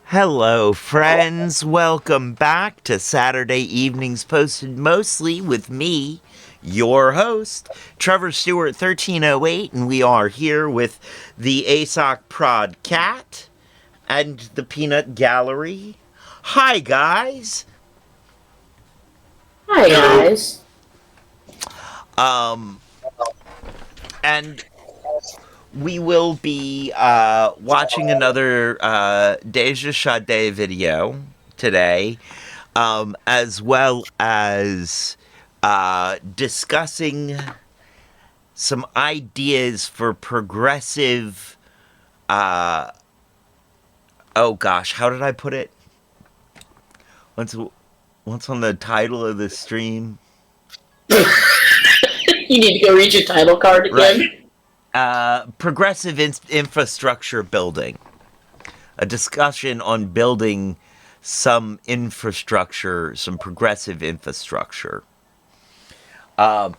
Hello, friends. Welcome back to Saturday Evenings Posted Mostly with me, your host, Trevor Stewart 1308, and we are here with the ASOC Prod Cat and the Peanut Gallery. Hi, guys. Hi guys. Um, and we will be watching another Deja Sade video today, as well as discussing some ideas for progressive. Uh, oh gosh, how did I put it? What's what's on the title of the stream? You need to go read your title card Right. again. Progressive infrastructure building. A discussion on building some infrastructure, some progressive infrastructure. But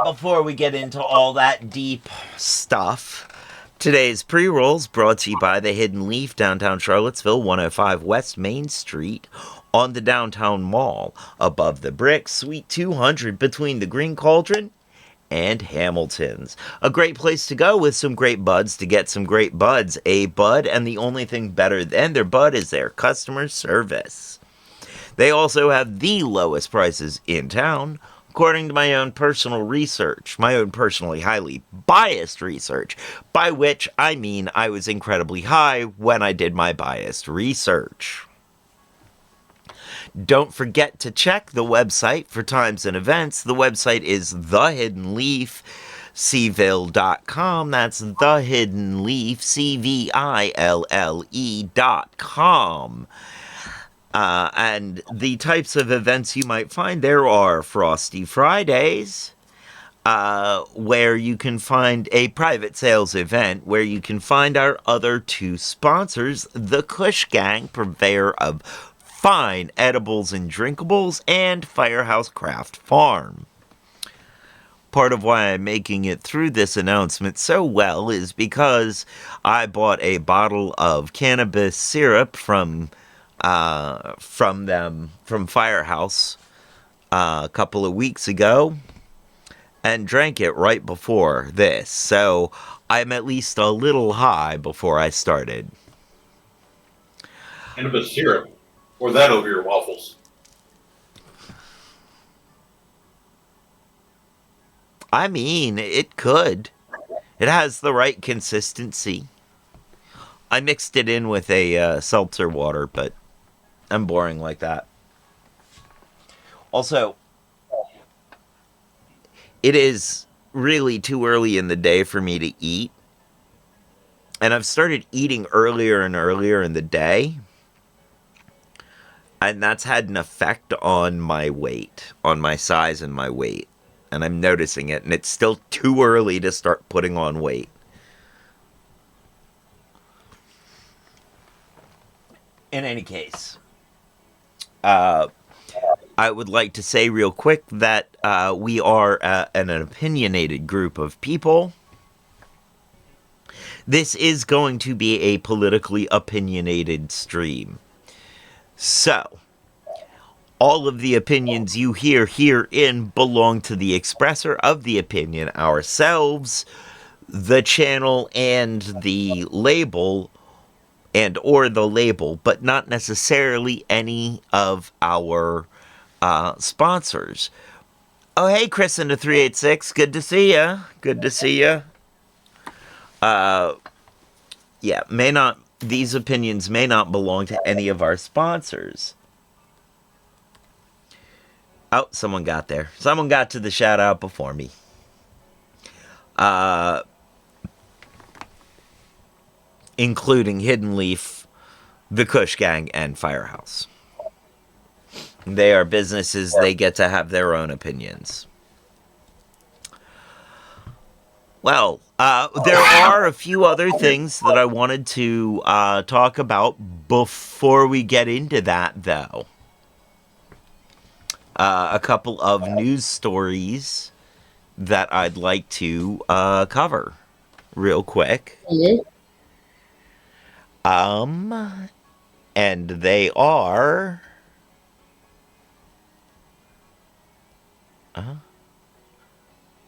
before we get into all that deep stuff, today's pre-rolls brought to you by the Hidden Leaf, downtown Charlottesville, 105 West Main Street, on the downtown mall, above the bricks, Suite 200, between the Green Cauldron and Hamilton's. A great place to go with some great buds to get some great buds. A bud, and the only thing better than their bud is their customer service. They also have the lowest prices in town, according to my own personal research, my own personally highly biased research, by which I mean I was incredibly high when I did my biased research. Don't forget to check the website for times and events. The website is The Hidden Leaf. Cville.com. That's The Hidden Leaf, CVILLE.com. And the types of events you might find there are Frosty Fridays, where you can find a private sales event, where you can find our other two sponsors, the Kush Gang, purveyor of fine edibles and drinkables, and Firehouse Craft Farm. Part of why I'm making it through this announcement so well is because I bought a bottle of cannabis syrup from Firehouse a couple of weeks ago and drank it right before this. So I'm at least a little high before I started. Cannabis syrup. Or that over your waffles. I mean, it could. It has the right consistency. I mixed it in with a seltzer water, but I'm boring like that. Also, it is really too early in the day for me to eat. And I've started eating earlier and earlier in the day. And that's had an effect on my weight, on my size and my weight. And I'm noticing it. And it's still too early to start putting on weight. In any case, I would like to say real quick that we are an opinionated group of people. This is going to be a politically opinionated stream. So, all of the opinions you hear herein belong to the expressor of the opinion, ourselves, the channel, and the label, or the label, but not necessarily any of our sponsors. Oh, hey, Chris in the 386. Good to see ya. Good to see ya. Yeah, these opinions may not belong to any of our sponsors. Oh, someone got there. Someone got to the shout out before me. Including Hidden Leaf, the Kush Gang, and Firehouse. They are businesses, they get to have their own opinions. Well, there are a few other things that I wanted to talk about before we get into that, though. A couple of news stories that I'd like to cover real quick. Mhm. And they are.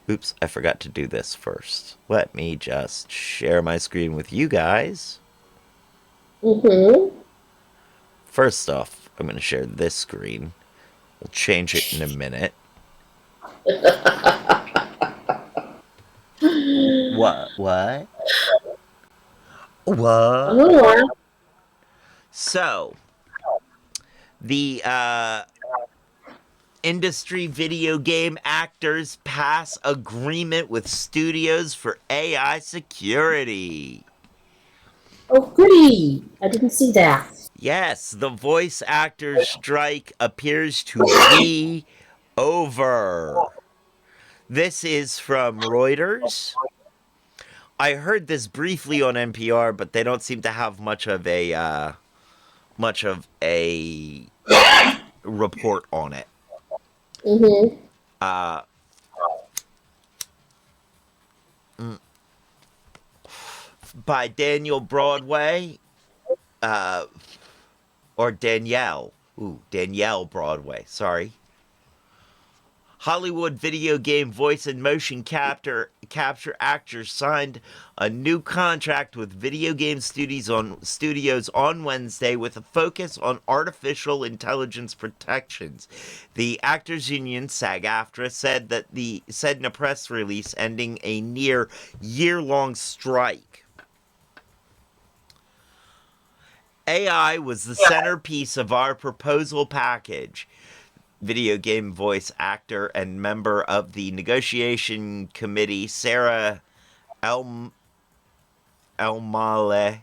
Oops, I forgot to do this first. Let me just share my screen with you guys. Mm-hmm. First off, I'm going to share this screen. We'll change it in a minute. What? What? What? Oh, So, the industry video game actors pass agreement with studios for AI security. oh, goody. I didn't see that. Yes, the voice actors strike appears to be over. This is from Reuters. I heard this briefly on NPR, but they don't seem to have much of a report on it. Mm-hmm. Uh, by Daniel Broadway, uh, or Danielle. Ooh, Danielle Broadway. Sorry. Hollywood video game voice and motion capture actors signed a new contract with video game studios on Wednesday with a focus on artificial intelligence protections. The Actors Union SAG-AFTRA said in a press release ending a near year-long strike. AI was the centerpiece of our proposal package. Video game voice actor and member of the negotiation committee, Sarah El- Elmale,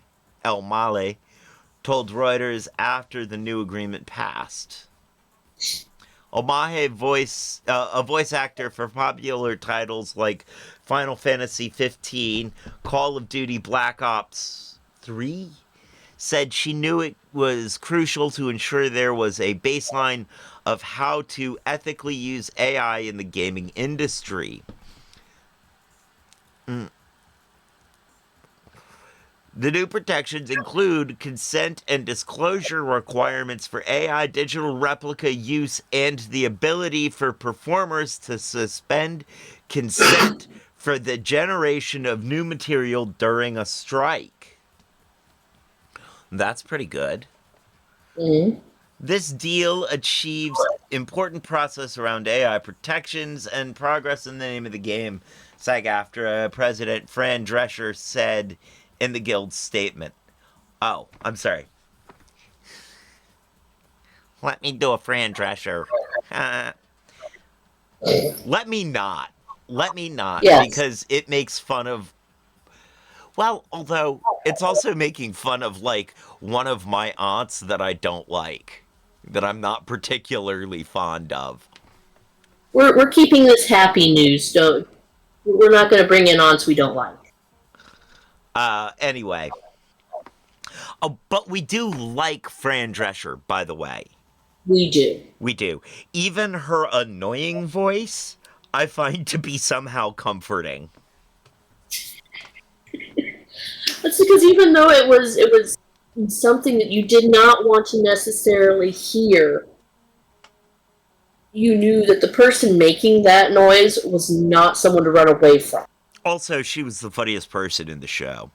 told Reuters after the new agreement passed. Omahe a voice actor for popular titles like Final Fantasy 15, Call of Duty Black Ops 3, said she knew it was crucial to ensure there was a baseline of how to ethically use AI in the gaming industry. The new protections include consent and disclosure requirements for AI digital replica use and the ability for performers to suspend consent for the generation of new material during a strike. That's pretty good. Mm-hmm. This deal achieves important process around AI protections and progress in the name of the game, SAG-AFTRA President Fran Drescher said in the Guild's statement. Oh, I'm sorry. Let me do a Fran Drescher. Let me not. Let me not, Yes. because it makes fun of. Well, although it's also making fun of, like, one of my aunts that I don't like, that I'm not particularly fond of. We're keeping this happy news. Don't. We're not going to bring in aunts we don't like. Anyway. Oh, but we do like Fran Drescher, by the way. We do. We do. Even her annoying voice, I find to be somehow comforting. That's because even though it was something that you did not want to necessarily hear, you knew that the person making that noise was not someone to run away from. Also, she was the funniest person in the show.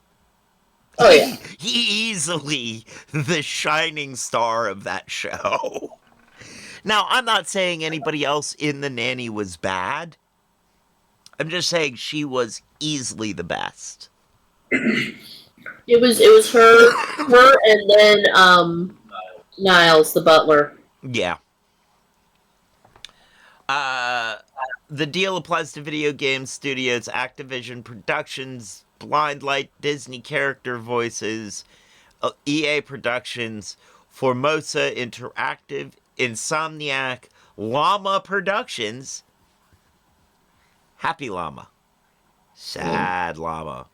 Oh yeah. Easily the shining star of that show. Now, I'm not saying anybody else in The Nanny was bad. I'm just saying she was easily the best. It was her and then Niles the butler. Yeah. The deal applies to video game studios, Activision Productions, Blindlight, Disney character voices, EA Productions, Formosa Interactive, Insomniac, Llama Productions, Happy Llama, Sad Llama,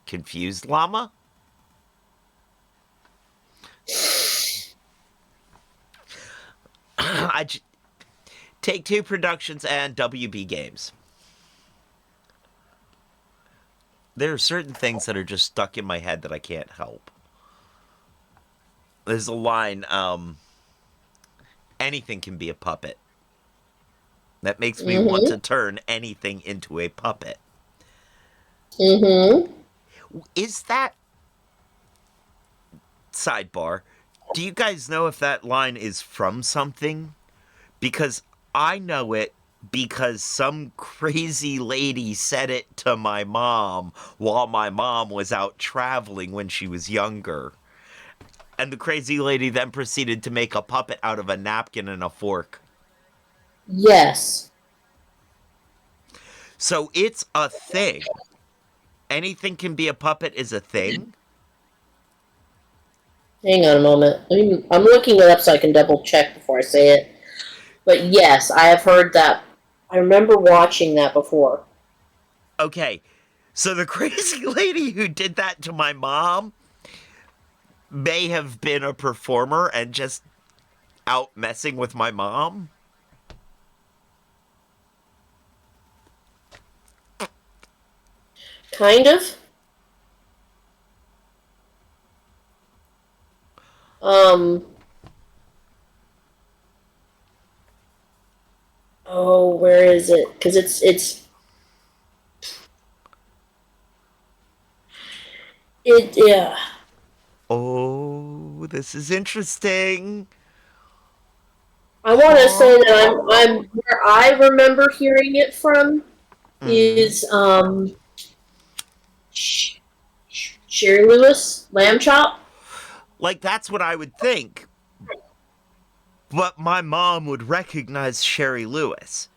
Confused Llama. Take-Two Productions and WB Games. There are certain things that are just stuck in my head that I can't help. There's a line, anything can be a puppet. That makes me want to Mm-hmm. turn anything into a puppet. Mm-hmm. Is that sidebar? Do you guys know if that line is from something? Because I know it because some crazy lady said it to my mom while my mom was out traveling when she was younger. And the crazy lady then proceeded to make a puppet out of a napkin and a fork. Yes. So it's a thing. Anything can be a puppet is a thing? Hang on a moment. I'm looking it up so I can double check before I say it. But yes, I have heard that. I remember watching that before. Okay, so the crazy lady who did that to my mom may have been a performer and just out messing with my mom. Kind of. Um. Oh, where is it? Because yeah. Oh, this is interesting. I want to say that I'm where I remember hearing it from Mm. is Sherry Lewis Lamb Chop. Like, that's what I would think. But my mom would recognize Sherry Lewis.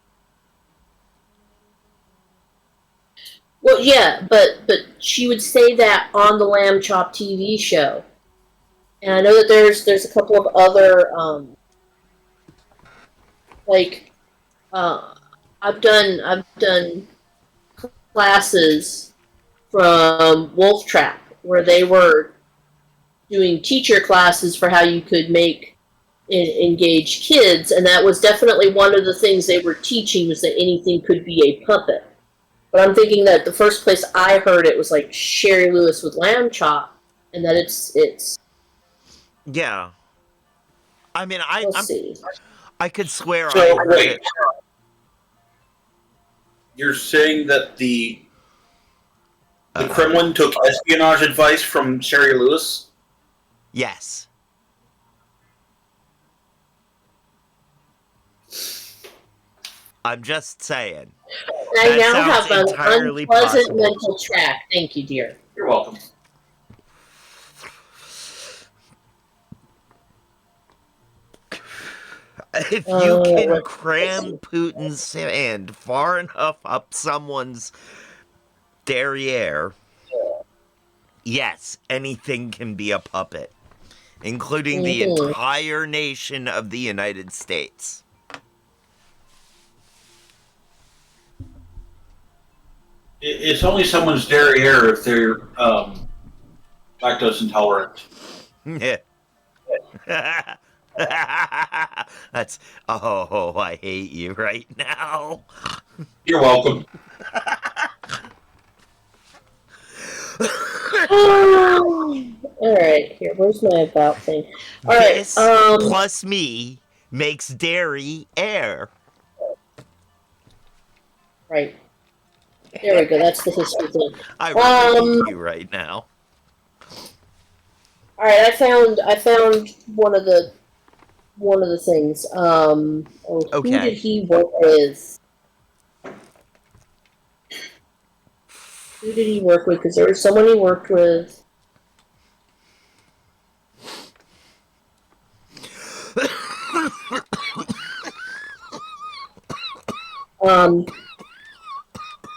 Well, yeah, but she would say that on the Lamb Chop TV show, and I know that there's a couple of other like uh, I've done classes from Wolf Trap where they were doing teacher classes for how you could make engage kids, and that was definitely one of the things they were teaching was that anything could be a puppet. But I'm thinking that the first place I heard it was like Sherry Lewis with Lamb Chop, and that it's Yeah. I mean, let's see. I could swear I So heard wait, it. you're saying that the Uh-oh. Kremlin took espionage advice from Sherry Lewis? Yes. I'm just saying. I That now sounds have an entirely unpleasant possible. mental track. Thank you, dear. You're welcome. If you can Let's cram see. Putin's hand far enough up someone's derriere, yes, anything can be a puppet, including the Mm-hmm. entire nation of the United States. It's only someone's derriere if they're lactose intolerant. That's, oh, I hate you right now. You're welcome. All right, here. Where's my about thing? All right. This plus me makes dairy air. Right. There we go. That's the history thing. I really hate Um. you right now. All right. I found one of the things. Oh, who did Okay. he work with? Who did he work with? Because there was someone he worked with. Um,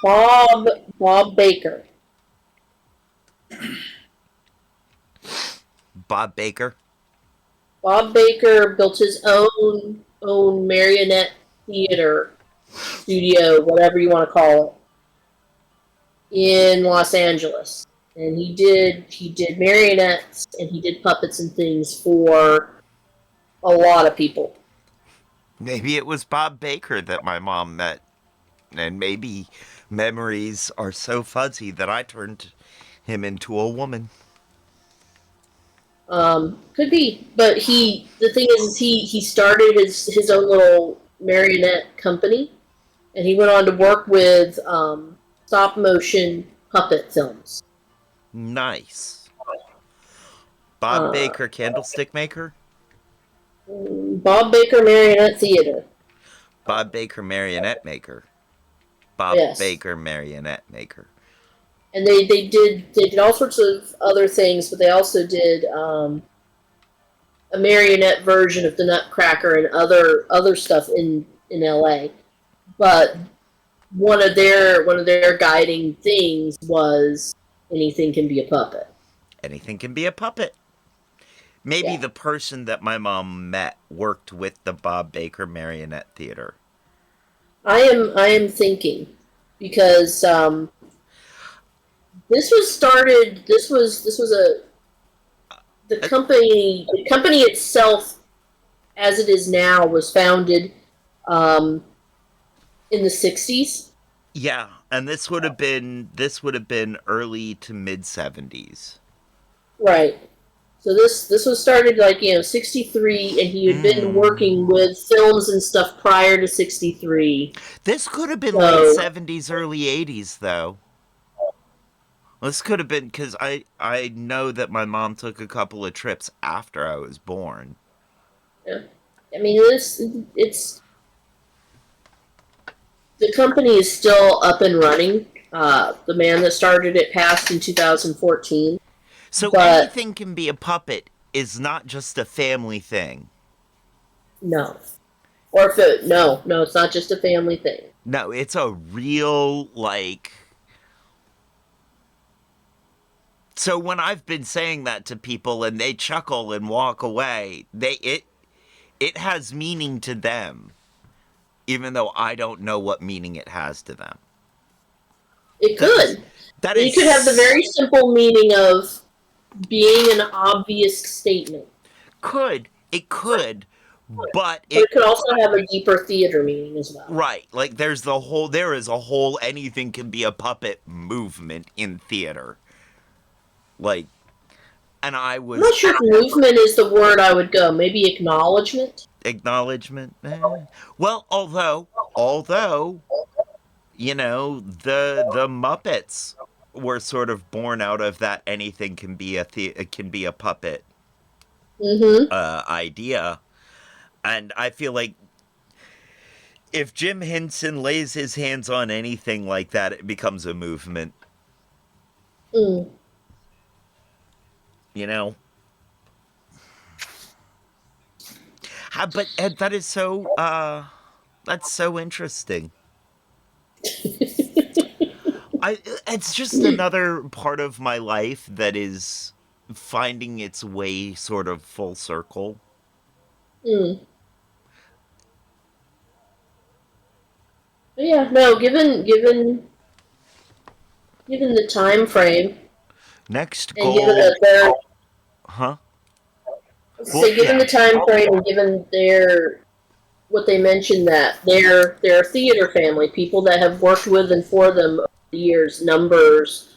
Bob Bob Baker. Bob Baker. Bob Baker built his own marionette theater studio, whatever you want to call it, in Los Angeles. And he did marionettes and he did puppets and things for a lot of people. Maybe it was Bob Baker that my mom met. And maybe memories are so fuzzy that I turned him into a woman. Could be, but the thing is he started his own little marionette company, and he went on to work with stop motion puppet films. Nice. Bob Uh, Baker, candlestick maker? Bob Baker Marionette Theater. Bob Baker, marionette maker. Bob Yes, Baker, marionette maker. and they did all sorts of other things, but they also did a marionette version of the Nutcracker and other stuff in L.A. But one of their guiding things was anything can be a puppet. Anything can be a puppet. Maybe Yeah, the person that my mom met worked with the Bob Baker Marionette Theater. I am thinking because this was started. This was a the company itself as it is now was founded um, in the 60s. Yeah, and this would have been early to mid 70s. Right. So this was started like 63, and he had been working with films and stuff prior to 63. This could have been late So 70s, early 80s, though. This could have been because I know that my mom took a couple of trips after I was born. yeah. I mean it's the company is still up and running. The man that started it passed in 2014, So but anything can be a puppet is not just a family thing. no, or if it, no, it's not just a family thing. No, it's a real, like. So when I've been saying that to people and they chuckle and walk away, it has meaning to them, even though I don't know what meaning it has to them. It That is could. that You could have the is very simple meaning of being an obvious statement, could it could, but but it it could also have a deeper theater meaning as well. right, like there is a whole anything can be a puppet movement in theater. Like, and I I'm not was sure if movement is the word I would go. Maybe acknowledgement. acknowledgement. Well, although the Muppets were sort of born out of that anything can be can be a puppet Mm-hmm. idea, and I feel like if Jim Henson lays his hands on anything like that, it becomes a movement. Mm. You know, but Ed, that's so interesting. It's just another part of my life that is finding its way sort of full circle. Mm. But yeah, no. Given the time frame, Next and given goal, that they're huh? let's Well, say given yeah, the time frame and given their what they mentioned that they're a theater family, people that have worked with and for them over the years, numbers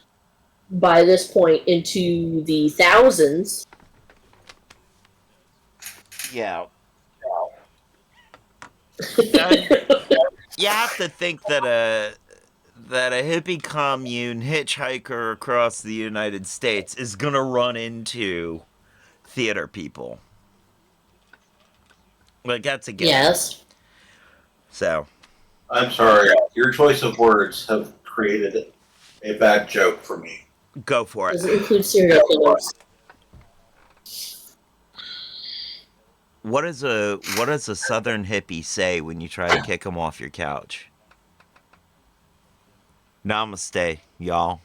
by this point into the thousands. yeah. And you have to think that a hippie commune hitchhiker across the United States is gonna run into theater people. Like that's a given. Yes. So I'm sorry. Your choice of words have created a bad joke for me. go for it. Does it include serial killers? What does a southern hippie say when you try to kick him off your couch? Namaste, y'all.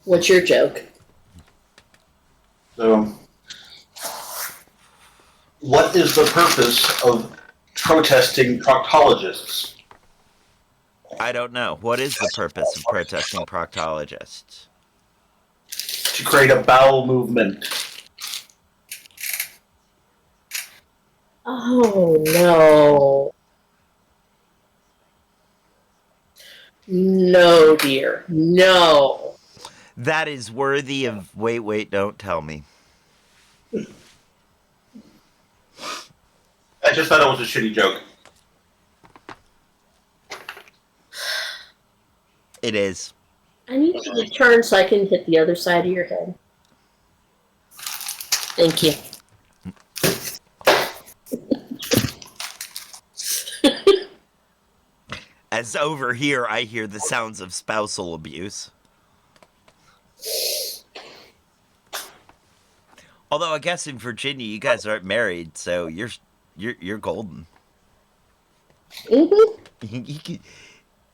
What's your joke? So, what is the purpose of protesting proctologists? I don't know. What is the purpose of protesting proctologists? To create a bowel movement. Oh no. No, dear. No. That is worthy of wait, don't tell me. I just thought it was a shitty joke. It is. I need you to turn so I can hit the other side of your head. Thank you. As over here, I hear the sounds of spousal abuse. Although I guess in Virginia, you guys aren't married, so you're golden. Mm-hmm.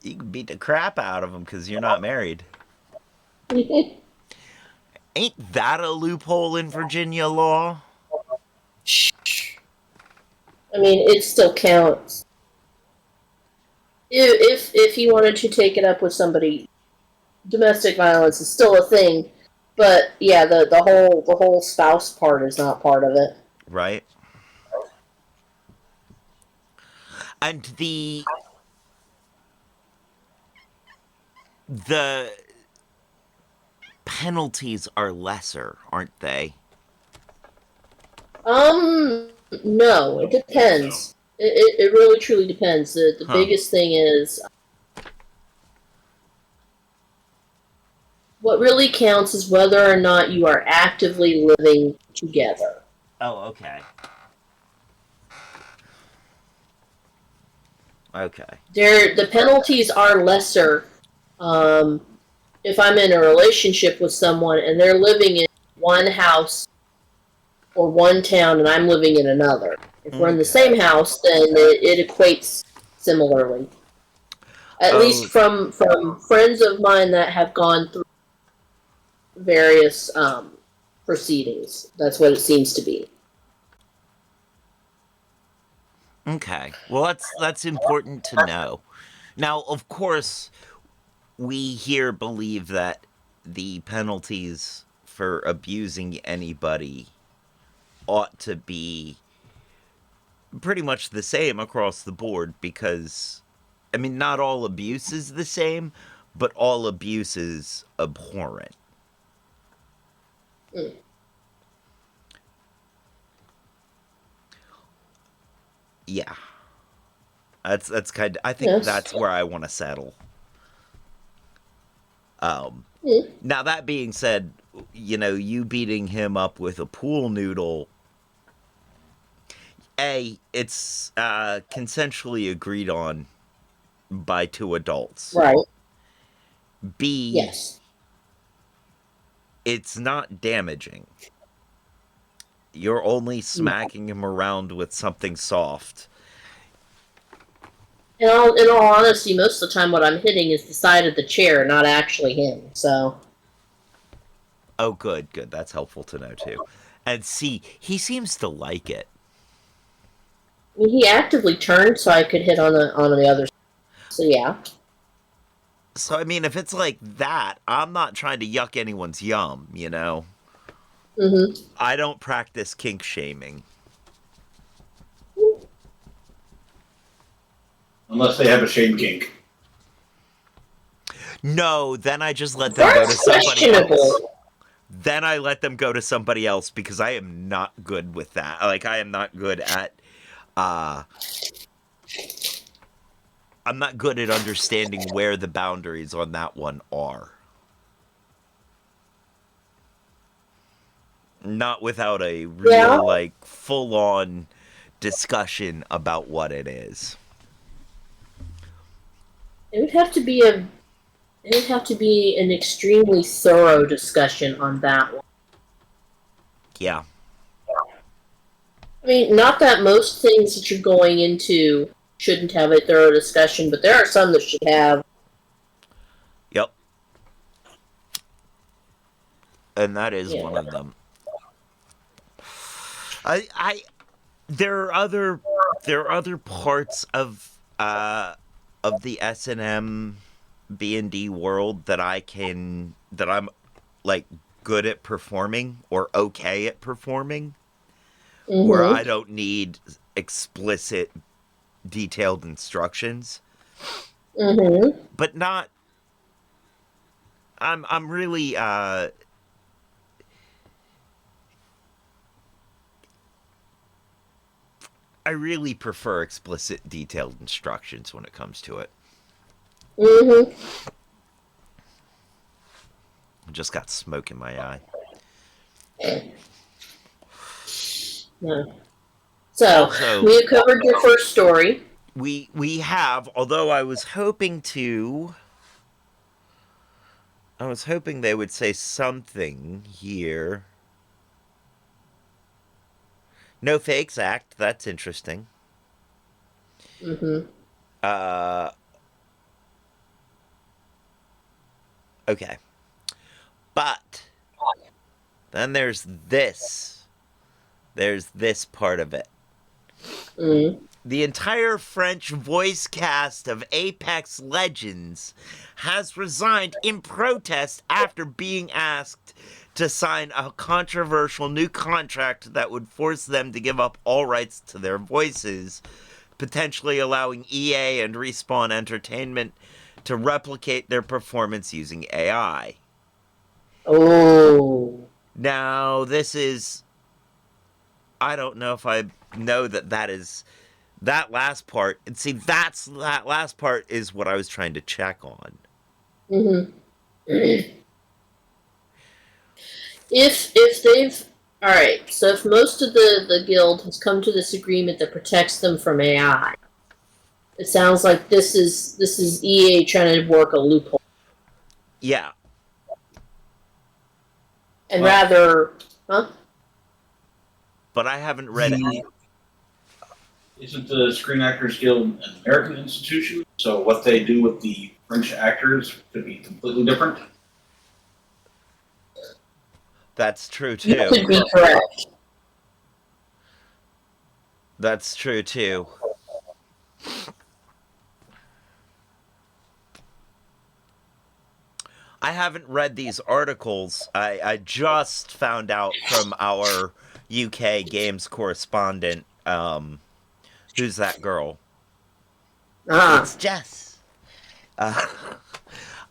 You can beat the crap out of them because you're not married. Ain't that a loophole in Virginia law? I mean, it still counts. If he wanted to take it up with somebody, domestic violence is still a thing. But yeah, the whole spouse part is not part of it. Right. And the penalties are lesser, aren't they? No, it depends. It really truly depends. The biggest thing is what really counts is whether or not you are actively living together. Oh, okay. Okay. The penalties are lesser if I'm in a relationship with someone and they're living in one house or one town and I'm living in another. If we're in the same house, then it equates similarly. At least from friends of mine that have gone through various proceedings. That's what it seems to be. Okay. Well, that's important to know. Now, of course, we here believe that the penalties for abusing anybody ought to be pretty much the same across the board because, I mean, not all abuse is the same, but all abuse is abhorrent. Mm. Yeah. That's kind of, I think that's where I want to settle. Now that being said, you know, you beating him up with a pool noodle, it's consensually agreed on by two adults. Right. B, yes. It's not damaging. You're only smacking him around with something soft. In all honesty, most of the time what I'm hitting is the side of the chair, not actually him. So. Oh, good. That's helpful to know too. And C, he seems to like it. I mean, he actively turned so I could hit on the other side. So yeah. So I mean, if it's like that, I'm not trying to yuck anyone's yum, you know. Mm-hmm. I don't practice kink shaming. Unless they have a shame kink. No, then I just let them go to somebody else. Then I let them go to somebody else because I am not good with that. Like, I am not good at, I'm not good at understanding where the boundaries on that one are. Not without a real, like, full-on discussion about what it is. It would have to be an extremely thorough discussion on that one. Yeah. I mean, not that most things that you're going into shouldn't have a thorough discussion, but there are some that should have. Yep. And that is one of them. There are other parts of the S&M B&D world that I'm like good at performing or okay at performing, where I don't need explicit detailed instructions. But not I'm really I really prefer explicit, detailed instructions when it comes to it. Mm-hmm. I just got smoke in my eye. No. So, Also, we have covered your first story. we have, although I was hoping they would say something here. No Fakes Act, that's interesting. Mm-hmm. Uh, okay. But then there's this. There's this part of it. Mm. The entire French voice cast of Apex Legends has resigned in protest after being asked to sign a controversial new contract that would force them to give up all rights to their voices, potentially allowing EA and Respawn Entertainment to replicate their performance using AI. Oh. Now, this is. I don't know if I know that is. That last part, and see, that last part is what I was trying to check on. Mm-hmm. If they've all right, so if most of the guild has come to this agreement that protects them from AI, it sounds like this is EA trying to work a loophole, Yeah, and Well, rather, huh? but I haven't read it. Isn't the Screen Actors Guild an American institution? So what they do with the French actors could be completely different. That's true You too. could be correct. That's true too. I haven't read these articles. I just found out from our UK games correspondent. Who's that girl? Ah. It's Jess. Uh,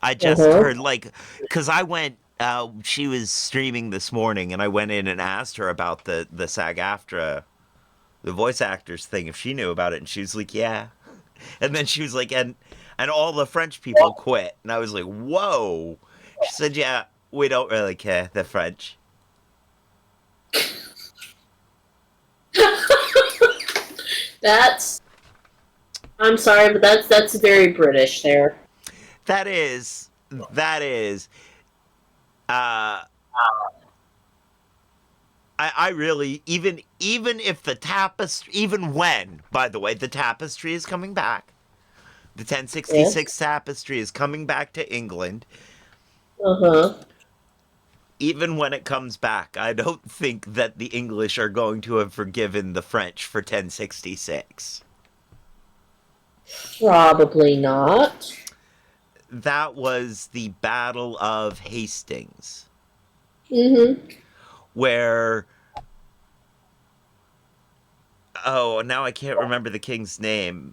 I just Uh-huh. heard, like, because I went. She was streaming this morning, and I went in and asked her about the SAG-AFTRA, the voice actors thing, if she knew about it, and she was like, "Yeah." And then she was like, "And all the French people quit," and I was like, "Whoa." She said, "Yeah, we don't really care. They're French." That's I'm sorry, but that's very British there. That is. Uh, I really, even if the tapestry, even when, by the way, the tapestry is coming back. The Yeah. 1066 tapestry is coming back to England. Uh-huh. Even when it comes back, I don't think that the English are going to have forgiven the French for 1066. Probably not. That was the Battle of Hastings, Mm-hmm. where, oh, now I can't remember the king's name.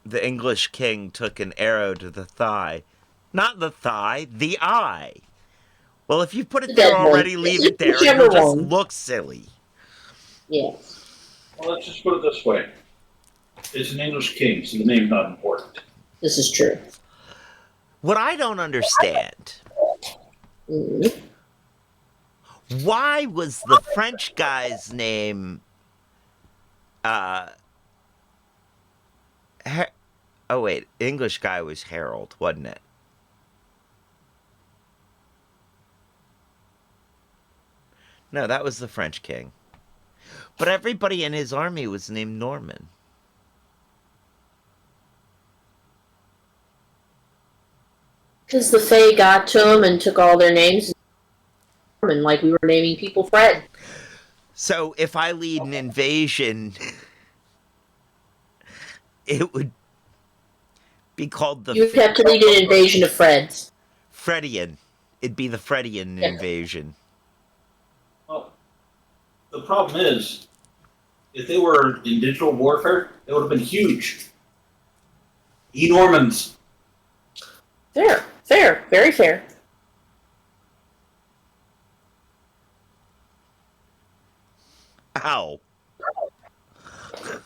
The English king took an arrow to the thigh. Not the thigh, the eye. Well, if you put The it there dead one. already, leave it there. Whichever It'll just one. look silly. Yes. Well, let's just put it this way: it's an English king, so the name's not important. This is true. What I don't understand, Mm-hmm. why was the French guy's name, oh wait, English guy was Harold, wasn't it? No, that was the French king. But everybody in his army was named Norman. Because the Fae got to them and took all their names, and like we were naming people Fred. So if I lead an invasion, it would be called the You'd have to lead an invasion of Freds. Fredian. It'd be the Fredian invasion. Well, the problem is, if they were in digital warfare, it would have been huge. E-Normans. There. Fair. Very fair. Ow.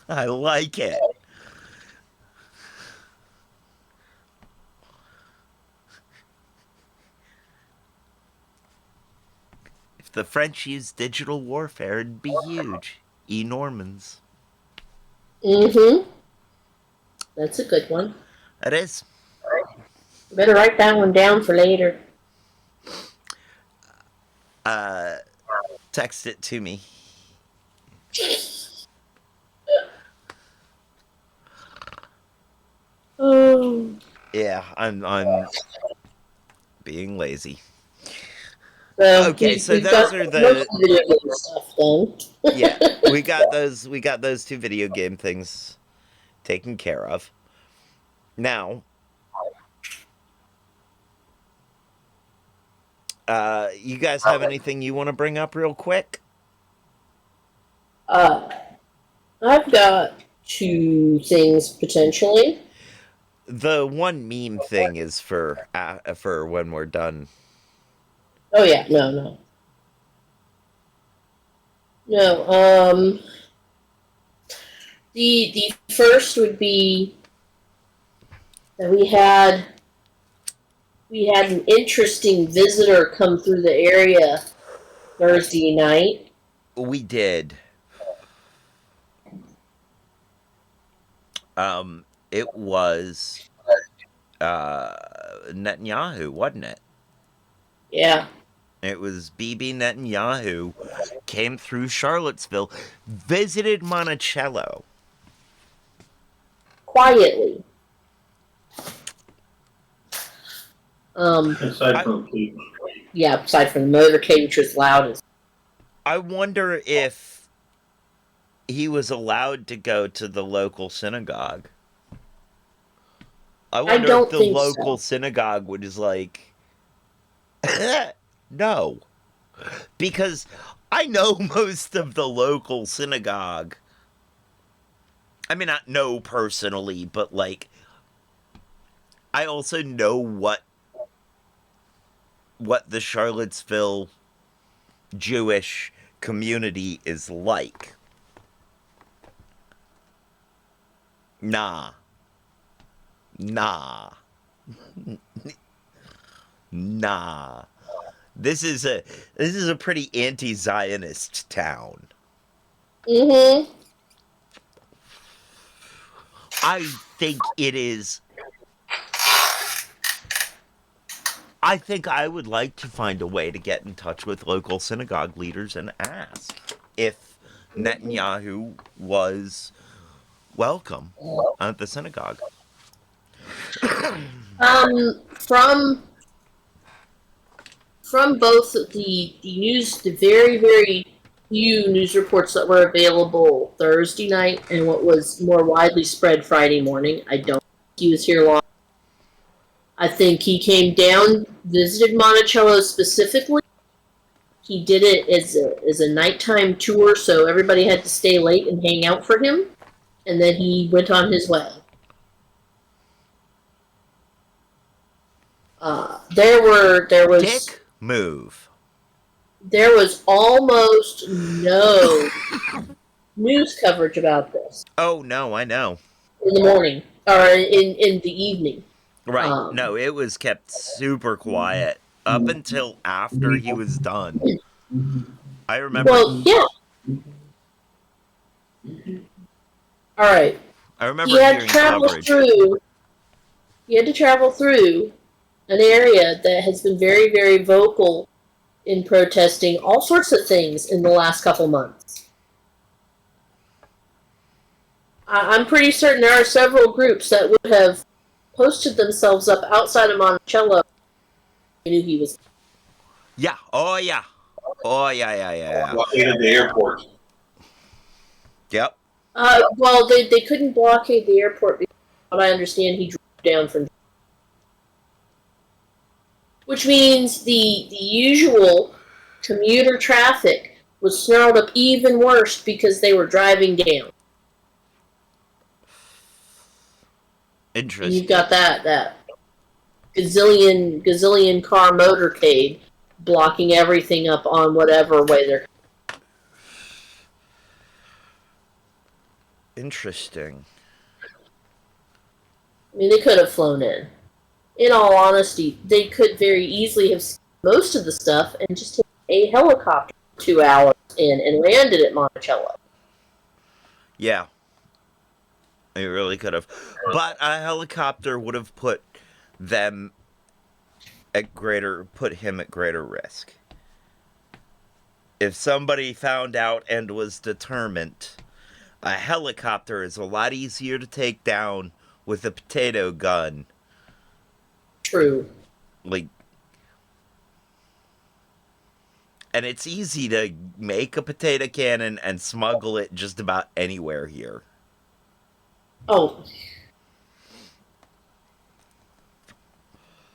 I like it. If the French used digital warfare, it'd be huge. E-Normans. Mm-hmm. That's a good one. That is. Better write that one down for later. Text it to me. Oh. Yeah, I'm being lazy. So Okay, so we've those got are most the of the video game stuff done. yeah, we got those two video game things taken care of. Now, you guys have anything you want to bring up real quick? I've got two things potentially. The one meme thing is for when we're done. Oh yeah, no. The first would be that we had an interesting visitor come through the area Thursday night. We did. It was Netanyahu, wasn't it? Yeah. It was Bibi Netanyahu came through Charlottesville, visited Monticello. Quietly. Aside from the Yeah, aside from the motorcade, which was loud as. I wonder if he was allowed to go to the local synagogue. I wonder don't if the think local so. synagogue was like, no. Because I know most of the local synagogue. I mean, not know personally, but like, I also know what the Charlottesville Jewish community is like. Nah. This is a pretty anti-Zionist town. Mm-hmm. I think it is. I think I would like to find a way to get in touch with local synagogue leaders and ask if Netanyahu was welcome at the synagogue. From both the news, the very, very few news reports that were available Thursday night and what was more widely spread Friday morning, I don't think he was here long. I think he came down, visited Monticello specifically. He did it as a nighttime tour, so everybody had to stay late and hang out for him, and then he went on his way. There was Dick move. There was almost no news coverage about this Oh no, I know. in the morning or in the evening. Right. No, it was kept super quiet up until after he was done. I remember. Well, yeah. All right. I remember He had to hearing travel coverage. through. He had to travel through an area that has been very, very vocal in protesting all sorts of things in the last couple months. I'm pretty certain there are several groups that would have posted themselves up outside of Monticello. They knew he was. Yeah. Oh yeah. Oh yeah. blockade of the airport. Yep. Well, they couldn't blockade the airport because, what I understand, he drove down from. Which means the usual commuter traffic was snarled up even worse because they were driving down. And Interesting. you've got that gazillion car motorcade blocking everything up on whatever way they're. Interesting. I mean, they could have flown in. In all honesty, they could very easily have seen most of the stuff and just taken a helicopter 2 hours in and landed at Monticello. Yeah. They really could have. But a helicopter would have put him at greater risk. If somebody found out and was determined, a helicopter is a lot easier to take down with a potato gun. True. And it's easy to make a potato cannon and smuggle it just about anywhere here. Oh.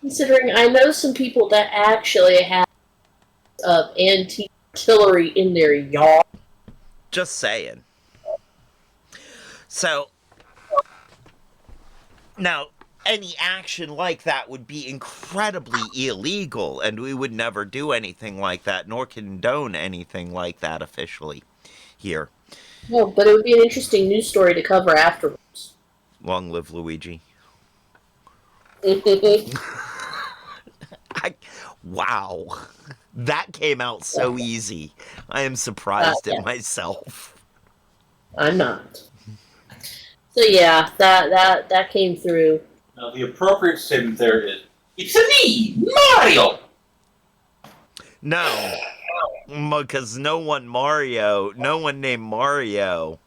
Considering I know some people that actually have antique artillery in their yard. Just saying. So, now, any action like that would be incredibly illegal, and we would never do anything like that, nor condone anything like that officially here. No, but it would be an interesting news story to cover afterwards. Long live Luigi. Wow. That came out so easy. I am surprised at myself. I'm not. So yeah, that came through. Now the appropriate statement there is, "It's me, Mario!" No. Because no one named Mario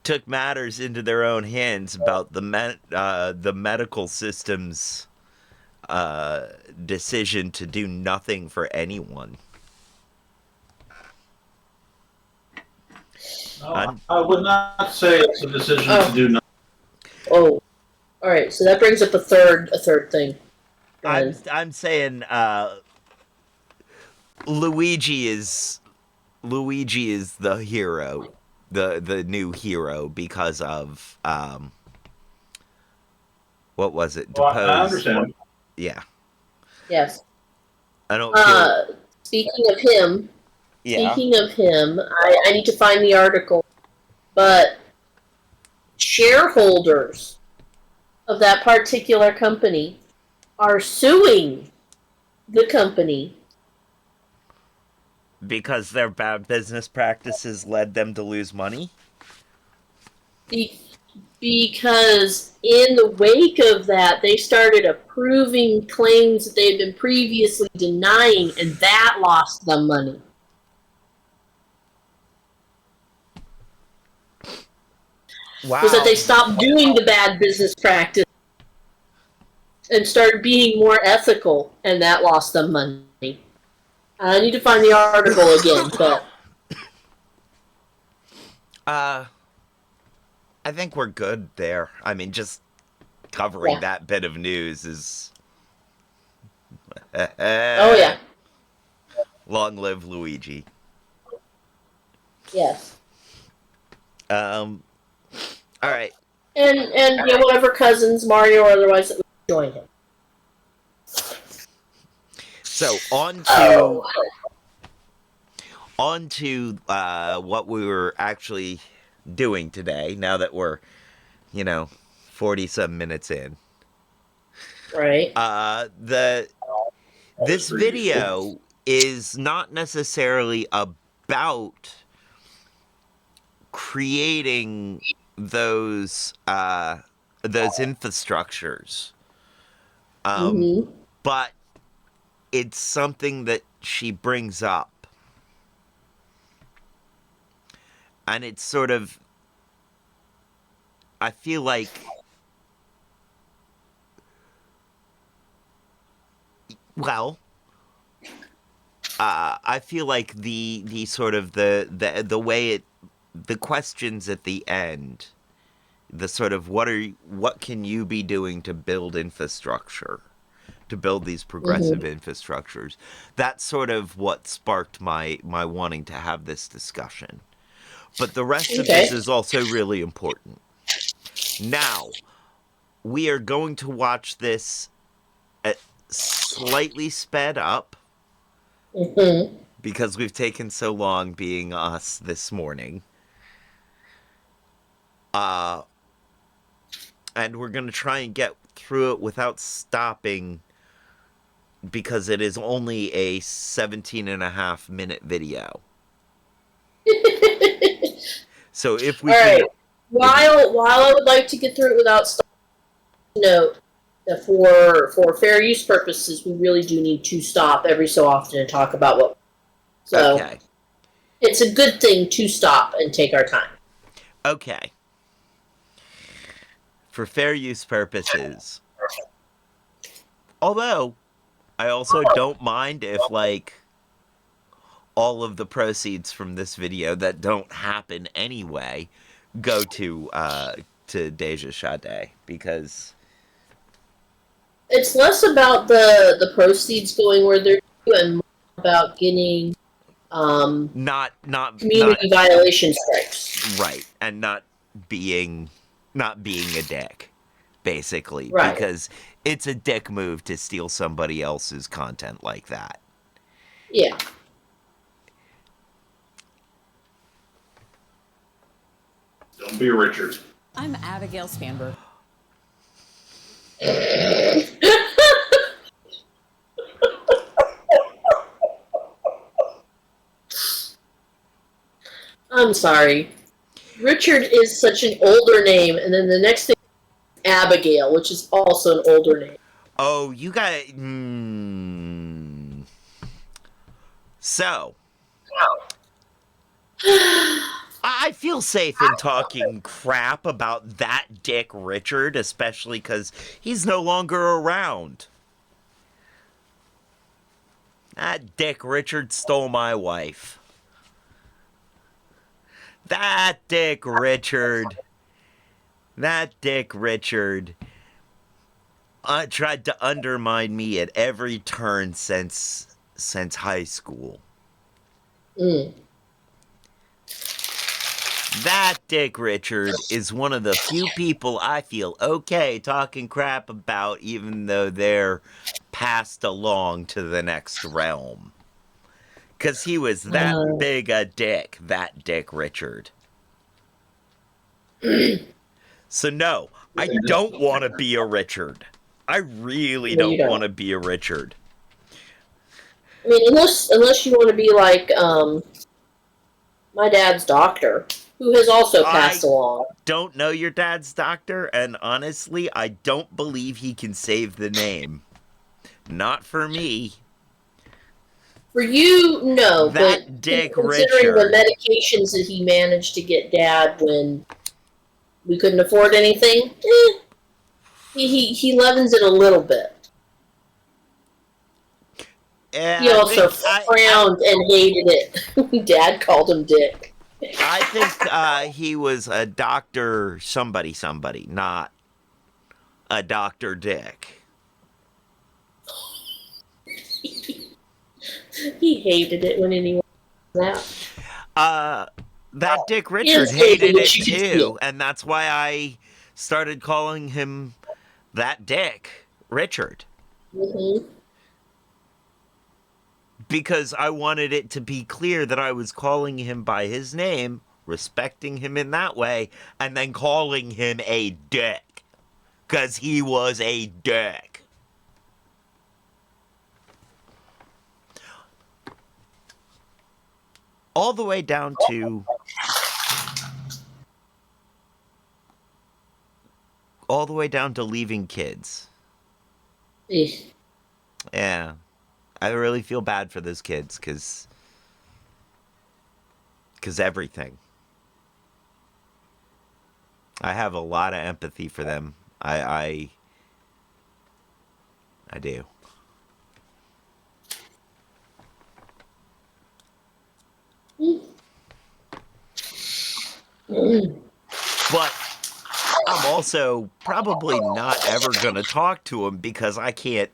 took matters into their own hands about the medical system's decision to do nothing for anyone. No, I would not say it's a decision to do nothing. Oh, all right. So that brings up a third thing. I'm saying Luigi is the hero, the new hero because of what was it? Well, I understand. Yeah. Yes. I don't feel... Speaking of him, yeah. I need to find the article, but shareholders of that particular company are suing the company because their bad business practices led them to lose money? Because in the wake of that, they started approving claims that they'd been previously denying, and that lost them money. Wow. Was that they stopped doing the bad business practice and started being more ethical, and that lost them money. I need to find the article again, but... I think we're good there. I mean, just covering that bit of news is... oh, yeah. Long live Luigi. Yes. All right. And whatever cousins, Mario or otherwise, that would join him. So, on to what we were actually doing today, now that we're, 40-some minutes in. Right. This video is not necessarily about creating those infrastructures. But it's something that she brings up. And it's sort of, I feel like, I feel like the sort of the way the questions at the end, the sort of what can you be doing to build infrastructure, to build these progressive infrastructures, that's sort of what sparked my wanting to have this discussion. But the rest of this is also really important. Now, we are going to watch this at slightly sped up Mm-hmm. because we've taken so long being us this morning. And we're going to try and get through it without stopping because it is only a 17.5-minute video. So if we All can... right. While I would like to get through it without stopping, note that for fair use purposes, we really do need to stop every so often and talk about what. So Okay. it's a good thing to stop and take our time. Okay. For fair use purposes. Although, I also don't mind if, like, all of the proceeds from this video that don't happen anyway go to Deja Sade, because It's less about the proceeds going where they're due and more about getting not community violation strikes. right, and not being a dick, basically, Right. because it's a dick move to steal somebody else's content like that. Yeah. Don't be a Richard. I'm Abigail Spanberg. I'm sorry. Richard is such an older name, and then the next thing is Abigail, which is also an older name. Oh, you got So, I feel safe in talking crap about that dick Richard, especially because he's no longer around. That dick Richard stole my wife. That dick Richard tried to undermine me at every turn since high school. Mm. That Dick Richard is one of the few people I feel okay talking crap about, even though they're passed along to the next realm. Because he was that big a dick, that Dick Richard. So no, I don't want to be a Richard. I really don't want to be a Richard. I mean, unless you want to be like my dad's doctor, who has also passed along. Don't know your dad's doctor, and honestly, I don't believe he can save the name. Not for me. For you, no. That but Dick considering Richard. the medications that he managed to get Dad when we couldn't afford anything, he levens it a little bit. He also frowned and hated it. Dad called him Dick. I think he was a Dr. somebody, not a Dr. Dick. He hated it when anyone was that Dick Richard hated it too, and that's why I started calling him that Dick Richard. Mm-hmm. Because I wanted it to be clear that I was calling him by his name, respecting him in that way, and then calling him a dick. Because he was a dick. All the way down to... leaving kids. Yeah. I really feel bad for those kids, because everything. I have a lot of empathy for them. I do. But I'm also probably not ever going to talk to him, because I can't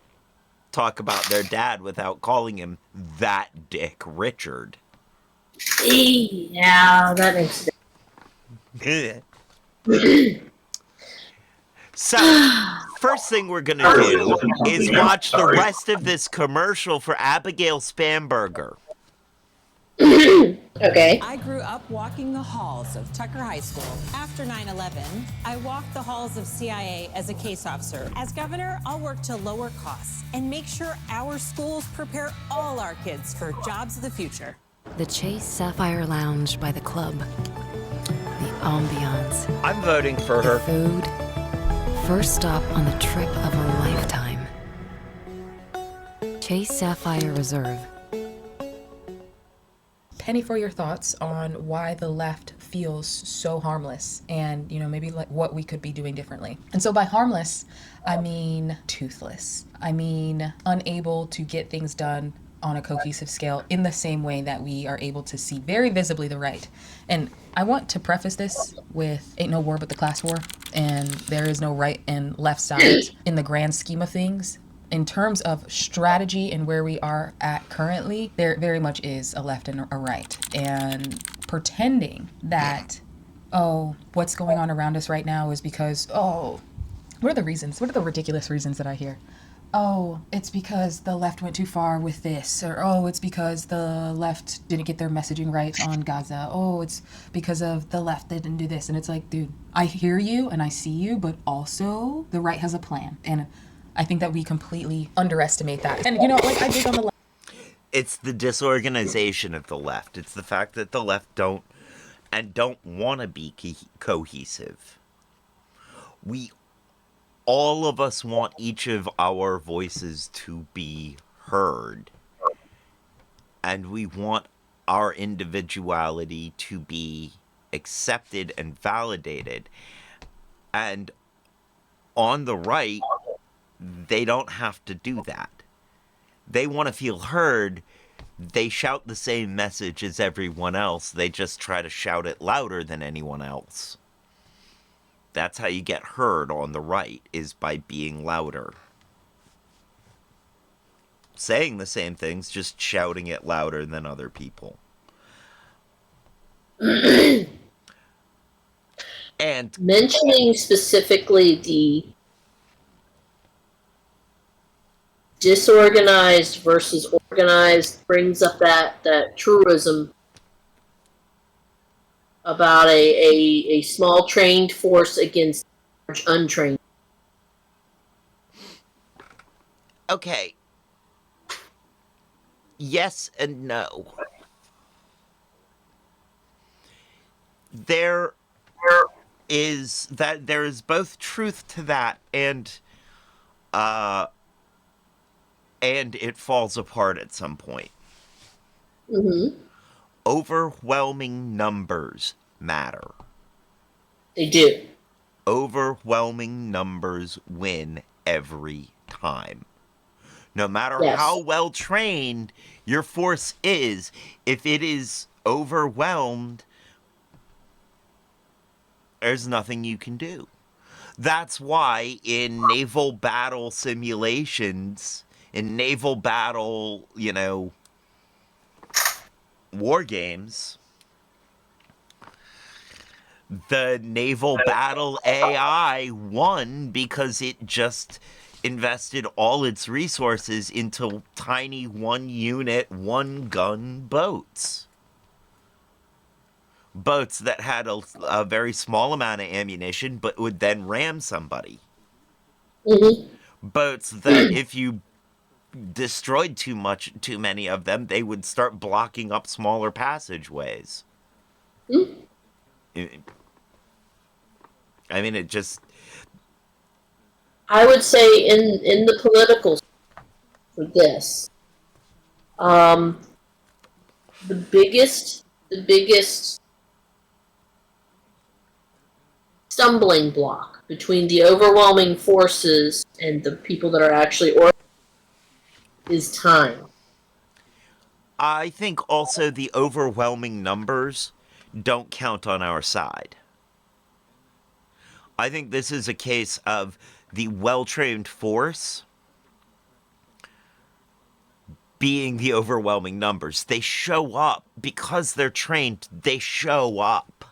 talk about their dad without calling him that Dick Richard. Yeah, that makes sense. So, first thing we're gonna do is watch the rest of this commercial for Abigail Spamberger. Okay. I grew up walking the halls of Tucker High School. After 9/11, I walked the halls of CIA as a case officer. As governor, I'll work to lower costs and make sure our schools prepare all our kids for jobs of the future. The Chase Sapphire Lounge by the club. The ambiance. I'm voting for The her. food. First stop on the trip of a lifetime. Chase Sapphire Reserve. Penny, for your thoughts on why the left feels so harmless and, maybe like what we could be doing differently. And so by harmless, I mean toothless. I mean unable to get things done on a cohesive scale in the same way that we are able to see very visibly the right. And I want to preface this with ain't no war but the class war, and there is no right and left side in the grand scheme of things. In terms of strategy and where we are at currently, there very much is a left and a right. And pretending that, what's going on around us right now is because, what are the reasons? What are the ridiculous reasons that I hear? It's because the left went too far with this, or it's because the left didn't get their messaging right on Gaza. It's because of the left that didn't do this. And it's like, dude, I hear you and I see you, but also the right has a plan. And I think that we completely underestimate that. And I dig on the left. It's the disorganization of the left. It's the fact that the left don't want to be cohesive. All of us want each of our voices to be heard. And we want our individuality to be accepted and validated. And on the right, they don't have to do that. They want to feel heard. They shout the same message as everyone else. They just try to shout it louder than anyone else. That's how you get heard on the right, is by being louder. Saying the same things, just shouting it louder than other people. And Mentioning specifically the disorganized versus organized brings up that truism about a small trained force against large untrained. okay. Yes and no. There is both truth to that and it falls apart at some point. Mm-hmm. Overwhelming numbers matter. They do. Overwhelming numbers win every time. No matter Yes. how well trained your force is, if it is overwhelmed, there's nothing you can do. That's why in naval battle simulations, in naval battle, war games, the naval battle AI won because it just invested all its resources into tiny 1-unit, 1-gun boats. Boats that had a very small amount of ammunition but would then ram somebody. Mm-hmm. Boats that if you destroyed too many of them, they would start blocking up smaller passageways. I mean, it just... I would say in the political for this, the biggest stumbling block between the overwhelming forces and the people that are actually organized is time. I think also the overwhelming numbers don't count on our side. I think this is a case of the well-trained force being the overwhelming numbers. They show up because they're trained. They show up.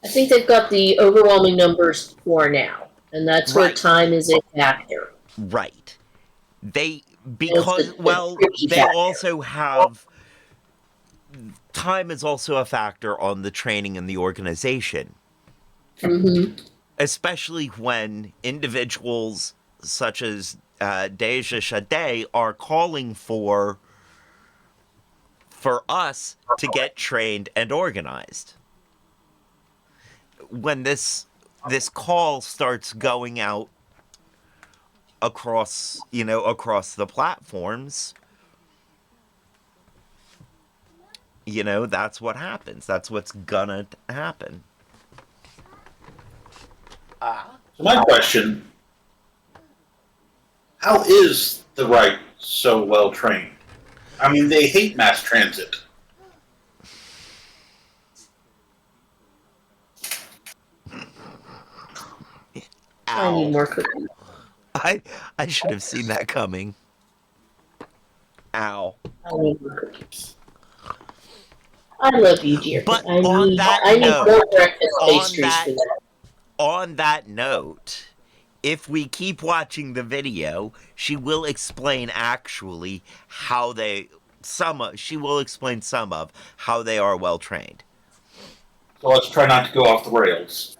I think they've got the overwhelming numbers for now, and that's where Right. time is a factor. Right. They, It's because, the well, tricky they factor. also have, time is also a factor on the training and the organization. Especially when individuals such as Deja Shade are calling for us to get trained and organized. When this call starts going out across the platforms, that's what happens. That's what's gonna happen. So my question, how is the right so well trained? I mean, they hate mass transit. I need Ow. more cookies. I should have seen that coming. Ow. I need more cookies. I love you, dear. But I on need, that I need note, more breakfast on pastries that for that. on that note, if we keep watching the video, she will explain actually how she will explain some of how they are well trained. So let's try not to go off the rails.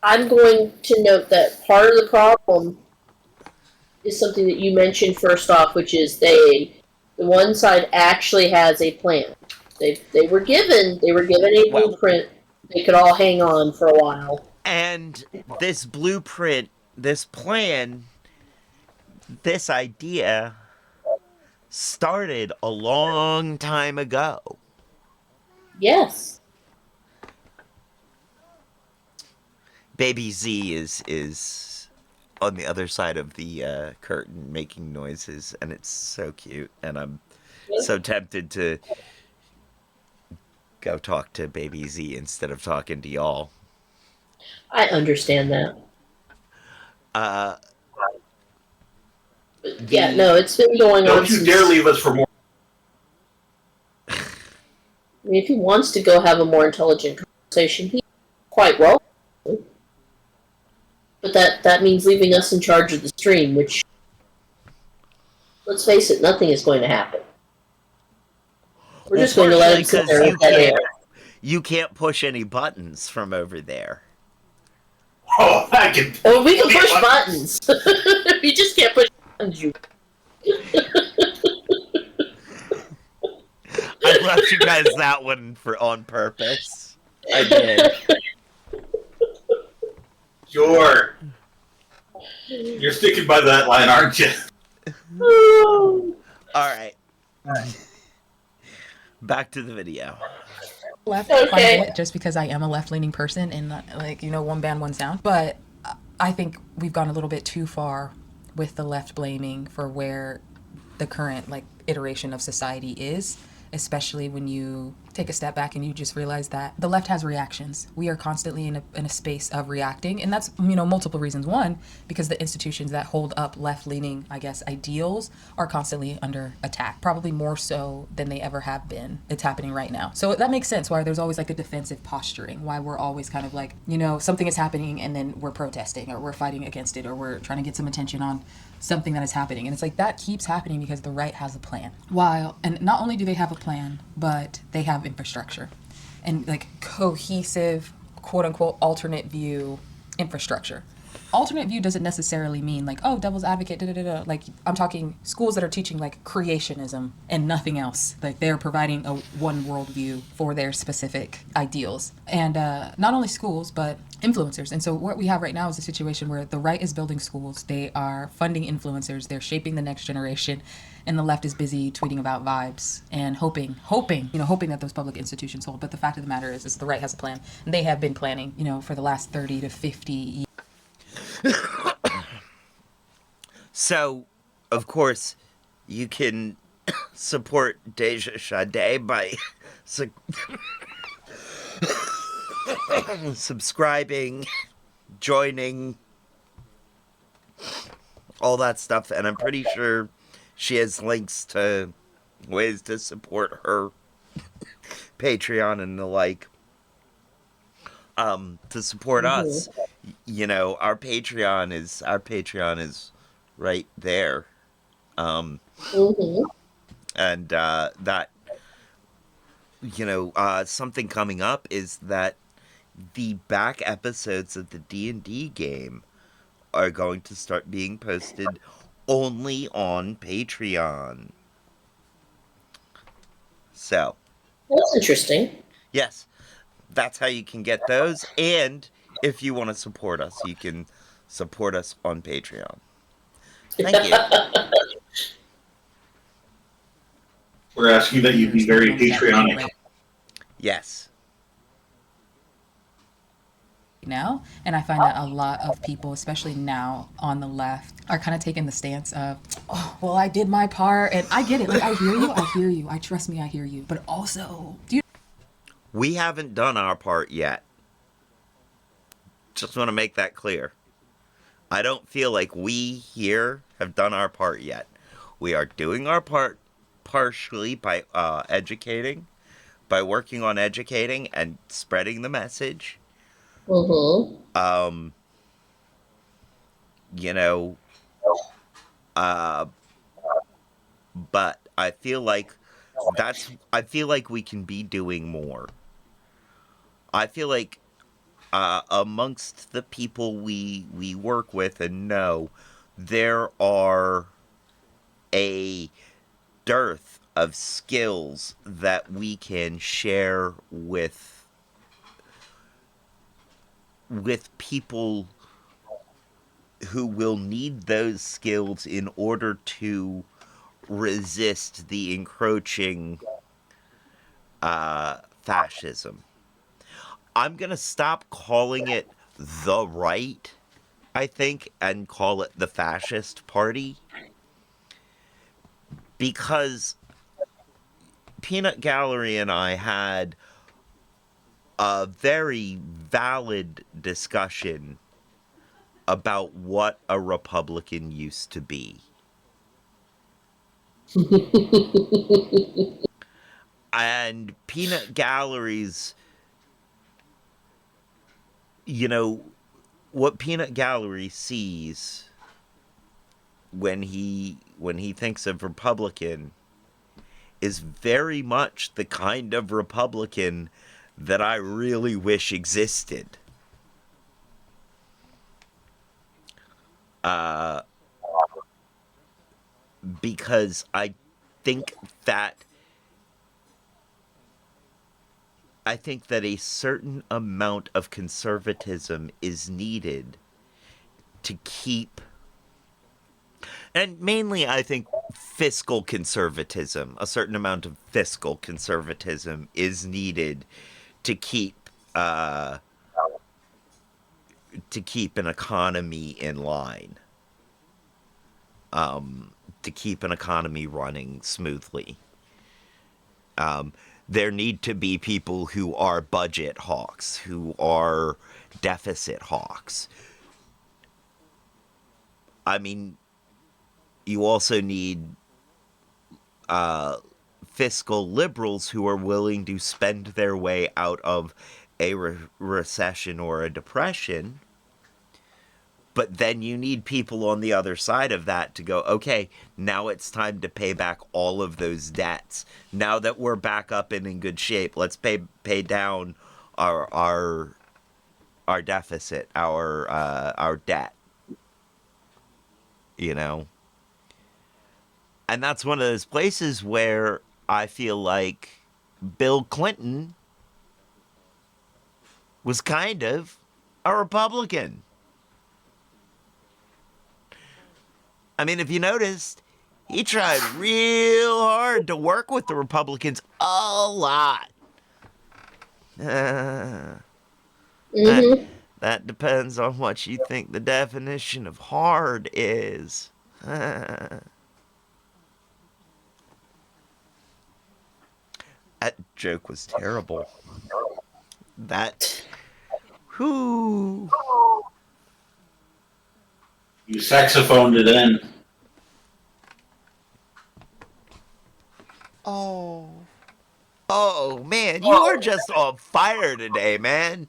I'm going to note that part of the problem is something that you mentioned first off, which is the one side actually has a plan. They were given a blueprint. They could all hang on for a while. And this blueprint, this plan, this idea started a long time ago. Yes. Baby Z is on the other side of the curtain making noises, and it's so cute. And I'm so tempted to go talk to Baby Z instead of talking to y'all. I understand that. Yeah, no, it's been going on. Don't you dare leave us for more. I mean, if he wants to go have a more intelligent conversation, he quite well. But that means leaving us in charge of the stream, which, let's face it, nothing is going to happen. We're just going to let him sit there with that air. You can't push any buttons from over there. Oh, I can. Oh, we can push buttons. You just can't push buttons. I left you guys that one on purpose. I did. Sure. You're sticking by that line, aren't you? All right. Back to the video. Left Okay. quite a bit just because I am a left-leaning person and one band, one sound. But I think we've gone a little bit too far with the left blaming for where the current iteration of society is, especially when you take a step back and you just realize that the left has reactions. We are constantly in a space of reacting, and that's multiple reasons. One, because the institutions that hold up left-leaning, ideals are constantly under attack, probably more so than they ever have been. It's happening right now. So that makes sense why there's always a defensive posturing, why we're always kind of something is happening and then we're protesting or we're fighting against it or we're trying to get some attention on something that is happening. And it's that keeps happening because the right has a plan. And not only do they have a plan, but they have infrastructure and cohesive, quote unquote, alternate view infrastructure. Alternate view doesn't necessarily mean devil's advocate, I'm talking schools that are teaching creationism and nothing else. They're providing a one worldview for their specific ideals. And not only schools, but influencers. And so what we have right now is a situation where the right is building schools, they are funding influencers, they're shaping the next generation, and the left is busy tweeting about vibes and hoping that those public institutions hold. But the fact of the matter is the right has a plan, and they have been planning, for the last 30 to 50 years. So, of course, you can support Deja Shade by subscribing, joining, all that stuff, and I'm pretty sure she has links to ways to support her Patreon and the like. to support us. You know, our Patreon is right there. Mm-hmm. And that, something coming up is that the back episodes of the D&D game are going to start being posted only on Patreon. So, That's interesting. yes, that's how you can get those. And if you want to support us, you can support us on Patreon. Thank you. We're asking that you be very patriotic. Yes. Now, and I find that a lot of people, especially now on the left, are kind of taking the stance of, oh, well, I did my part, and I get it. Like, I hear you. I trust me, I hear you. But also, We haven't done our part yet. Just want to make that clear. I don't feel like we here have done our part yet. We are doing our part partially by educating, by working on educating and spreading the message. Mm-hmm. You know, but I feel like we can be doing more. I feel like amongst the people we work with and know, there are a dearth of skills that we can share with people who will need those skills in order to resist the encroaching fascism. I'm going to stop calling it the right, I think, and call it the fascist party. Because Peanut Gallery and I had a very valid discussion about what a Republican used to be. And Peanut Gallery's, what Peanut Gallery sees when he thinks of Republican is very much the kind of Republican that I really wish existed. Because I think that a certain amount of conservatism is needed to keep, and mainly I think fiscal conservatism, a certain amount of fiscal conservatism is needed to keep an economy in line, to keep an economy running smoothly. There need to be people who are budget hawks, who are deficit hawks. I mean, you also need fiscal liberals who are willing to spend their way out of a recession or a depression. But then you need people on the other side of that to go, okay, now it's time to pay back all of those debts. Now that we're back up and in good shape, let's pay down our deficit, our debt. And that's one of those places where I feel like Bill Clinton was kind of a Republican. I mean, if you noticed, he tried real hard to work with the Republicans a lot. That depends on what you think the definition of hard is. That joke was terrible. Whoo. You saxophoned it in. Oh, man, you are just on fire today, man.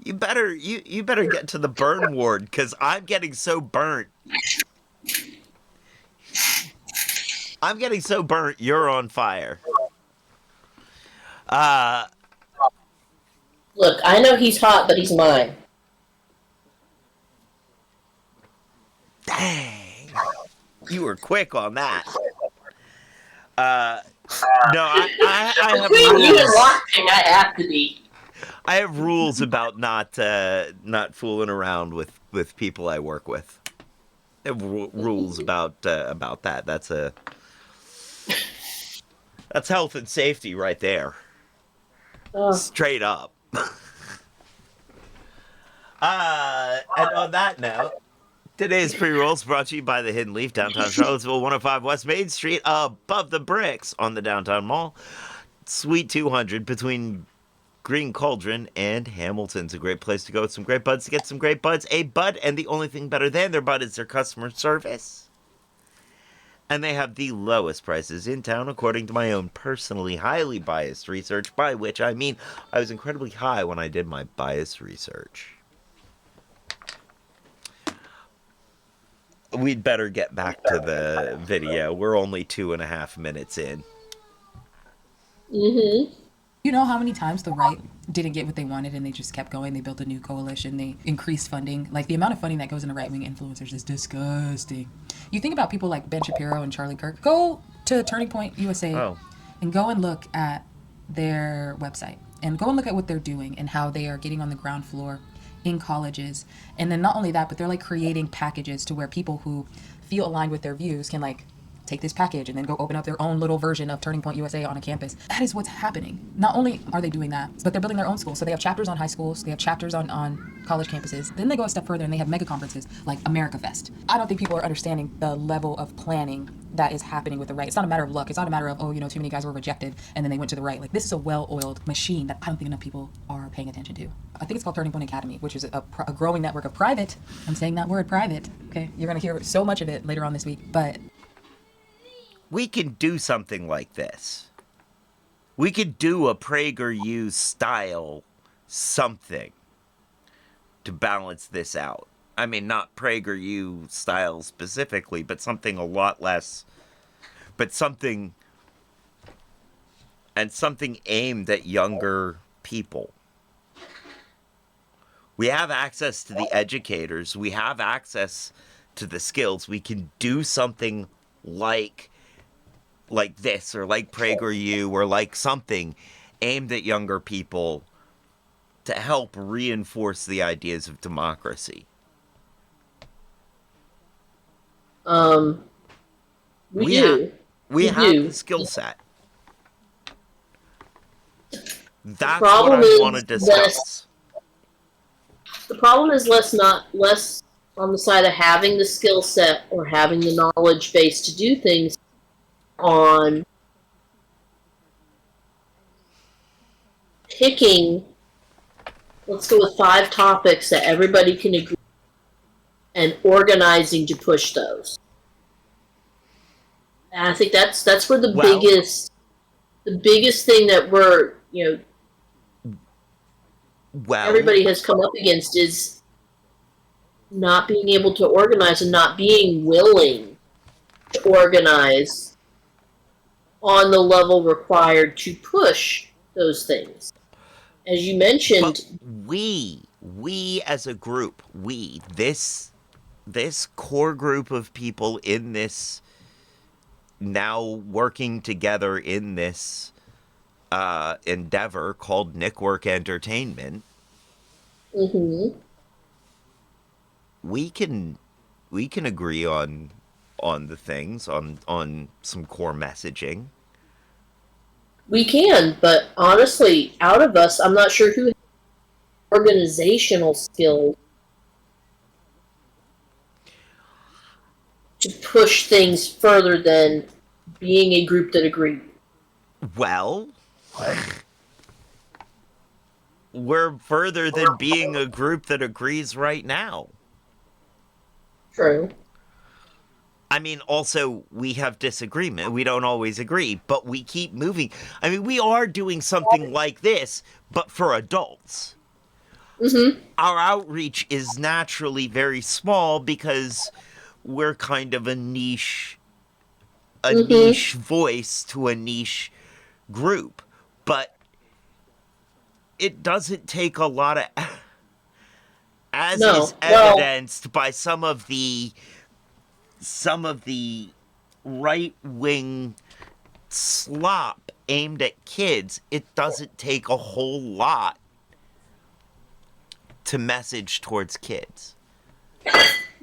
You better get to the burn ward, because I'm getting so burnt. I'm getting so burnt, you're on fire. Look, I know he's hot, but he's mine. Dang. You were quick on that. No, I have Between you and rules. watching, I have to be. I have rules about not fooling around with people I work with. I have rules about that. That's health and safety right there. Straight up. And on that note, today's pre-rolls brought to you by the Hidden Leaf, downtown Charlottesville, 105 West Main Street, above the bricks on the downtown mall. Suite 200 between Green Cauldron and Hamilton's a great place to go with some great buds to get some great buds. A bud, and the only thing better than their bud is their customer service. And they have the lowest prices in town, according to my own personally highly biased research, by which I mean I was incredibly high when I did my biased research. We'd better get back to the video. We're only 2.5 minutes in. Mm-hmm. You know how many times the right didn't get what they wanted and they just kept going? They built a new coalition. They increased funding. Like, the amount of funding that goes into right-wing influencers is disgusting. You think about people like Ben Shapiro and Charlie Kirk. Go to Turning Point USA and go and look at their website. And go and look at what they're doing and how they are getting on the ground floor in colleges. And then not only that, but they're like creating packages to where people who feel aligned with their views can like take this package and then go open up their own little version of Turning Point USA on a campus. That is what's happening. Not only are they doing that, but they're building their own schools. So they have chapters on high schools, they have chapters on college campuses. Then they go a step further and they have mega conferences like America Fest. I don't think people are understanding the level of planning that is happening with the right. It's not a matter of luck. It's not a matter of, too many guys were rejected and then they went to the right. Like, this is a well-oiled machine that I don't think enough people are paying attention to. I think it's called Turning Point Academy, which is a growing network of private. I'm saying that word, private. Okay, you're going to hear so much of it later on this week, but we can do something like this. We could do a PragerU style something to balance this out. I mean, not PragerU style specifically, but something a lot less, but something aimed at younger people. We have access to the educators. We have access to the skills. We can do something like this, or like PragerU, or like something aimed at younger people to help reinforce the ideas of democracy. We do. We have do. the skill set. That's problem what I is want to discuss. The problem is less on the side of having the skill set or having the knowledge base to do things, on picking, let's go with 5 topics that everybody can agree, and organizing to push those. And I think that's where the biggest thing that we're, everybody has come up against is not being able to organize and not being willing to organize on the level required to push those things. As you mentioned, but we as a group, this core group of people in this, now working together in this endeavor called Nikwork Entertainment, we can agree on the things, on some core messaging. We can, but honestly, out of us, I'm not sure who has organizational skills to push things further than being a group that agree. Well, we're further than being a group that agrees right now. True. I mean, also, we have disagreement. We don't always agree, but we keep moving. I mean, we are doing something like this, but for adults. Mm-hmm. our outreach is naturally very small because we're kind of a niche Mm-hmm. voice to a niche group. But it doesn't take a lot of, as is No. Well. evidenced by some of the right wing slop aimed at kids. It doesn't take a whole lot to message towards kids.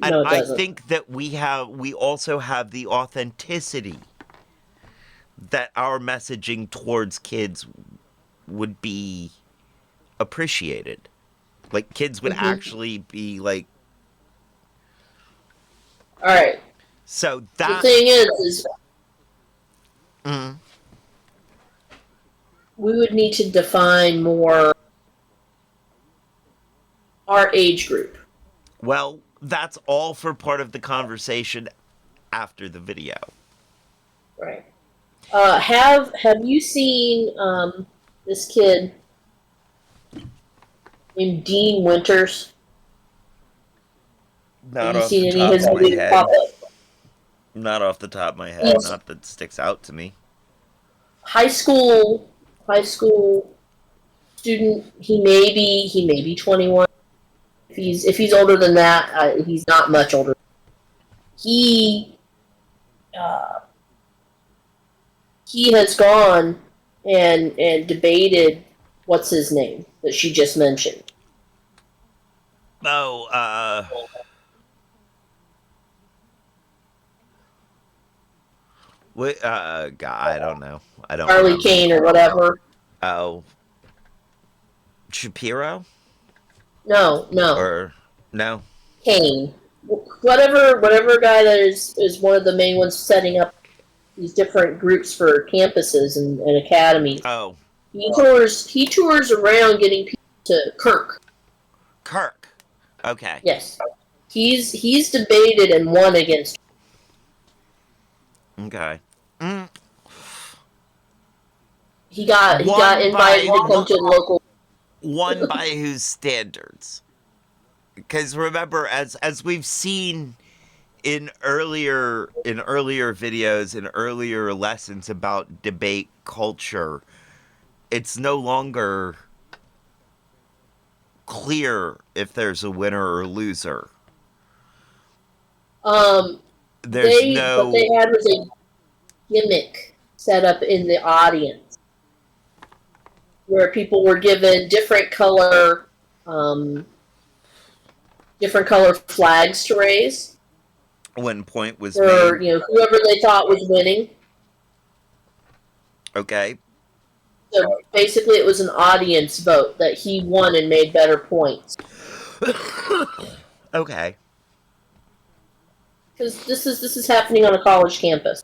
And No, it I doesn't. think that we also have the authenticity that our messaging towards kids would be appreciated. Like kids would Mm-hmm. actually be like, All right. so The that thing is mm, we would need to define more our age group. well, that's all for part of the conversation after the video. Right. Have you seen this kid named Dean Winters? Have Not you off the seen any of top his of my videos pop head. up? Not off the top of my head. He's Not that sticks out to me. high school student. He may be 21. If he's older than that, he's not much older. He uh, he has gone and debated what's his name that she just mentioned. Oh, what, God, I don't know. I don't Charlie remember. Kane or whatever. Oh, Shapiro? No, Or, no? Kane. Whatever guy that is one of the main ones setting up these different groups for campuses and academies. Oh, He tours around getting people to Kirk. Kirk. Okay. Yes, he's debated and won against. Okay. Mm. He got invited to come to the local. One by whose standards? Because remember, as we've seen in earlier videos, in earlier lessons about debate culture, it's no longer clear if there's a winner or loser. There's What they had was a gimmick set up in the audience where people were given um, different color flags to raise when point was for made. whoever they thought was winning. Okay. So basically, it was an audience vote that he won and made better points. Okay. Because this is happening on a college campus.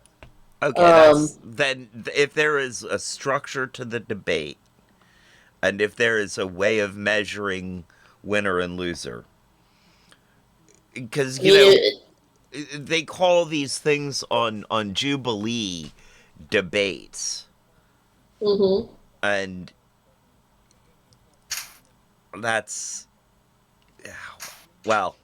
Okay, that's then if there is a structure to the debate and if there is a way of measuring winner and loser, because they call these things on Jubilee debates, Mm-hmm. and that's, well,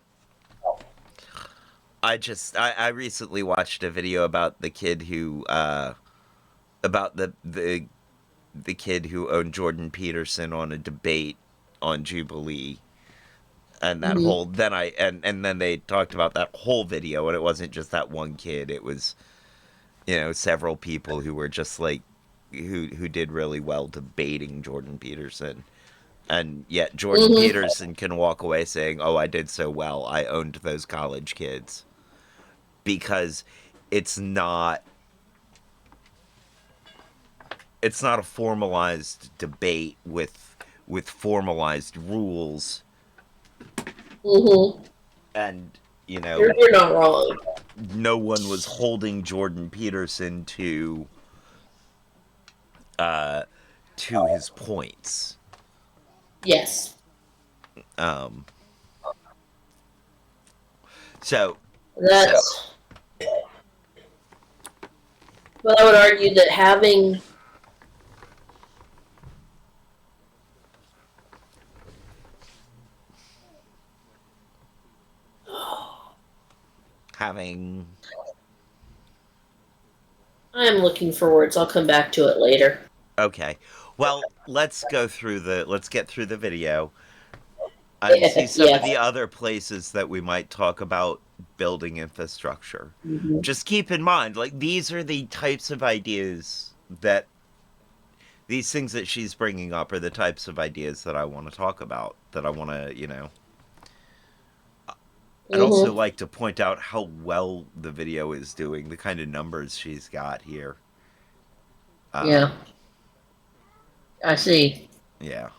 I recently watched a video about the kid who about the kid who owned Jordan Peterson on a debate on Jubilee, and that Mm-hmm. whole then they talked about that whole video, and it wasn't just that one kid. It was several people who were just like who did really well debating Jordan Peterson. And yet Jordan Mm-hmm. Peterson can walk away saying, "Oh, I did so well. I owned those college kids." Because it's not a formalized debate with formalized rules, Mm-hmm. and You're not wrong. no one was holding Jordan Peterson to his points. Yes. So That's. But I would argue that having having. I'm looking for words. I'll come back to it later. Okay. Well, let's get through the video and see some of the other places that we might talk about building infrastructure. Mm-hmm. Just keep in mind, like, these are the types of ideas that these things that she's bringing up are the types of ideas that I want to talk about, that I want to, I'd also like to point out how well the video is doing, the kind of numbers she's got here. Yeah. I see. Yeah.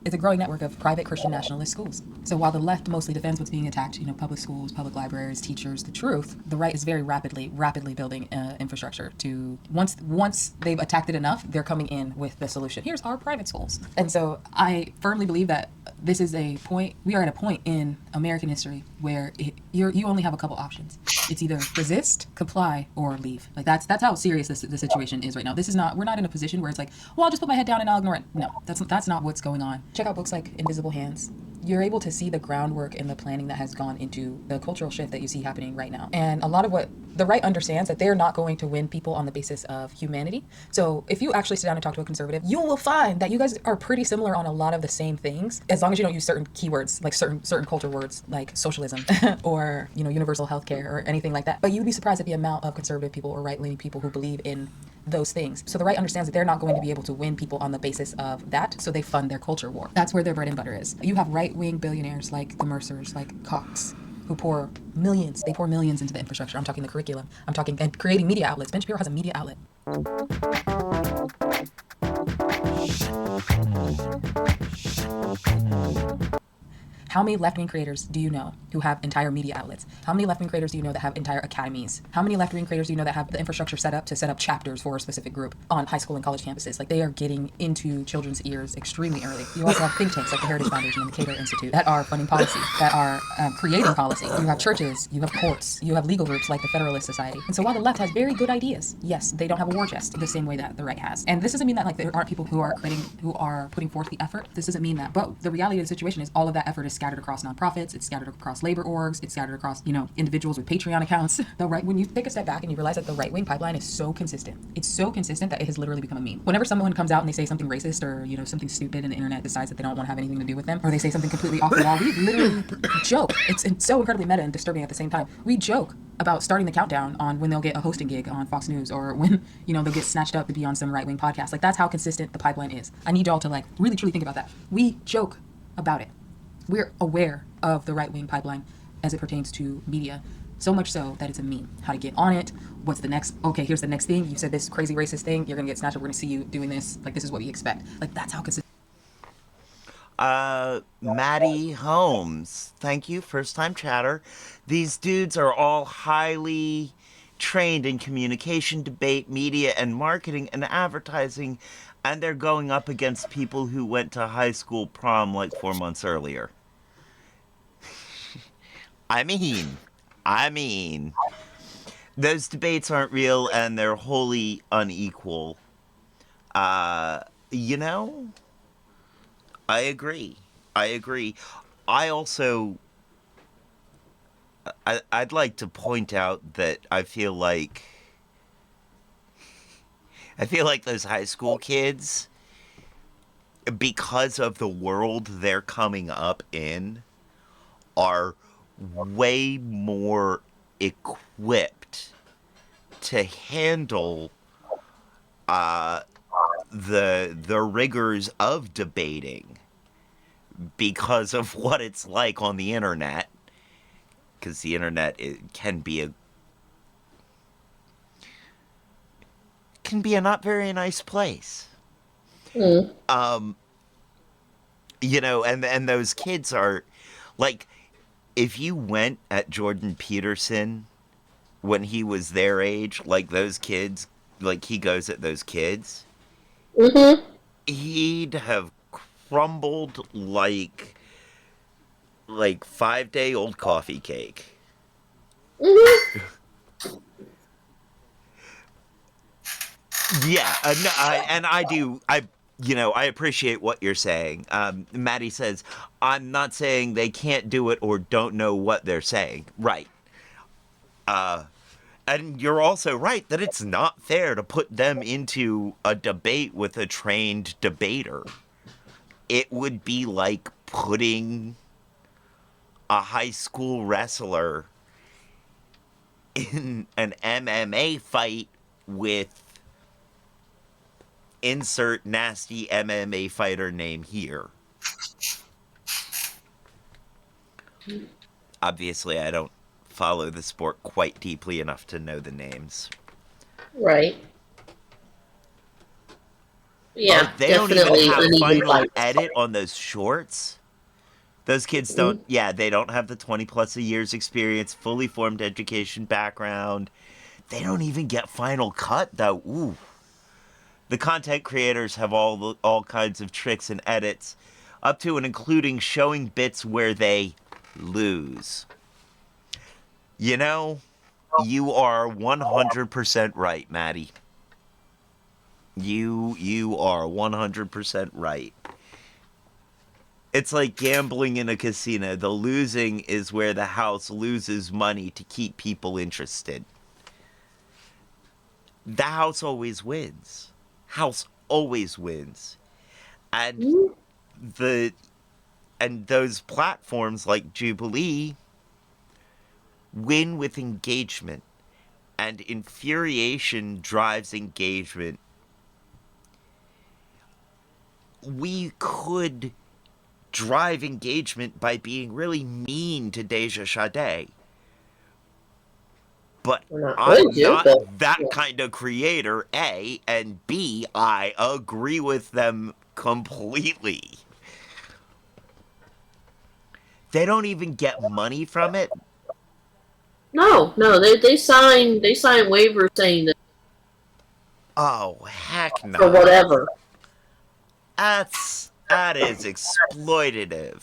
It's a growing network of private Christian nationalist schools. So while the left mostly defends what's being attacked, public schools, public libraries, teachers, the truth, the right is very rapidly building infrastructure to, once they've attacked it enough, they're coming in with the solution. Here's our private schools. And so I firmly believe that we are at a point in American history where you only have a couple options. It's either resist, comply, or leave. Like that's how serious the situation is right now. We're not in a position where it's like, well, I'll just put my head down and I'll ignore it. No, that's not what's going on. Check out books like Invisible Hands. You're able to see the groundwork and the planning that has gone into the cultural shift that you see happening right now. And a lot of what the right understands that they're not going to win people on the basis of humanity. So if you actually sit down and talk to a conservative, you will find that you guys are pretty similar on a lot of the same things, as long as you don't use certain keywords, like certain culture words like socialism or universal healthcare or anything like that. But you'd be surprised at the amount of conservative people or right-leaning people who believe in those things. So the right understands that they're not going to be able to win people on the basis of that, so they fund their culture war. That's where their bread and butter is. You have right-wing billionaires like the Mercers, like Cox, who pour millions into the infrastructure. I'm talking the curriculum. I'm talking and creating media outlets. Ben Shapiro has a media outlet. How many left-wing creators do you know who have entire media outlets? How many left-wing creators do you know that have entire academies? How many left-wing creators do you know that have the infrastructure set up to set up chapters for a specific group on high school and college campuses? Like, they are getting into children's ears extremely early. You also have think tanks like the Heritage Foundation and the Cato Institute that are funding policy, that are creating policy. You have churches, you have courts, you have legal groups like the Federalist Society. And so while the left has very good ideas, yes, they don't have a war chest the same way that the right has. And this doesn't mean that like there aren't people who are putting forth the effort. This doesn't mean that. But the reality of the situation is all of that effort is scattered across nonprofits, it's scattered across labor orgs, it's scattered across, individuals with Patreon accounts. When you take a step back and you realize that the right-wing pipeline is so consistent, it's so consistent that it has literally become a meme. Whenever someone comes out and they say something racist or, something stupid and the internet decides that they don't want to have anything to do with them, or they say something completely off the wall, we literally joke. It's so incredibly meta and disturbing at the same time. We joke about starting the countdown on when they'll get a hosting gig on Fox News, or when, they'll get snatched up to be on some right-wing podcast. Like, that's how consistent the pipeline is. I need y'all to, really truly think about that. We joke about it. We're aware of the right-wing pipeline as it pertains to media, so much so that it's a meme. How to get on it, what's the next, okay, here's the next thing, you said this crazy racist thing, you're gonna get snatched up, we're gonna see you doing this, this is what we expect. That's how consistent. Maddie Holmes, thank you, first time chatter. These dudes are all highly trained in communication, debate, media, and marketing and advertising, and they're going up against people who went to high school prom 4 months earlier. I mean, those debates aren't real and they're wholly unequal. I agree. I also, I'd like to point out that I feel like those high school kids, because of the world they're coming up in, are way more equipped to handle the rigors of debating because of what it's like on the internet. Because the internet can be a not very nice place. And those kids are if you went at Jordan Peterson when he was their age, those kids, he goes at those kids, he'd have crumbled like 5-day-old coffee cake. Yeah, I appreciate what you're saying. Maddie says, I'm not saying they can't do it or don't know what they're saying. Right. And you're also right that it's not fair to put them into a debate with a trained debater. It would be like putting a high school wrestler in an MMA fight with insert nasty MMA fighter name here. Obviously, I don't follow the sport quite deeply enough to know the names. Right. Yeah, they don't even definitely have uneven final fight. edit on those shorts. Those kids don't, they don't have the 20 plus a years experience, fully formed education background. They don't even get final cut, though. Ooh. The content creators have all kinds of tricks and edits, up to and including showing bits where they lose. You are 100% right, Maddie. You are 100% right. It's like gambling in a casino. The losing is where the house loses money to keep people interested. The house always wins. House always wins. And those platforms like Jubilee win with engagement. And infuriation drives engagement. We could drive engagement by being really mean to Deja Sade. But I'm not that kind of creator, A, and B, I agree with them completely. They don't even get money from it. No, they sign waivers saying that. Oh, heck no. For whatever. That is exploitative.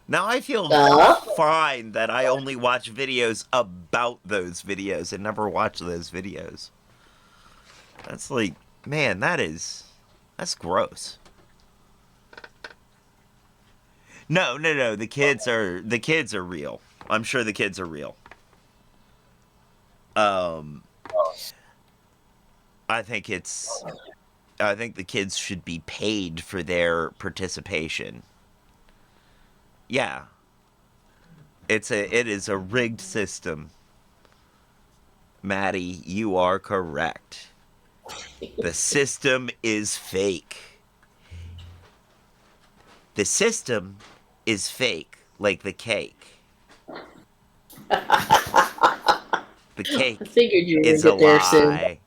Now I feel fine that I only watch videos about those videos and never watch those videos. That's like, man, that's gross. No, the kids are real. I'm sure the kids are real. I think the kids should be paid for their participation. Yeah. It is a rigged system. Maddie, you are correct. The system is fake. The system is fake, like the cake. The cake I figured you were is gonna a get there lie.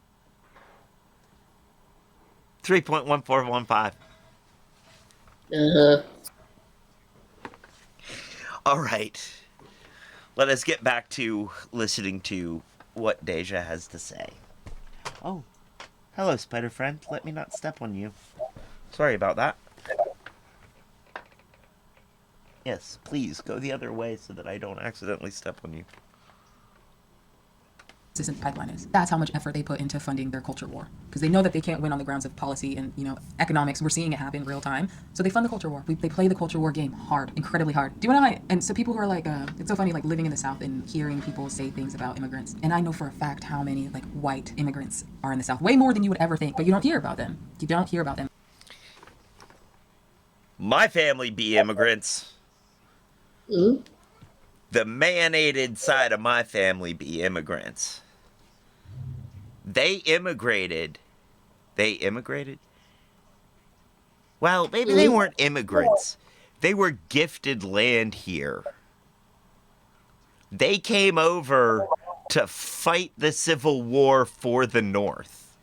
3.1415. soon. All right. Let us get back to listening to what Deja has to say. Oh, hello, spider friend. Let me not step on you. Sorry about that. Yes, please go the other way so that I don't accidentally step on you. Consistent pipeline is. That's how much effort they put into funding their culture war, because they know that they can't win on the grounds of policy and economics. We're seeing it happen in real time, so they fund the culture war. They play the culture war game hard, incredibly hard. Do you want to? And so people who are like, it's so funny, like living in the South and hearing people say things about immigrants. And I know for a fact how many like white immigrants are in the South, way more than you would ever think. But you don't hear about them. You don't hear about them. My family be immigrants. Mm-hmm. The man-aided side of my family be immigrants. They immigrated. Well, maybe they weren't immigrants. They were gifted land here. They came over to fight the Civil War for the North.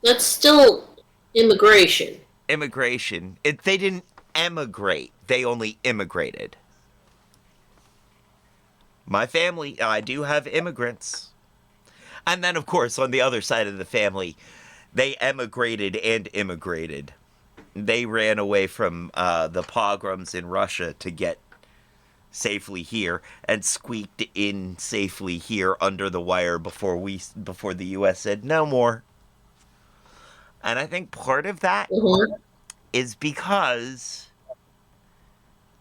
That's still immigration. Immigration. They didn't emigrate. They only immigrated. My family, I do have immigrants. And then, of course, on the other side of the family, they emigrated and immigrated. They ran away from the pogroms in Russia to get safely here and squeaked in safely here under the wire before the US said no more. And I think part of that is because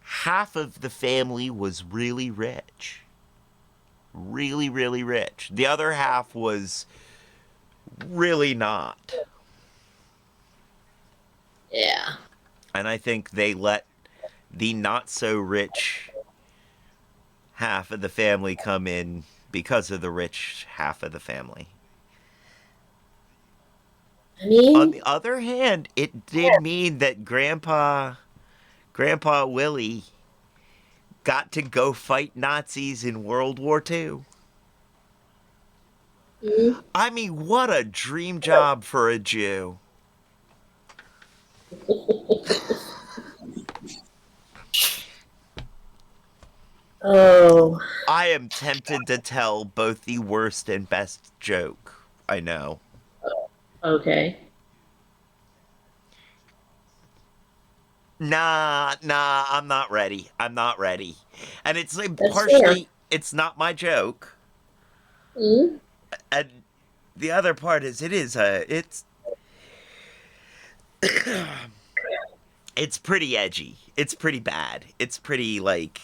half of the family was really rich. Really, really rich. The other half was really not. Yeah. And I think they let the not so rich half of the family come in because of the rich half of the family. I mean, On the other hand, it did mean that Grandpa Willie got to go fight Nazis in World War II. I mean, what a dream job for a Jew. oh, I am tempted to tell both the worst and best joke. I know. okay. Nah, I'm not ready. And it's like That's partially, fair. it's not my joke. Mm? And the other part is, it's pretty edgy. It's pretty bad. It's pretty, like,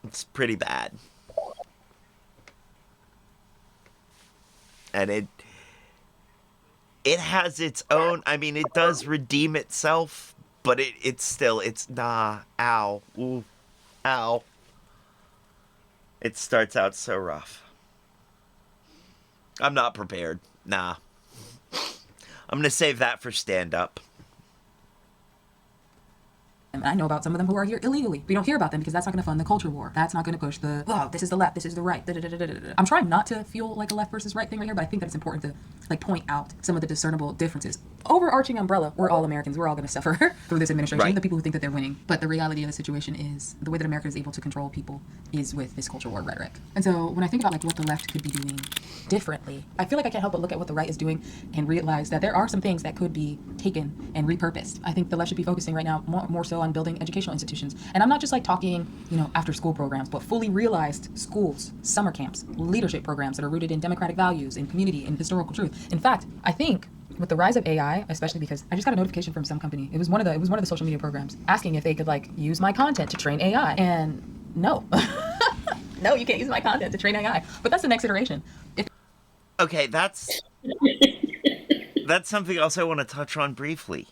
it's pretty bad. And it has its own, I mean, it does redeem itself, but it's nah, ow, ooh, ow. It starts out so rough. I'm not prepared. Nah. I'm gonna save that for stand-up. And I know about some of them who are here illegally. We don't hear about them because that's not going to fund the culture war. That's not going to push the, oh, this is the left, this is the right. I'm trying not to feel like a left versus right thing right here, but I think that it's important to like point out some of the discernible differences. Overarching umbrella, we're all Americans. We're all going to suffer through this administration. Right. The people who think that they're winning. But the reality of the situation is the way that America is able to control people is with this culture war rhetoric. And so when I think about like what the left could be doing differently, I feel like I can't help but look at what the right is doing and realize that there are some things that could be taken and repurposed. I think the left should be focusing right now more so on building educational institutions. And I'm not just like talking, after school programs, but fully realized schools, summer camps, leadership programs that are rooted in democratic values, in community, in historical truth. In fact, I think with the rise of AI, especially because I just got a notification from some company. It was one of the social media programs asking if they could like use my content to train AI. And no. No, you can't use my content to train AI. But that's the next iteration. Okay, that's something else I want to touch on briefly.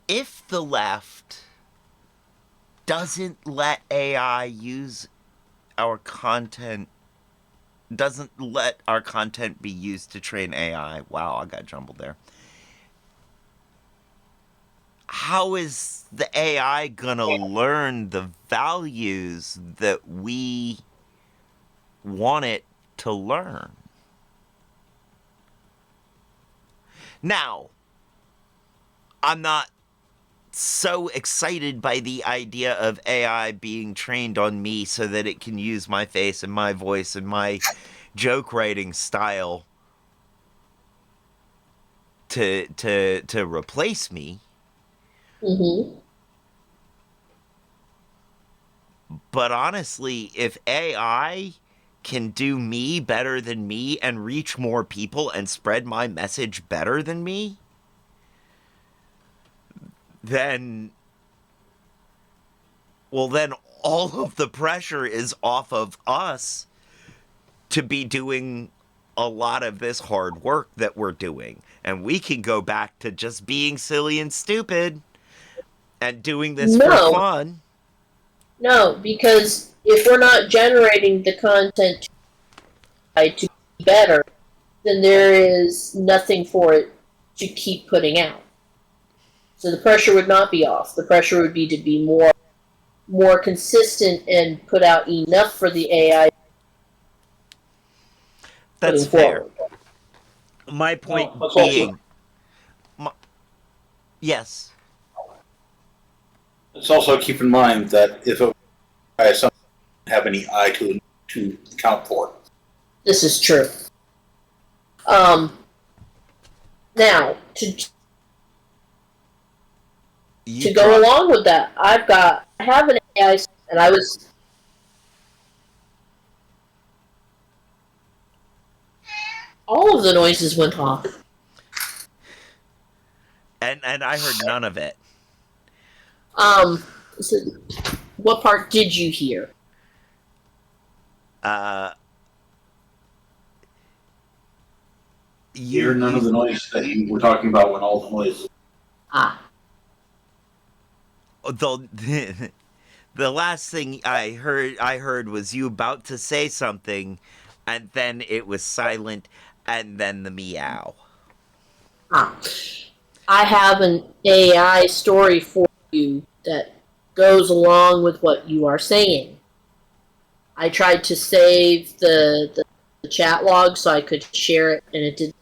If the left doesn't let AI use our content, doesn't let our content be used to train AI, wow, I got jumbled there. How is the AI gonna learn the values that we want it to learn? Now, I'm not so excited by the idea of AI being trained on me so that it can use my face and my voice and my joke writing style to replace me. Mm-hmm. But honestly, if AI can do me better than me and reach more people and spread my message better than me, then all of the pressure is off of us to be doing a lot of this hard work that we're doing. And we can go back to just being silly and stupid and doing this for fun. No, because if we're not generating the content to be better, then there is nothing for it to keep putting out. So the pressure would not be off. The pressure would be to be more consistent and put out enough for the AI. That's fair. My point being, yes. Let's also keep in mind that if it doesn't have any eye to account for. This is true. Now, to to go along with that, I have an AI, and all of the noises went off. And I heard none of it. So what part did you hear? You hear none of the noise that you were talking about when all the noise. The last thing I heard was you about to say something, and then it was silent, and then the meow. I have an AI story for you that goes along with what you are saying. I tried to save the chat log so I could share it, and it did.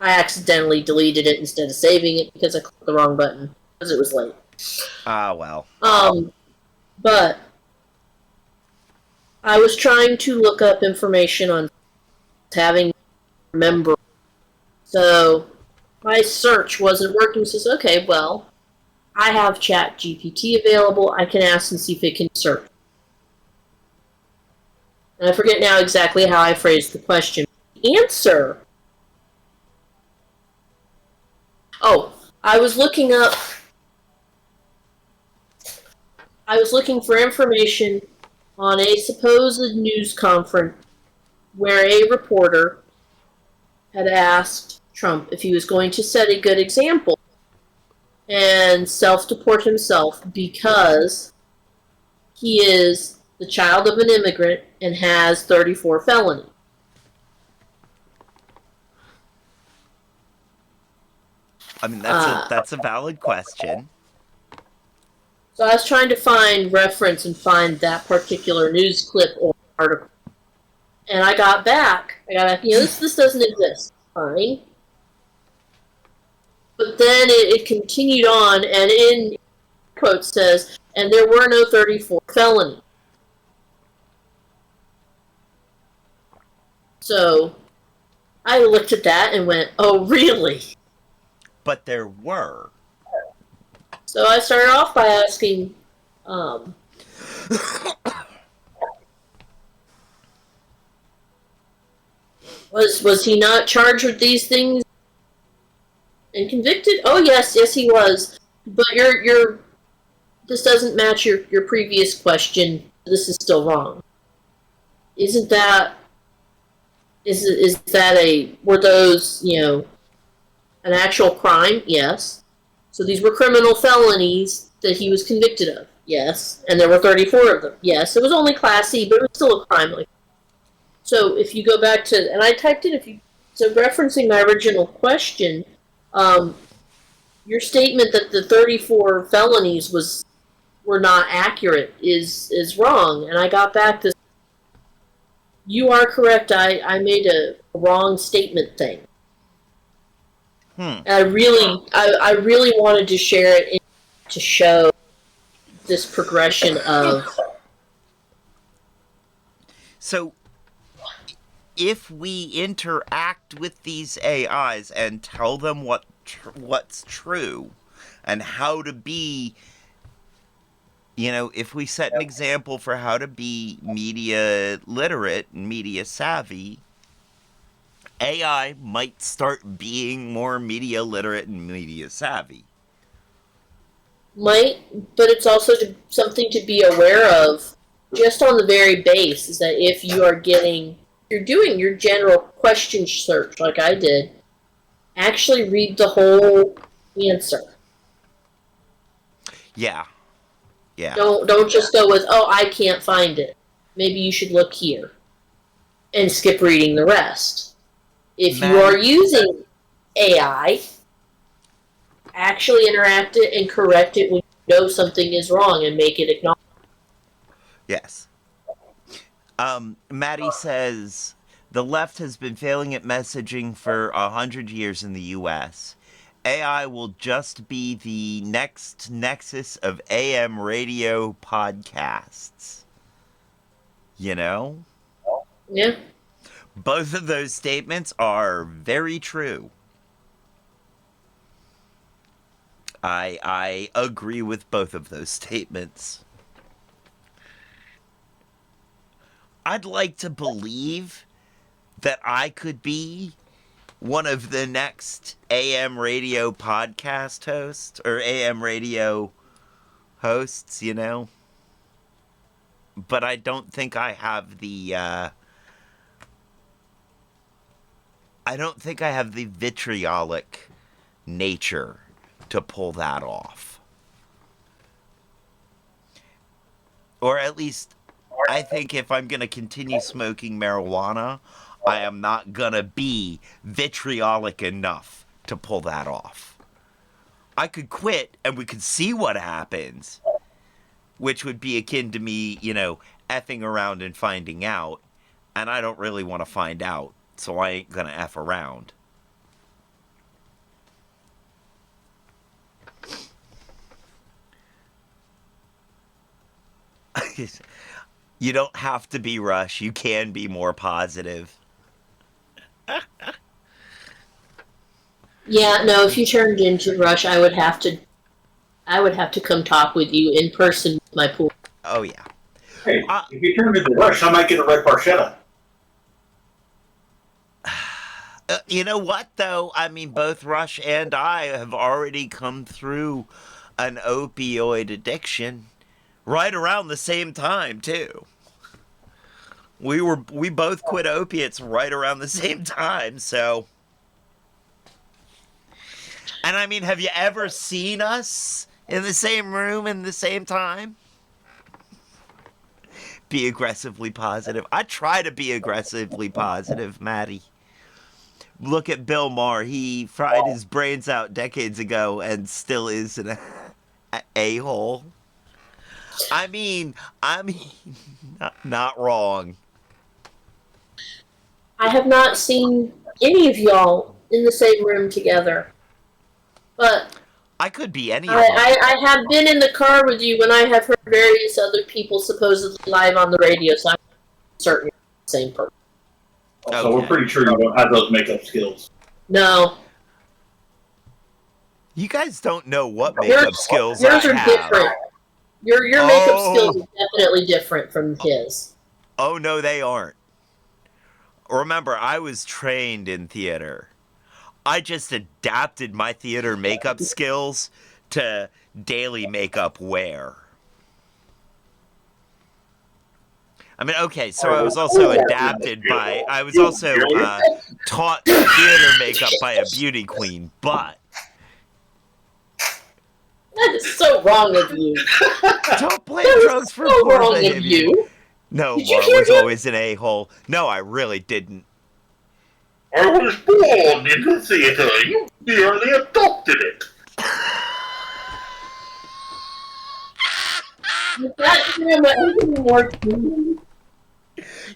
I accidentally deleted it instead of saving it because I clicked the wrong button because it was late. Well. But I was trying to look up information on having remember. So my search wasn't working. So okay, well, I have Chat GPT available. I can ask and see if it can search. And I forget now exactly how I phrased the question. Answer. Oh, I was looking for information on a supposed news conference where a reporter had asked Trump if he was going to set a good example and self-deport himself because he is the child of an immigrant and has 34 felonies. I mean, that's a valid question. So I was trying to find reference and find that particular news clip or article. And I got back, this doesn't exist. Fine. But then it continued on, and in quote says, and there were no 34 felonies. So I looked at that and went, oh, really? But there were. So I started off by asking, was he not charged with these things and convicted? Oh yes, he was. But this doesn't match your previous question. This is still wrong. Isn't that were those, an actual crime? Yes. So these were criminal felonies that he was convicted of. Yes. And there were 34 of them. Yes. It was only Class C, but it was still a crime. So if you go back to, and I typed in, so referencing my original question, your statement that the 34 felonies were not accurate is wrong. And I got back this, you are correct, I made a wrong statement thing. And I really wanted to share it to show this progression of. So, if we interact with these AIs and tell them what's true and how to be, if we set an example for how to be media literate and media savvy, AI might start being more media literate and media savvy. Might, but it's also something to be aware of just on the very base, is that if you're doing your general question search like I did, actually read the whole answer. Yeah. Don't just go with, oh, I can't find it. Maybe you should look here. And skip reading the rest. If you are using AI, actually interact it and correct it when you know something is wrong and make it acknowledge. Yes. Maddie says, the left has been failing at messaging for 100 years in the U.S. AI will just be the next nexus of AM radio podcasts. Yeah. Both of those statements are very true. I agree with both of those statements. I'd like to believe that I could be one of the next AM radio podcast hosts or AM radio hosts, you know. But I don't think I have the vitriolic nature to pull that off. Or at least I think if I'm going to continue smoking marijuana, I am not going to be vitriolic enough to pull that off. I could quit and we could see what happens, which would be akin to me, you know, effing around and finding out. And I don't really want to find out, so I ain't going to F around. You don't have to be Rush. You can be more positive. Yeah, no, if you turned into Rush, I would have to come talk with you in person with my pool. Oh, yeah. Hey, if you turn into Rush, I might get a red Barchetta. You know what, though? I mean, both Rush and I have already come through an opioid addiction right around the same time, too. We both quit opiates right around the same time, so... And I mean, have you ever seen us in the same room in the same time? Be aggressively positive. I try to be aggressively positive, Maddie. Look at Bill Maher. He fried his brains out decades ago and still is an a-hole. I mean, not wrong. I have not seen any of y'all in the same room together. But I could be any of them. I have been in the car with you when I have heard various other people supposedly live on the radio, so I'm certain you're the same person. So we're pretty sure you don't have those makeup skills. No. You guys don't know what makeup skills I have. Yours are different. Your makeup skills are definitely different from his. Oh, no, they aren't. Remember, I was trained in theater. I just adapted my theater makeup skills to daily makeup wear. I mean, okay, so I was also taught theater makeup by a beauty queen, but... That is so wrong of you. Don't blame drugs for poor behavior. No, Mar was always an a-hole. No, I really didn't. I was born into theater. You merely adopted it.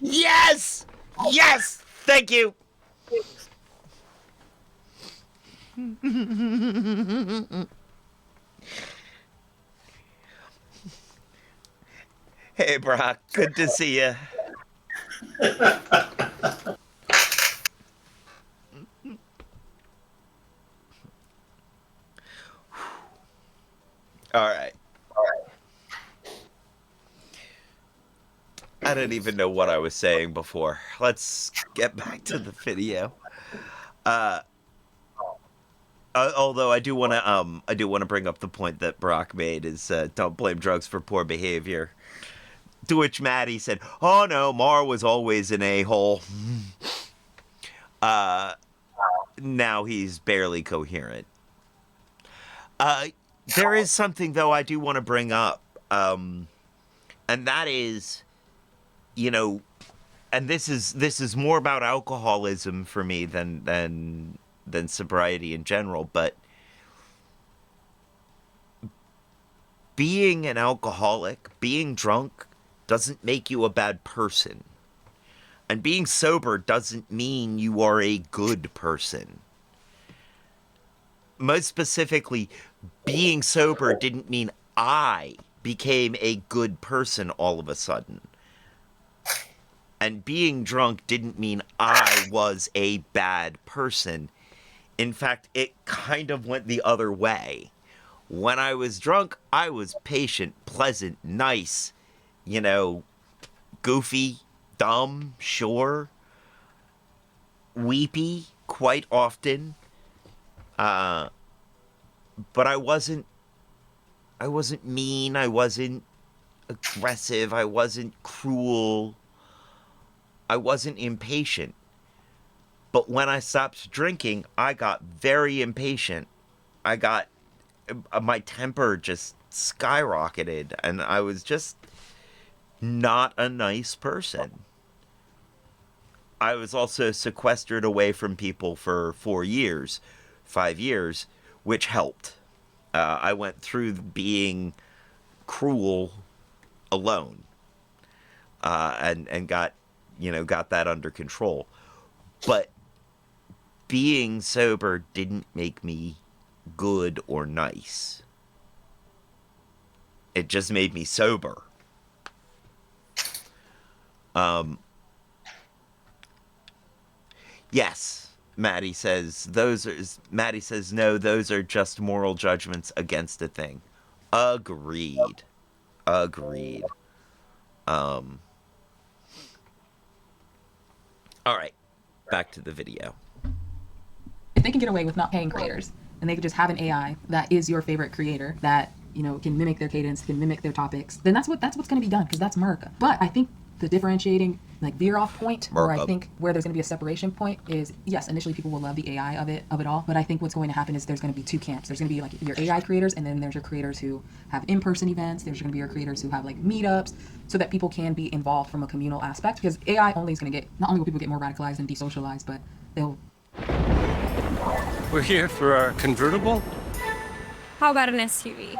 Yes! Yes! Thank you! Hey, Brock. Good to see you. All right. I don't even know what I was saying before. Let's get back to the video. Although I do want to bring up the point that Brock made is don't blame drugs for poor behavior. To which Maddie said, "Oh no, Mar was always an a-hole." Now he's barely coherent. There is something though I do want to bring up, and that is, you know, and this is more about alcoholism for me than sobriety in general, but being an alcoholic, being drunk, doesn't make you a bad person. And being sober doesn't mean you are a good person. Most specifically, being sober didn't mean I became a good person all of a sudden. And being drunk didn't mean I was a bad person. In fact, it kind of went the other way. When I was drunk, I was patient, pleasant, nice, goofy, dumb, sure, weepy quite often. But I wasn't mean, I wasn't aggressive, I wasn't cruel, I wasn't impatient. But when I stopped drinking, I got very impatient. My temper just skyrocketed, and I was just not a nice person. I was also sequestered away from people for 5 years, which helped. I went through being cruel alone, and got that under control. But being sober didn't make me good or nice. It just made me sober. Yes, Maddie says no, those are just moral judgments against a thing. Agreed. All right, back to the video. If they can get away with not paying creators, and they could just have an AI that is your favorite creator that can mimic their cadence, can mimic their topics, then that's what's going to be done, because that's America. But I think the differentiating veer off point, or I think where there's going to be a separation point is, yes, initially people will love the AI of it all, but I think what's going to happen is there's going to be two camps. There's going to be your AI creators, and then there's your creators who have in-person events. There's going to be your creators who have meetups, so that people can be involved from a communal aspect, because AI only is going to get, not only will people get more radicalized and desocialized, but they'll... We're here for our convertible? How about an SUV?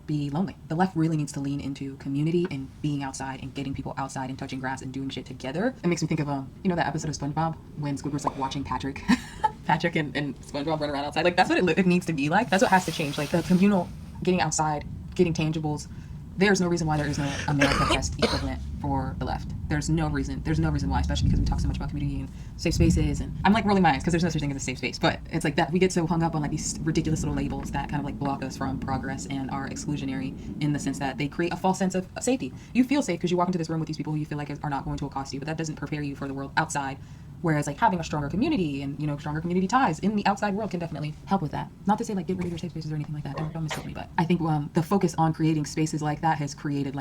Be lonely. The left really needs to lean into community and being outside and getting people outside and touching grass and doing shit together. It makes me think of that episode of SpongeBob when Squidward's watching Patrick and SpongeBob run around outside. That's what it needs to be like. That's what has to change. The communal, getting outside, getting tangibles. There's no reason why there is no America Fest equivalent for the left. There's no reason why, especially because we talk so much about community and safe spaces, and I'm rolling my eyes because there's no such thing as a safe space, but it's that we get so hung up on these ridiculous little labels that kind of block us from progress and are exclusionary, in the sense that they create a false sense of safety. You feel safe because you walk into this room with these people who you feel like are not going to accost you, but that doesn't prepare you for the world outside. Whereas having a stronger community and stronger community ties in the outside world can definitely help with that. Not to say get rid of your safe spaces or anything like that. Don't misquote me. But I think the focus on creating spaces like that has created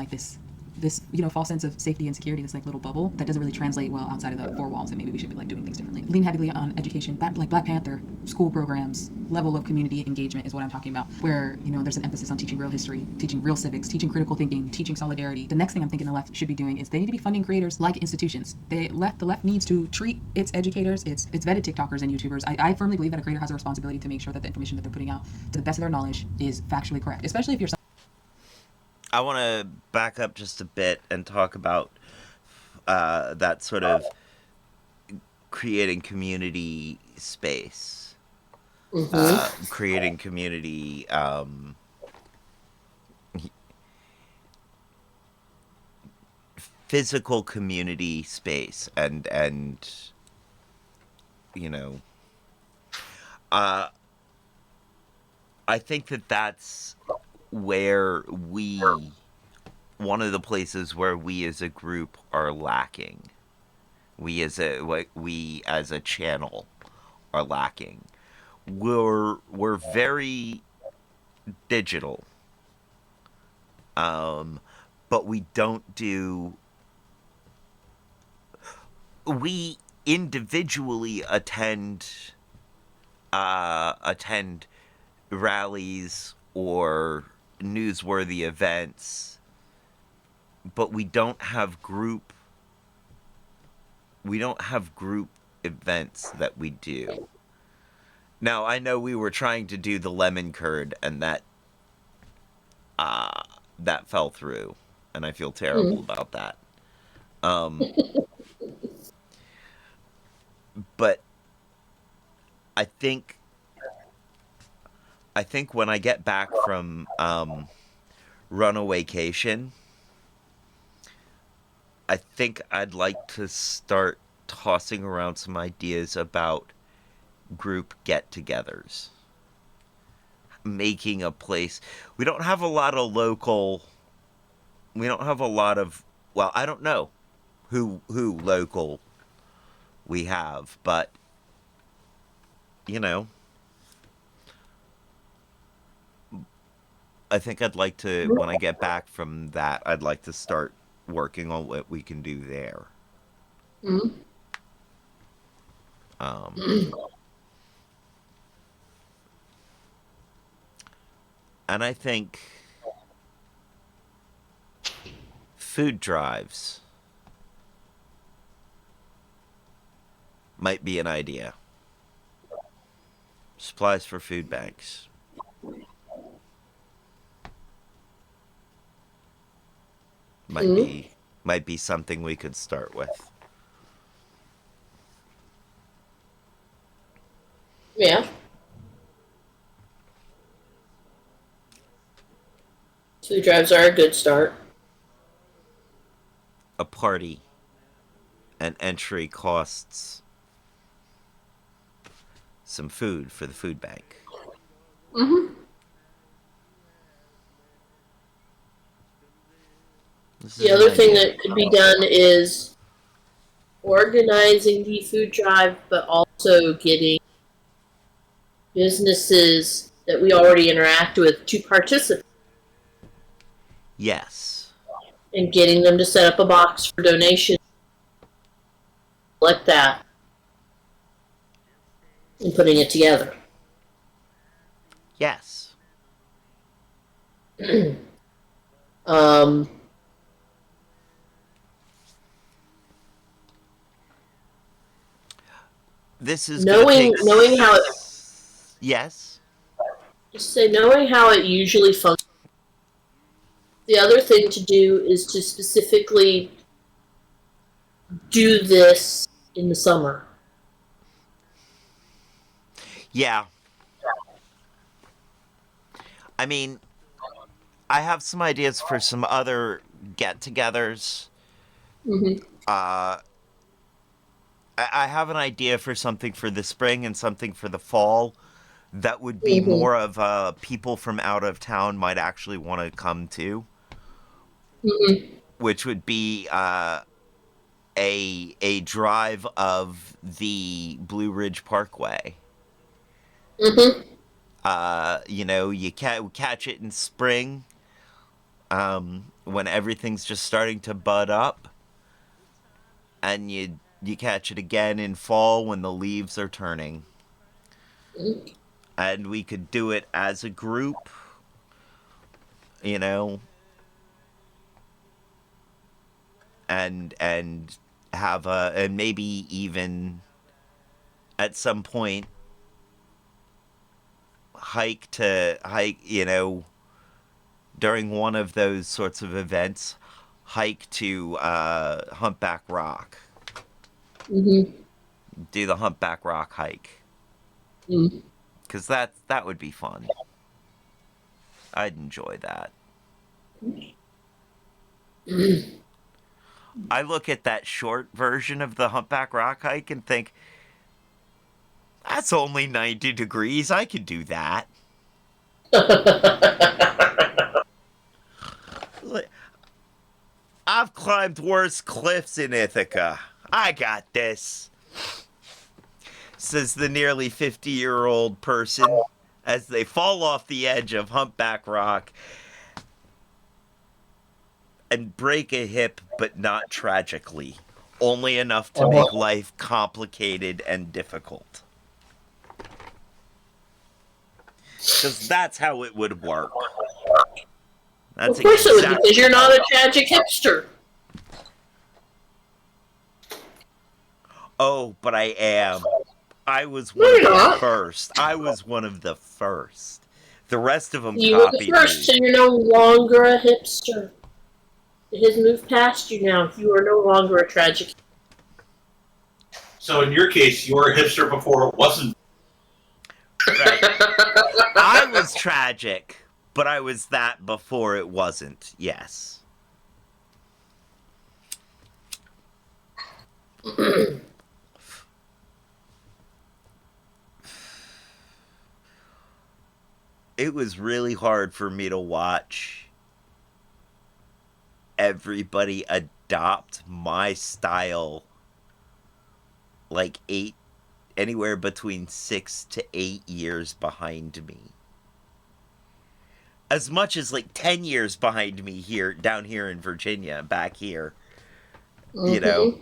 this false sense of safety and security, this little bubble that doesn't really translate well outside of the four walls, and maybe we should be doing things differently. Lean heavily on education, Black Panther, school programs, level of community engagement is what I'm talking about, where there's an emphasis on teaching real history, teaching real civics, teaching critical thinking, teaching solidarity. The next thing I'm thinking the left should be doing is they need to be funding creators like institutions. The left needs to treat its educators, its vetted TikTokers and YouTubers. I firmly believe that a creator has a responsibility to make sure that the information that they're putting out, to the best of their knowledge, is factually correct, especially if you're... I want to back up just a bit and talk about that sort of creating community space, creating community, physical community space, and I think that where one of the places where we as a group are lacking. We as a channel are lacking. We're very digital, but we don't do. We individually attend rallies or newsworthy events, but we don't have group events that we do. Now, I know we were trying to do the lemon curd, and that fell through, and I feel terrible about that. But I think when I get back from Runawaycation, I think I'd like to start tossing around some ideas about group get-togethers. making a place. We don't have a lot of local. We don't have a lot of. Well, I don't know who local we have, but you know, I think I'd like to, when I get back from that, I'd like to start working on what we can do there. Mm-hmm. And I think food drives might be an idea. Supplies for food banks. Might be something we could start with. Yeah. Food drives are a good start. A party and entry costs some food for the food bank. Mm-hmm. The other thing that could be done is organizing the food drive, but also getting businesses that we already interact with to participate. Yes. And getting them to set up a box for donations like that. And putting it together. Yes. This is knowing how it. Yes. Just say knowing how it usually functions. The other thing to do is to specifically do this in the summer. Yeah. I mean, I have some ideas for some other get-togethers. Mm-hmm. I have an idea for something for the spring and something for the fall that would be more of people from out of town might actually want to come to. Mm-hmm. Which would be a drive of the Blue Ridge Parkway. Mm-hmm. You know, you catch it in spring, when everything's just starting to bud up, and you catch it again in fall when the leaves are turning. Mm-hmm. And we could do it as a group, you know, and have and maybe even at some point hike, you know, during one of those sorts of events, hike to Humpback Rock. Mm-hmm. Do the Humpback Rock hike. Mm-hmm. Because that would be fun. I'd enjoy that. Mm-hmm. I look at that short version of the Humpback Rock hike and think, that's only 90 degrees. I could do that. I've climbed worse cliffs in Ithaca. I got this. Says the nearly 50-year-old person as they fall off the edge of Humpback Rock and break a hip, but not tragically. Only enough to make life complicated and difficult. Because that's how it would work. That's of course it would, because you're not a tragic hipster. Oh, but I am. I was one of the first. I was one of the first. The rest of them copied me. You were the first, so you're no longer a hipster. It has moved past you now. You are no longer a tragic. So in your case, you were a hipster before it wasn't. Right. I was tragic, but I was that before it wasn't. Yes. it was really hard for me to watch everybody adopt my style like anywhere between 6 to 8 years behind me. As much as like 10 years behind me down here in Virginia, back here. You know.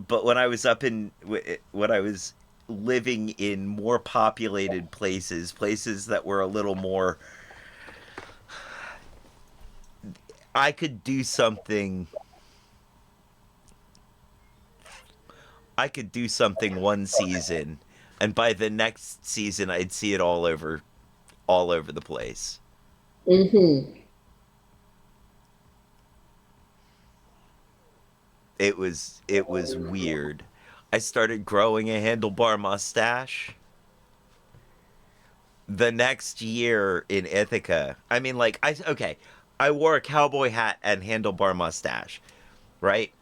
But when I was when I was living in more populated places that were a little more, I could do something one season, and by the next season I'd see it all over the place. It was weird. I started growing a handlebar mustache the next year in Ithaca. I mean, like, I wore a cowboy hat and handlebar mustache, right?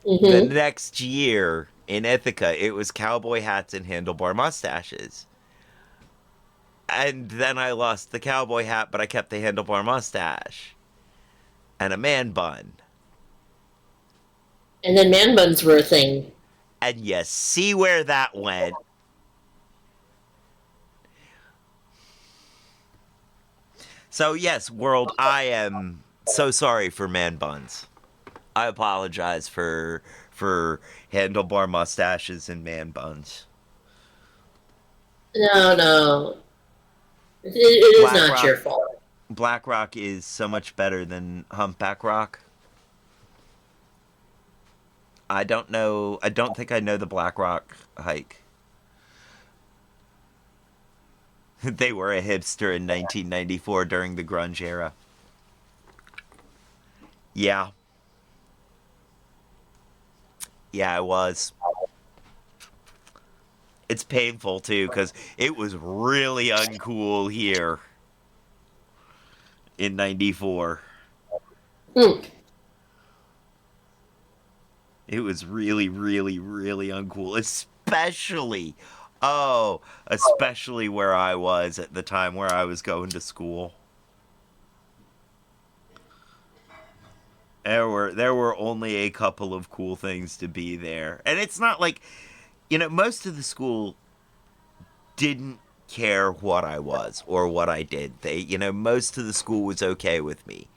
The next year in Ithaca, it was cowboy hats and handlebar mustaches. And then I lost the cowboy hat, but I kept the handlebar mustache. And a man bun. And then man buns were a thing. And you see where that went. So yes, world, I am so sorry for man buns. I apologize for handlebar mustaches and man buns. No. It is not your fault. Black Rock is so much better than Humpback Rock. I don't know. I don't think I know the Black Rock hike. They were a hipster in 1994 during the grunge era. Yeah. Yeah, I was. It's painful, too, because it was really uncool here in 94. It was really, really, really uncool. Especially where I was at the time where I was going to school. There were only a couple of cool things to be there. And it's not like, most of the school didn't care what I was or what I did. Most of the school was okay with me.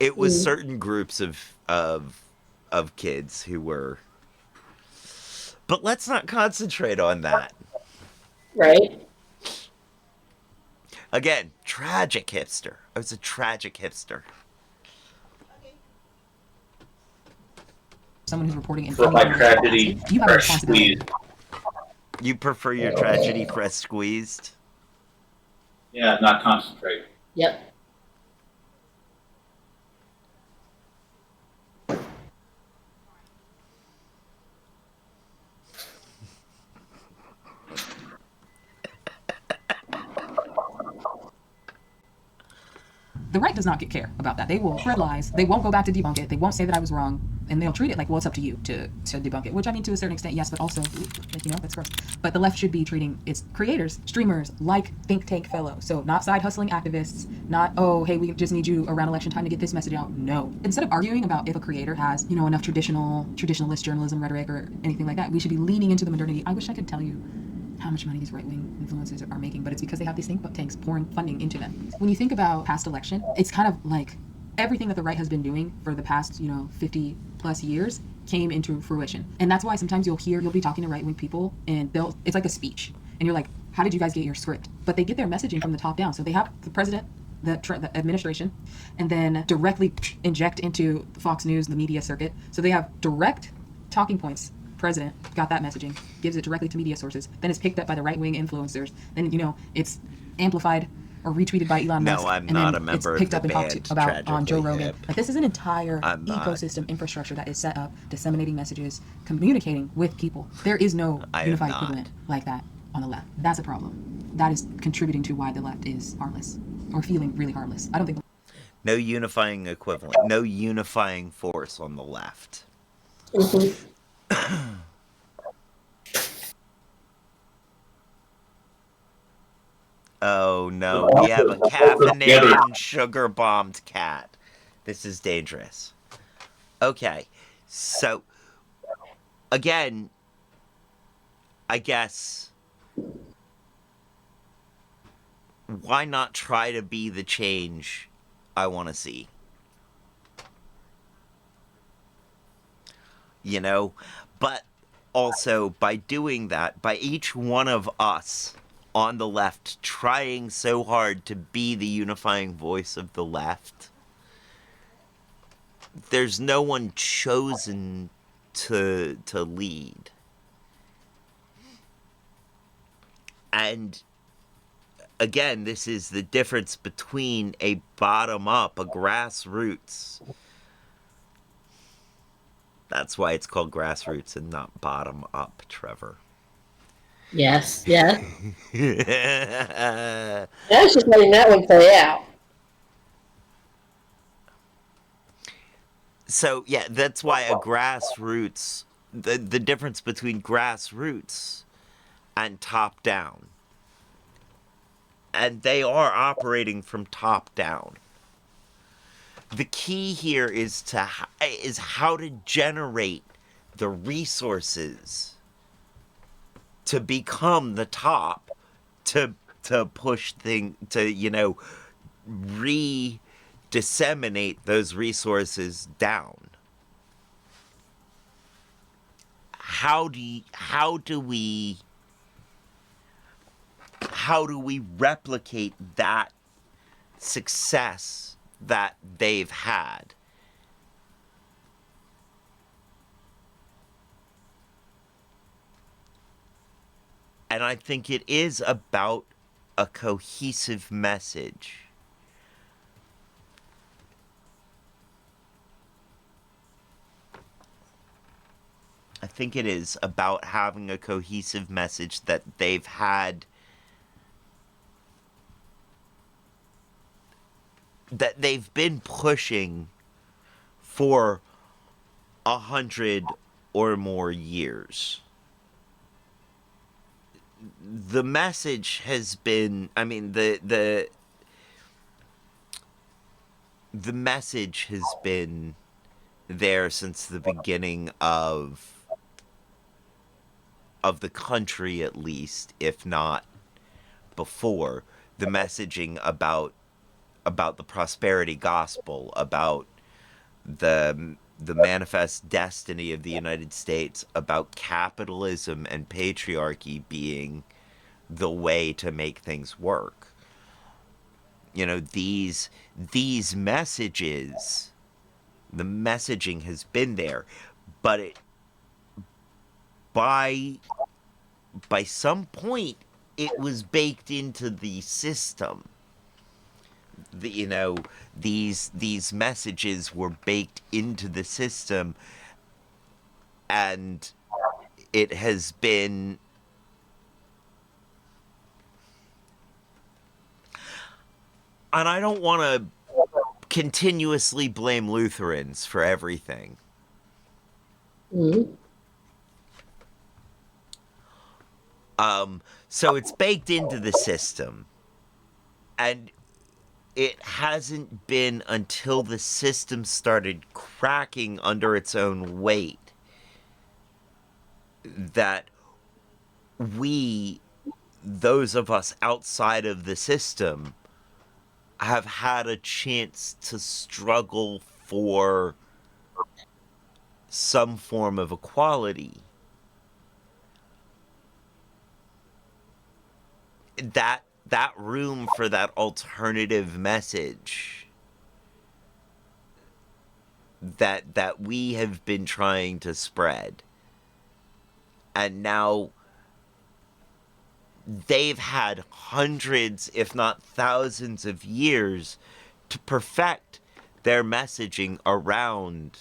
It was certain groups of kids who were. But let's not concentrate on that. Right. Again, tragic hipster. I was a tragic hipster. Someone who's reporting in For my tragedy, you have a fresh responsibility. squeezed. You prefer your tragedy fresh squeezed? Yeah, not concentrate. Yep. The right does not care about that. They will spread lies. They won't go back to debunk it. They won't say that I was wrong. And they'll treat it like, well, it's up to you to debunk it. Which, I mean, to a certain extent, yes, but also, that's gross. But the left should be treating its creators, streamers, like think tank fellows. So not side hustling activists, not, oh, hey, we just need you around election time to get this message out. No. Instead of arguing about if a creator has, enough traditionalist journalism rhetoric or anything like that, we should be leaning into the modernity. I wish I could tell you how much money these right-wing influencers are making, but it's because they have these think tanks pouring funding into them. When you think about past election, it's kind of like everything that the right has been doing for the past, 50 plus years came into fruition. And that's why sometimes you'll be talking to right-wing people and it's like a speech. And you're like, how did you guys get your script? But they get their messaging from the top down. So they have the president, the administration, and then directly inject into Fox News, the media circuit. So they have direct talking points. President got that messaging, gives it directly to media sources, then it's picked up by the right-wing influencers, then it's amplified or retweeted by Elon Musk. No, I'm and not then a member it's picked of up the and band, talked about on Joe Rogan. Hip. Like, this is an entire ecosystem infrastructure that is set up, disseminating messages, communicating with people. There is no unified equivalent like that on the left. That's a problem. That is contributing to why the left is harmless, or feeling really harmless. I don't think. No unifying equivalent. No unifying force on the left. Oh no, we have a caffeinated and sugar bombed cat. This is dangerous. Okay, so again, I guess why not try to be the change I want to see? You know, but also by doing that, by each one of us on the left trying so hard to be the unifying voice of the left, there's no one chosen to lead. And again, this is the difference between a bottom-up, a grassroots. That's why it's called grassroots and not bottom-up, Trevor. Yes, yes. I was just letting that one play out. So, yeah, that's why a grassroots, the difference between grassroots and top-down. And they are operating from top-down. The key here is how to generate the resources to become the top, to push to disseminate those resources down. How do we replicate that success that they've had? And I think it is about a cohesive message. I think it is about having a cohesive message that they've had, that they've been pushing for 100 or more years. The message has been, I mean, the message has been there since the beginning of the country, at least, if not before. The messaging about the prosperity gospel, about the manifest destiny of the United States, about capitalism and patriarchy being the way to make things work. You know, these messages, the messaging has been there, but by some point it was baked into the system. These messages were baked into the system, and it has been, and I don't want to continuously blame Lutherans for everything. Mm-hmm. So it's baked into the system, and it hasn't been until the system started cracking under its own weight that we, those of us outside of the system, have had a chance to struggle for some form of equality. That room for that alternative message that we have been trying to spread. And now they've had hundreds, if not thousands of years to perfect their messaging around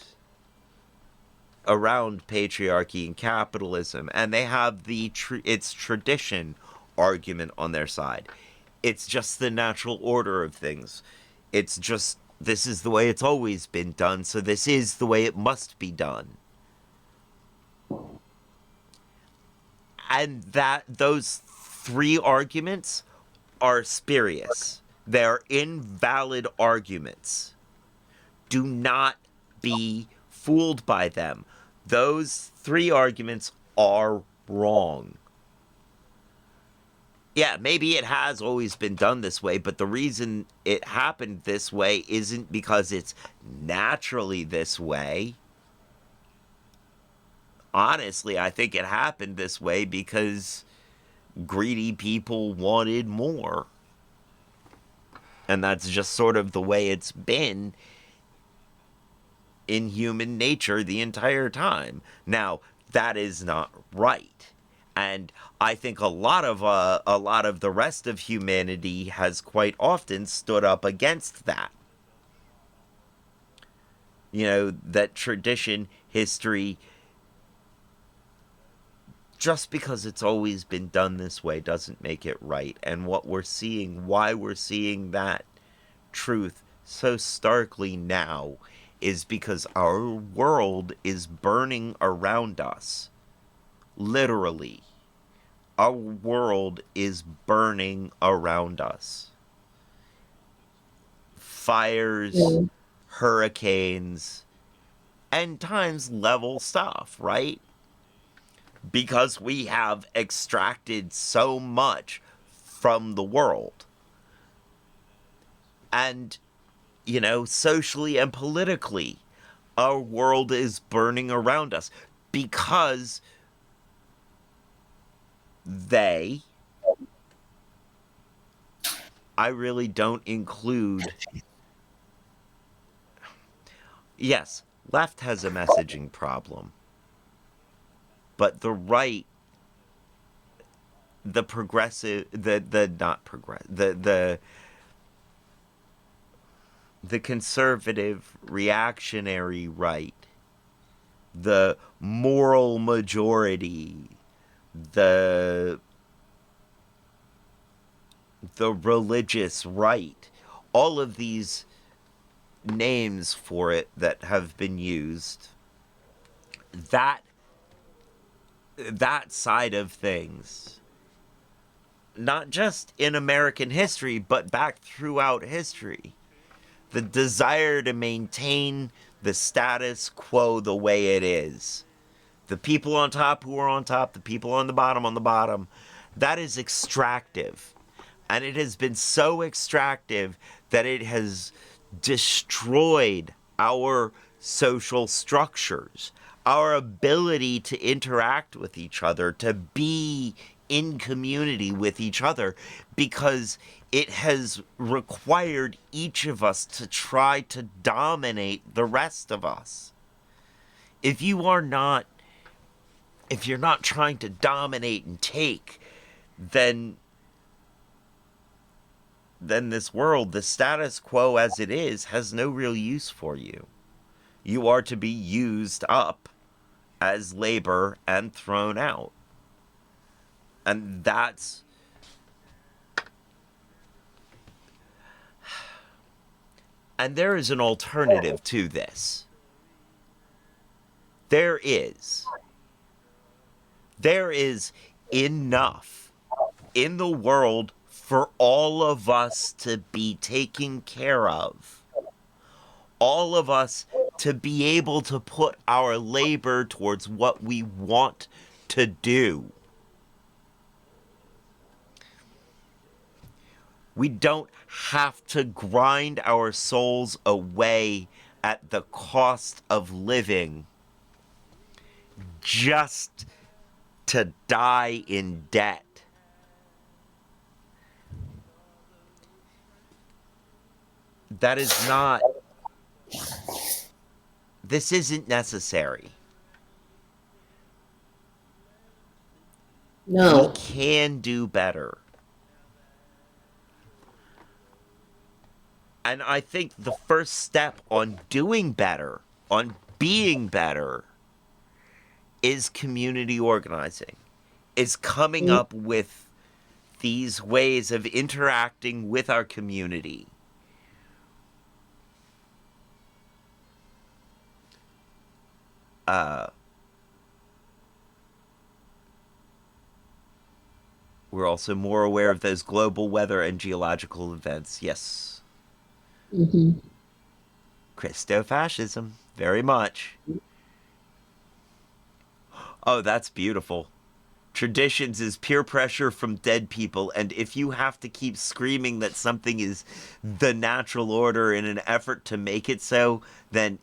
patriarchy and capitalism. And they have its tradition argument on their side. It's just the natural order of things. It's just, this is the way it's always been done, so this is the way it must be done. And those three arguments are spurious. They are invalid arguments. Do not be fooled by them. Those 3 arguments are wrong. Yeah, maybe it has always been done this way, but the reason it happened this way isn't because it's naturally this way. Honestly, I think it happened this way because greedy people wanted more. And that's just sort of the way it's been in human nature the entire time. Now, that is not right. And I think a lot of the rest of humanity has quite often stood up against that. You know, that tradition, history, just because it's always been done this way doesn't make it right. And what we're seeing, why we're seeing that truth so starkly now, is because our world is burning around us. Literally. Our world is burning around us. Fires, hurricanes, and times level stuff, right? Because we have extracted so much from the world. And, you know, socially and politically, our world is burning around us because I really don't include. Yes, left has a messaging problem. But the right, the progressive, the conservative, reactionary right, the moral majority, the religious right, all of these names for it that have been used, that side of things, not just in American history, but back throughout history, the desire to maintain the status quo the way it is, the people on top who are on top, the people on the bottom, that is extractive. And it has been so extractive that it has destroyed our social structures, our ability to interact with each other, to be in community with each other, because it has required each of us to try to dominate the rest of us. If you're not trying to dominate and take, then this world, the status quo as it is, has no real use for you. You are to be used up as labor and thrown out. And that's... And there is an alternative to this. There is enough in the world for all of us to be taken care of. All of us to be able to put our labor towards what we want to do. We don't have to grind our souls away at the cost of living just to die in debt. That is not... This isn't necessary. No. We can do better. And I think the first step on doing better, on being better, is community organizing. Is coming up with these ways of interacting with our community. We're also more aware of those global weather and geological events. Yes. Mm-hmm. Christofascism. Very much. Oh, that's beautiful. Traditions is peer pressure from dead people, and if you have to keep screaming that something is the natural order in an effort to make it so, then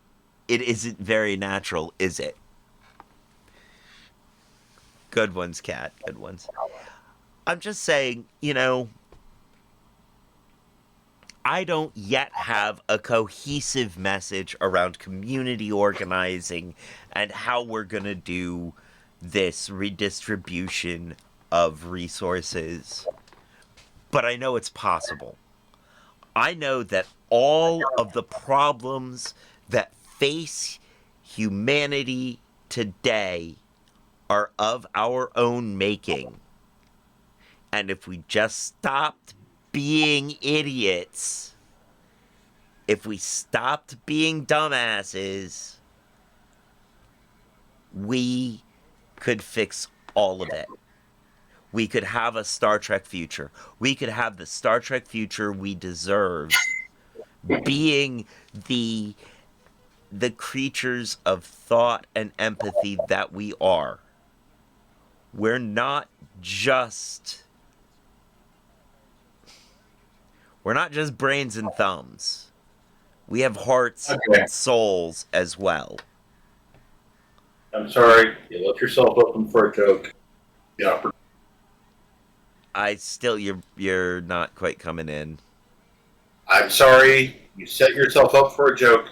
it isn't very natural, is it? Good ones, Cat. Good ones. I'm just saying, I don't yet have a cohesive message around community organizing and how we're going to do this redistribution of resources. But I know it's possible. I know that all of the problems that face humanity today are of our own making. And if we just stopped being idiots, if we stopped being dumbasses, we could fix all of it. We could have a Star Trek future. We could have the Star Trek future we deserve, being the creatures of thought and empathy that we are. We're not just brains and thumbs. We have hearts and souls as well. I'm sorry, you left yourself open for a joke. Yeah. You're not quite coming in. I'm sorry, you set yourself up for a joke.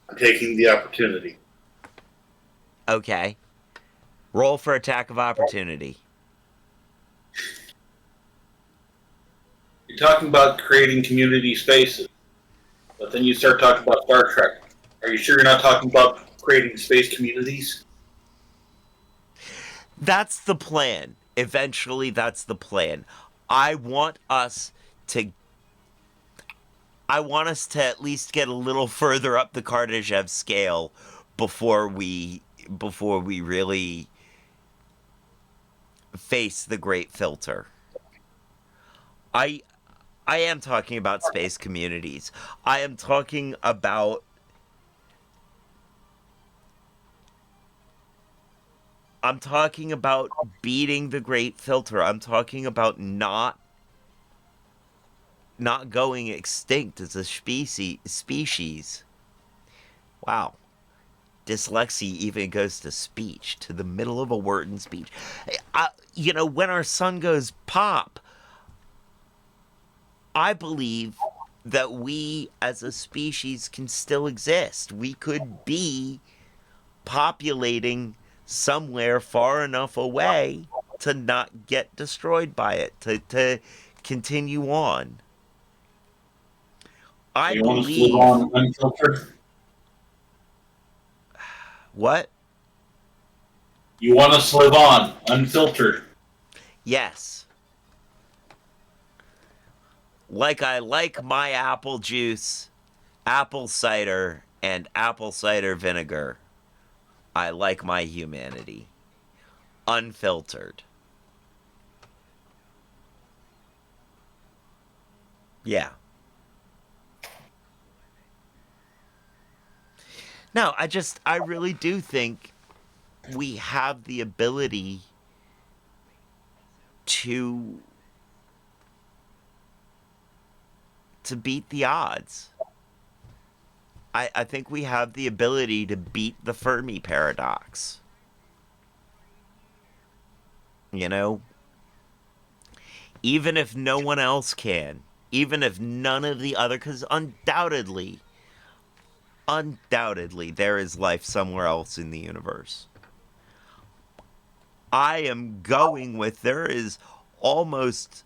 I'm taking the opportunity. Okay. Roll for attack of opportunity. You're talking about creating community spaces, but then you start talking about Star Trek. Are you sure you're not talking about creating space communities? That's the plan. Eventually, that's the plan. I want us to at least get a little further up the Kardashev scale before we really face the great filter. I am talking about space communities. I am talking about beating the great filter. I'm talking about not going extinct as a species. Wow. Dyslexia even goes to speech, to the middle of a word in speech. When our sun goes pop, I believe that we as a species can still exist. We could be populating somewhere far enough away to not get destroyed by it, to continue on. I believe. Want us to live on unfiltered? What? You want us to live on unfiltered? Yes. Like I like my apple juice, apple cider, and apple cider vinegar. I like my humanity. Unfiltered. Yeah. No, I really do think we have the ability to beat the odds. I think we have the ability to beat the Fermi paradox. Even if no one else can, even if none of the other, because undoubtedly, there is life somewhere else in the universe. I am going with there is almost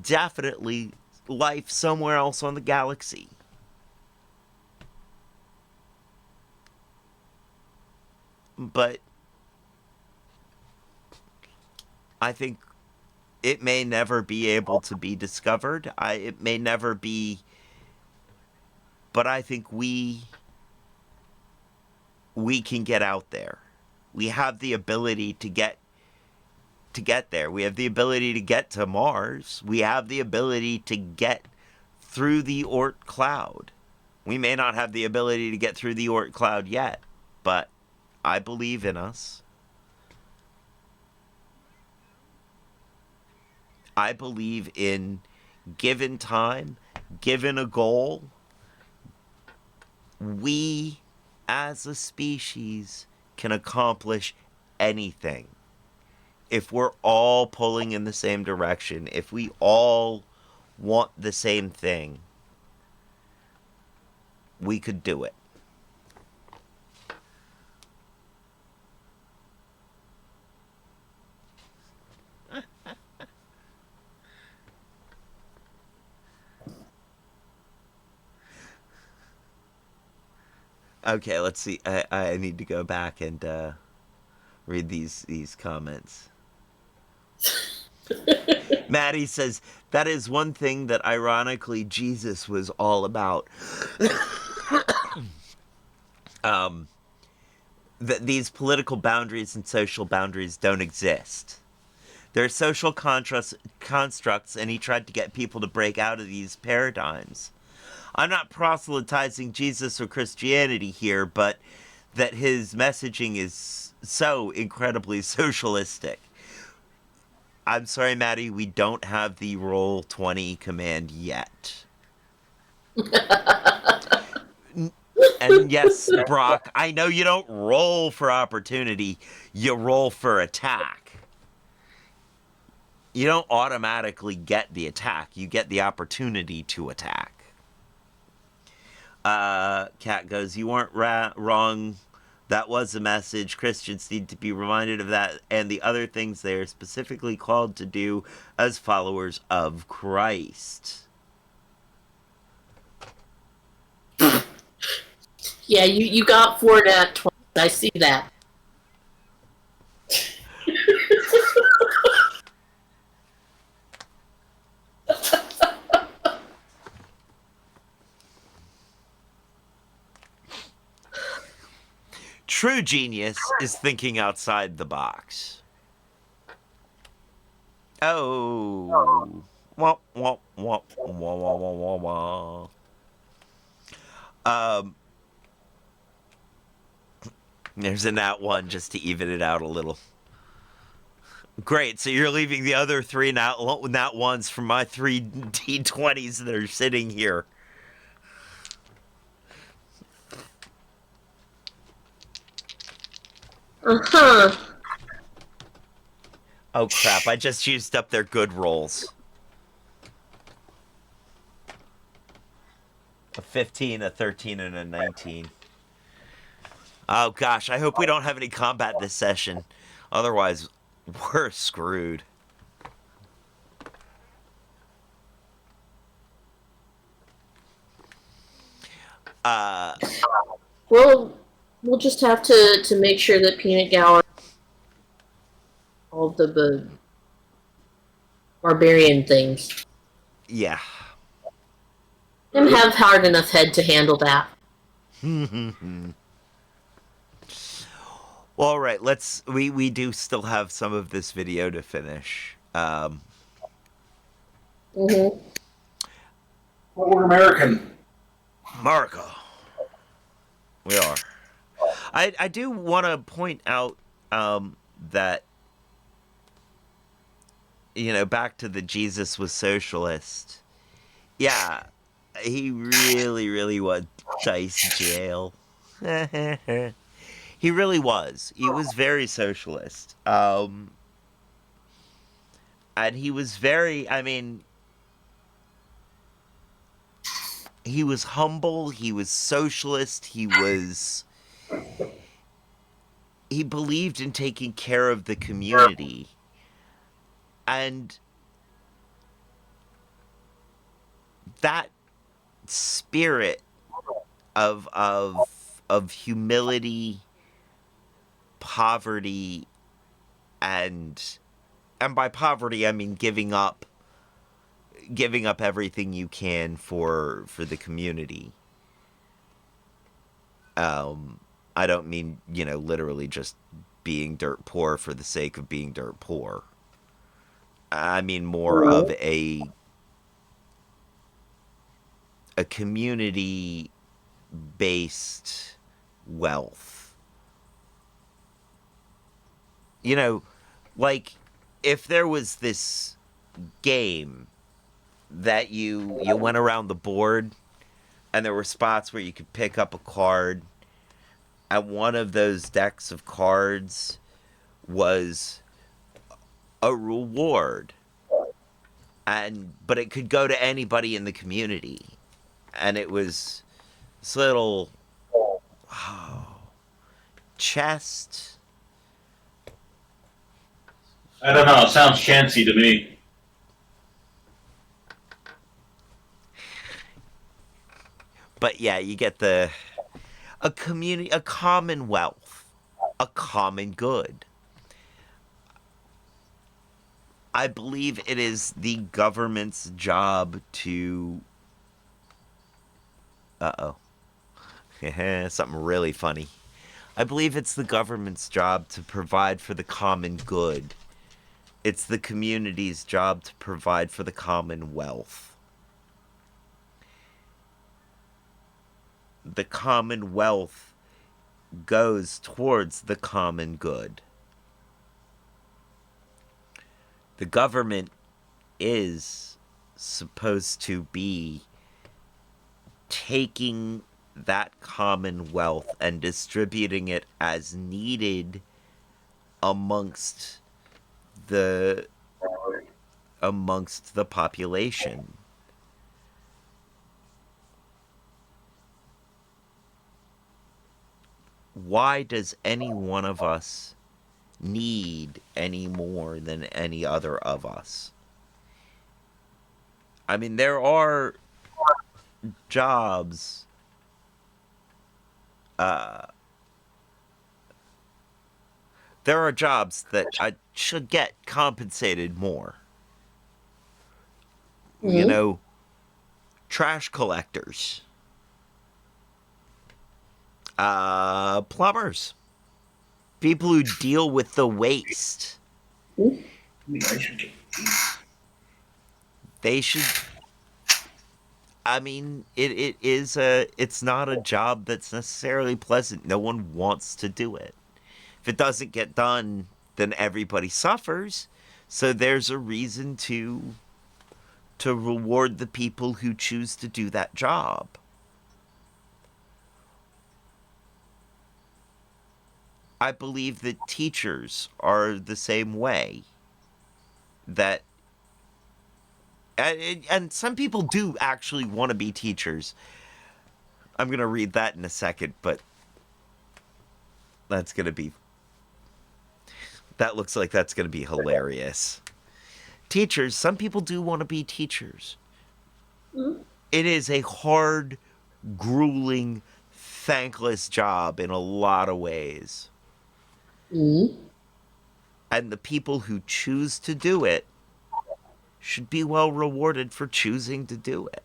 definitely life somewhere else on the galaxy. But I think it may never be able to be discovered. It may never be, but I think we can get out there. We have the ability to get to get there. We have the ability to get to Mars. We have the ability to get through the Oort cloud. We may not have the ability to get through the Oort cloud yet, but I believe in us. I believe in, given time, given a goal, we as a species can accomplish anything. If we're all pulling in the same direction, if we all want the same thing, we could do it. Okay, let's see. I need to go back and read these comments. Maddie says, that is one thing that ironically Jesus was all about. That these political boundaries and social boundaries don't exist. They're social constructs, and he tried to get people to break out of these paradigms. I'm not proselytizing Jesus or Christianity here, but that his messaging is so incredibly socialistic. I'm sorry, Maddie, we don't have the roll 20 command yet. And yes, Brock, I know you don't roll for opportunity, you roll for attack. You don't automatically get the attack, you get the opportunity to attack. Kat goes, you weren't wrong. That was the message. Christians need to be reminded of that and the other things they are specifically called to do as followers of Christ. Yeah, you got 4 nat 20. I see that. True genius is thinking outside the box. Oh. Wah, wah, wah, wah, wah, wah, wah, wah. There's a nat 1 just to even it out a little. Great, so you're leaving the other 3 nat 1s from my 3 D20s that are sitting here. Uh-huh. Oh crap, I just used up their good rolls. A 15, a 13, and a 19. Oh gosh, I hope we don't have any combat this session. Otherwise, we're screwed. Well, we'll just have to make sure that Peanut Gallery, all the barbarian things, Yeah. and have hard enough head to handle that. Well, all right, we do still have some of this video to finish. Mm-hmm. Well, we're American. America. We are. I do want to point out that, you know, back to the Jesus was socialist. Yeah, he really was dice jail. He really was. He was very socialist. And he was very, I mean, he was humble, he was socialist, he believed in taking care of the community. And that spirit of humility, poverty, and by poverty I mean giving up everything you can for the community. I don't mean, you know, literally just being dirt poor for the sake of being dirt poor. I mean more of a community based wealth. You know, like if there was this game that you went around the board and there were spots where you could pick up a card, and one of those decks of cards was a reward, but it could go to anybody in the community, and it was this little chest. I don't know. It sounds chancy to me. But yeah, you get a community, a commonwealth, a common good. I believe it is the government's job to. Something really funny. I believe it's the government's job to provide for the common good. It's the community's job to provide for the commonwealth. The commonwealth goes towards the common good. The government is supposed to be taking that commonwealth and distributing it as needed amongst the population. Why does any one of us need any more than any other of us? I mean, there are jobs that should get compensated more. Mm-hmm. You know, trash collectors, plumbers, people who deal with the waste. They should. I mean, it's not a job that's necessarily pleasant. No one wants to do it. If it doesn't get done, then everybody suffers. So there's a reason to reward the people who choose to do that job. I believe that teachers are the same way. That and some people do actually want to be teachers. I'm going to read that in a second, but that looks like that's going to be hilarious. Teachers, some people do want to be teachers. Mm-hmm. It is a hard, grueling, thankless job in a lot of ways. Mm-hmm. And the people who choose to do it should be well rewarded for choosing to do it.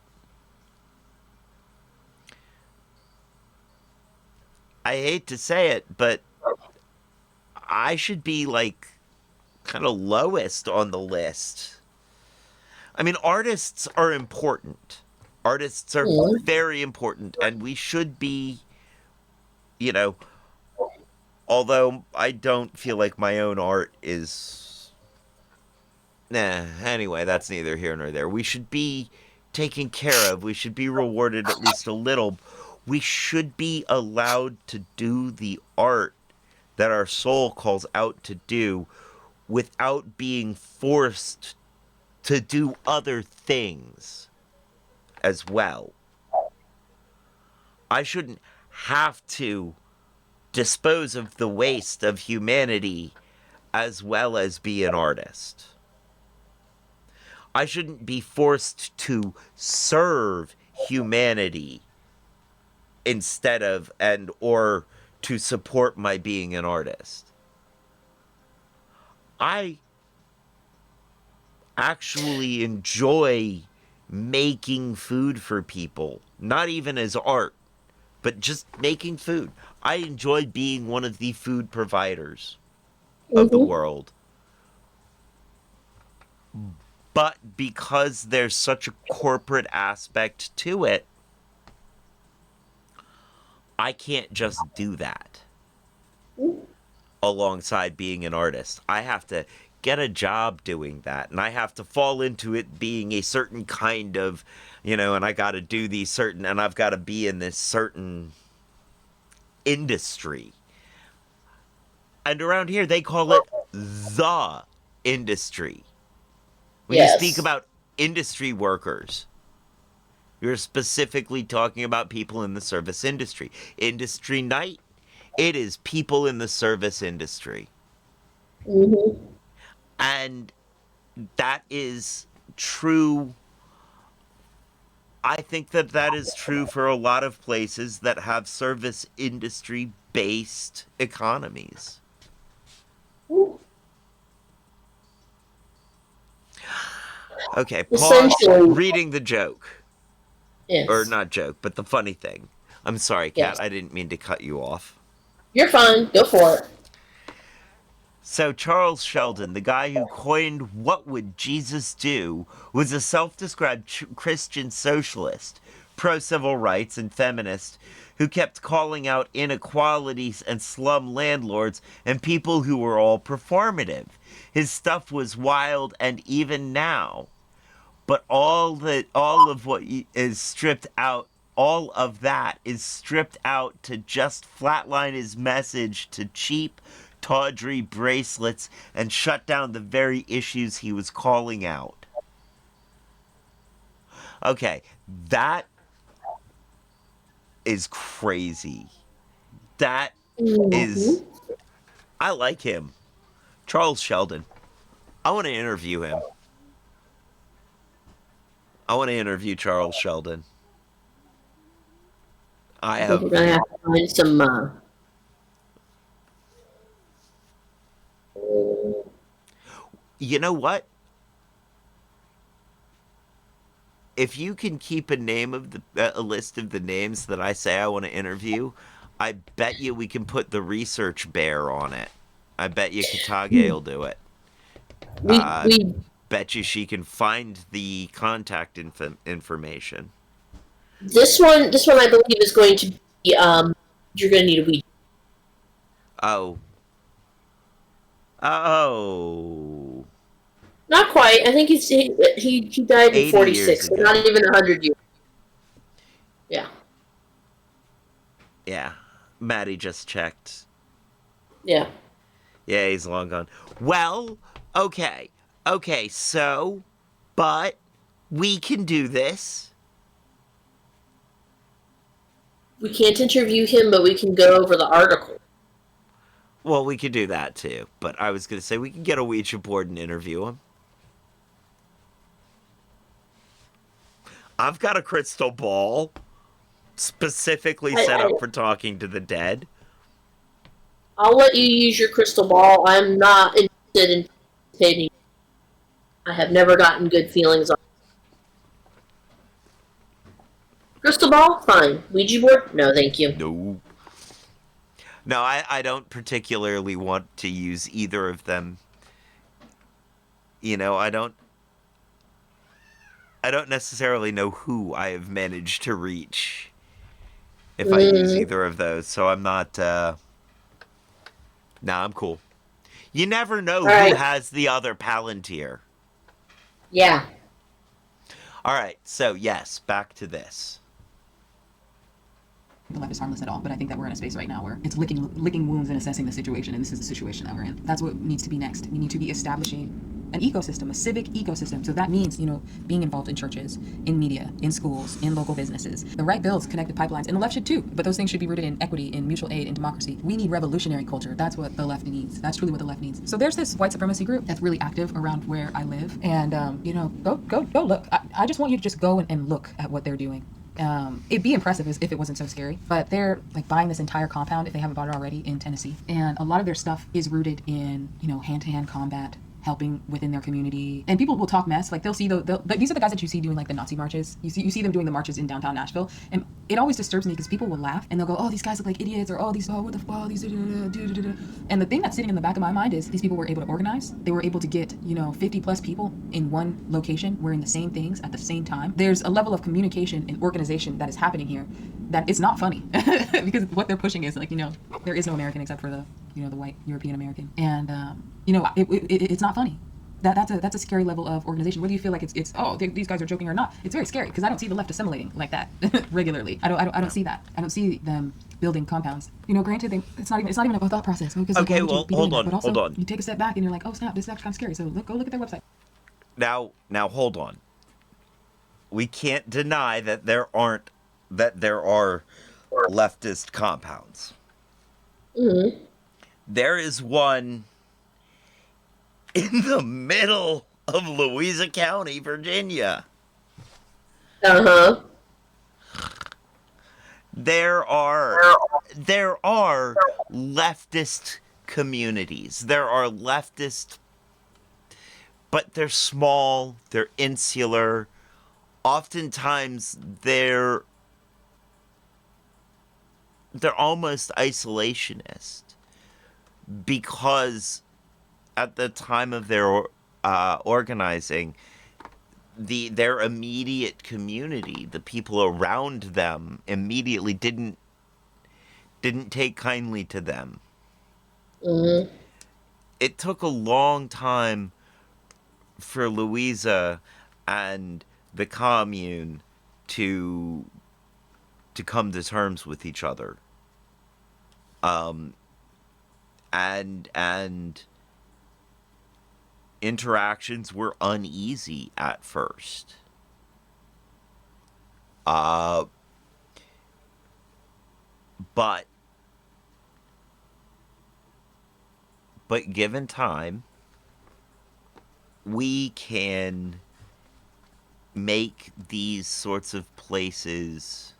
I hate to say it, but I should be like kind of lowest on the list. I mean, artists are important. Artists are very important, and we should be, you know, although I don't feel like my own art is... anyway, that's neither here nor there. We should be taken care of. We should be rewarded at least a little. We should be allowed to do the art that our soul calls out to do without being forced to do other things as well. I shouldn't have to dispose of the waste of humanity as well as be an artist. I shouldn't be forced to serve humanity instead of or to support my being an artist. I actually enjoy making food for people, not even as art, but just making food. I enjoy being one of the food providers of the world. But because there's such a corporate aspect to it, I can't just do that alongside being an artist. I have to get a job doing that, and I have to fall into it being a certain kind of, and I got to do these certain, and I've got to be in this certain industry. And around here, they call it the industry. When you speak about industry workers, you're specifically talking about people in the service industry. Industry night, it is people in the service industry. Mm-hmm. And that is true. I think that is true for a lot of places that have service industry based economies. Okay, pause reading the joke. Yes. Or not joke, but the funny thing. I'm sorry, Kat, Yes. I didn't mean to cut you off. You're fine. Go for it. So Charles Sheldon, the guy who coined "What Would Jesus Do," was a self-described Christian socialist, pro-civil rights and feminist, who kept calling out inequalities and slum landlords and people who were all performative. His stuff was wild, and even now, but all of what is stripped out, all of that is stripped out to just flatline his message to cheap, tawdry bracelets and shut down the very issues he was calling out. Okay, that is crazy. That is... I like him. Charles Sheldon. I want to interview him. I want to interview Charles Sheldon. I think we're going to have to find some... You know what? If you can keep a list of the names that I say I want to interview, I bet you we can put the research bear on it. I bet you Katage will do it. We bet you she can find the contact information. This one I believe is going to be you're going to need a Ouija. Oh. Not quite. I think he died in 46, so not even 100 years. Yeah. Yeah. Maddie just checked. Yeah. Yeah, he's long gone. Well, okay. Okay, so, but we can do this. We can't interview him, but we can go over the article. Well, we could do that too. But I was going to say we can get a Ouija board and interview him. I've got a crystal ball specifically set up for talking to the dead. I'll let you use your crystal ball. I'm not interested in participating. I have never gotten good feelings on it. Crystal ball? Fine. Ouija board? No, thank you. No. No, I don't particularly want to use either of them. I don't necessarily know who I have managed to reach if I use either of those, so I'm not, I'm cool. You never know who has the other Palantir. Yeah. Alright, so yes, back to this. The left is harmless at all, but I think that we're in a space right now where it's licking wounds and assessing the situation, and this is the situation that we're in. That's what needs to be next. We need to be establishing an ecosystem, a civic ecosystem. So that means, being involved in churches, in media, in schools, in local businesses. The right bills connect the pipelines, and the left should too, but those things should be rooted in equity, in mutual aid, in democracy. We need revolutionary culture. That's what the left needs. That's truly what the left needs. So there's this white supremacy group that's really active around where I live, and, go look. I just want you to just go and look at what they're doing. It'd be impressive if it wasn't so scary, but they're buying this entire compound, if they haven't bought it already, in Tennessee, and a lot of their stuff is rooted in hand-to-hand combat, helping within their community. And people will talk mess. Like, they'll see these are the guys that you see doing like the Nazi marches. You see them doing the marches in downtown Nashville, and it always disturbs me because people will laugh and they'll go, "Oh, these guys look like idiots," or "Oh, these." And the thing that's sitting in the back of my mind is these people were able to organize. They were able to get 50 plus people in one location wearing the same things at the same time. There's a level of communication and organization that is happening here that it's not funny because what they're pushing is like, there is no American except for the the white European American, and it's not funny. That's a scary level of organization. Whether you feel like it's these guys are joking or not, it's very scary because I don't see the left assimilating like that regularly. I don't see that. I don't see them building compounds. Granted, it's not even a thought process. Okay, well, hold on. You take a step back and you're like, oh snap, this is actually kind of scary. So go look at their website. Now hold on. We can't deny that there are leftist compounds. Mm-hmm. There is one in the middle of Louisa County, Virginia. Uh-huh. There are leftist communities. There are leftist, but they're small, they're insular. Oftentimes they're almost isolationist because at the time of their organizing, their immediate community, the people around them immediately didn't take kindly to them. Mm-hmm. It took a long time for Louisa and the commune to come to terms with each other. And interactions were uneasy at first. But given time, we can make these sorts of places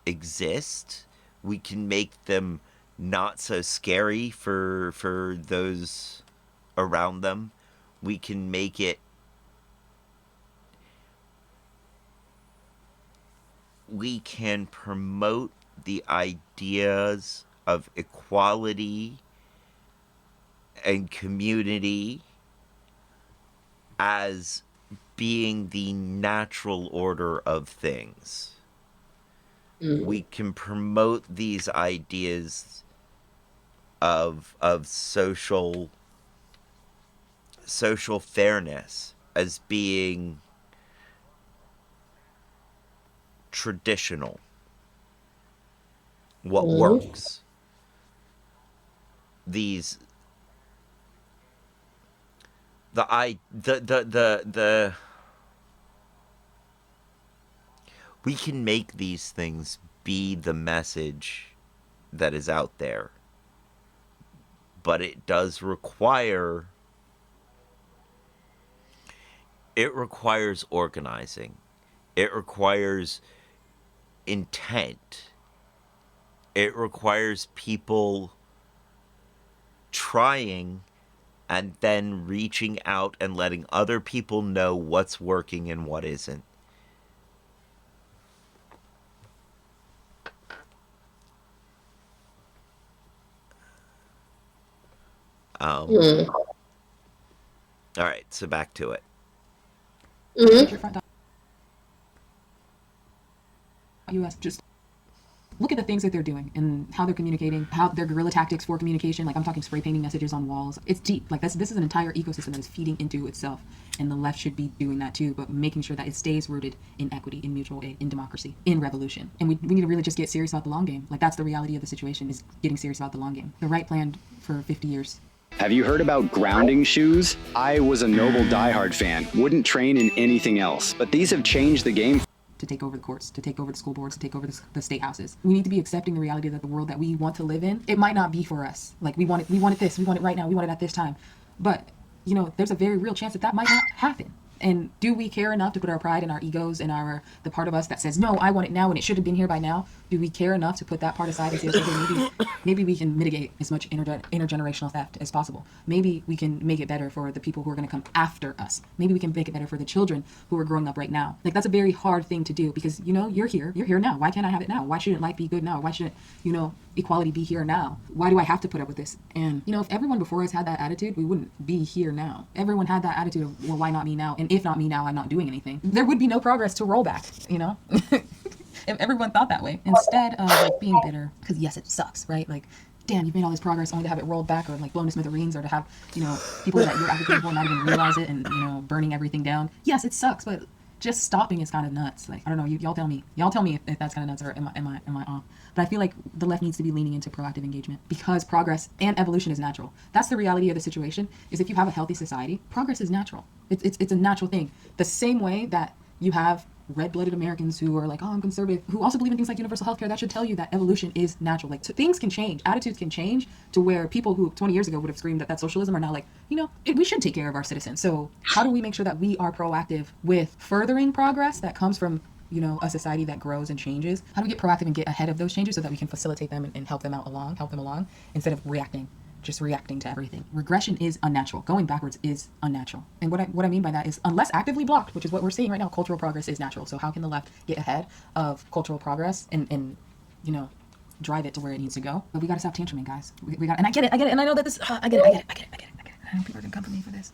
exist. We can make them not so scary for those around them. We can make it we can promote the ideas of equality and community as being the natural order of things. Mm-hmm. We can promote these ideas of social fairness as being traditional, what works. The we can make these things be the message that is out there, but it does require organizing. It requires intent. It requires people trying and then reaching out and letting other people know what's working and what isn't. All right, so back to it. Mm-hmm. US, just look at the things that they're doing and how they're communicating, how their guerrilla tactics for communication. Like, I'm talking spray painting messages on walls. It's deep. Like, this is an entire ecosystem that is feeding into itself, and the left should be doing that too, but making sure that it stays rooted in equity, in mutual aid, in democracy, in revolution. And we need to really just get serious about the long game. Like, that's the reality of the situation, is getting serious about the long game. The right planned for 50 years. Have you heard about grounding shoes? I was a Noble diehard fan, wouldn't train in anything else, but these have changed the game. To take over the courts, to take over the school boards, to take over the state houses. We need to be accepting the reality that the world that we want to live in, it might not be for us. Like, we want it right now, we want it at this time. But, there's a very real chance that might not happen. And do we care enough to put our pride and our egos and the part of us that says, no, I want it now and it should have been here by now? Do we care enough to put that part aside and say, okay, maybe we can mitigate as much intergenerational theft as possible. Maybe we can make it better for the people who are going to come after us. Maybe we can make it better for the children who are growing up right now. Like, that's a very hard thing to do because, you're here now. Why can't I have it now? Why shouldn't life be good now? Why shouldn't, equality be here now? Why do I have to put up with this? And, if everyone before us had that attitude, we wouldn't be here now. Everyone had that attitude of, well, why not me now? And if not me now, I'm not doing anything. There would be no progress to roll back, if everyone thought that way, instead of being bitter, because yes, it sucks, right? Like, damn, you've made all this progress only to have it rolled back or blown to smithereens, or to have, people that you're advocating for not even realize it and, burning everything down. Yes, it sucks, but just stopping is kind of nuts. Like, I don't know, y'all tell me if that's kind of nuts, or am I off? But I feel like the left needs to be leaning into proactive engagement because progress and evolution is natural. That's the reality of the situation, is if you have a healthy society, progress is natural. It's a natural thing. The same way that you have red-blooded Americans who are like, oh, I'm conservative, who also believe in things like universal healthcare, that should tell you that evolution is natural. Like, things can change, attitudes can change to where people who 20 years ago would have screamed that that's socialism are now like, we should take care of our citizens. So how do we make sure that we are proactive with furthering progress that comes from a society that grows and changes? How do we get proactive and get ahead of those changes so that we can facilitate them and help them along instead of reacting to everything? Regression is unnatural. Going backwards is unnatural. And what I mean by that is, unless actively blocked, which is what we're seeing right now, cultural progress is natural. So how can the left get ahead of cultural progress and drive it to where it needs to go? But we got to stop tantruming, guys. We got, and I get it, and I know that this, I get it. I know people are gonna come for me for this.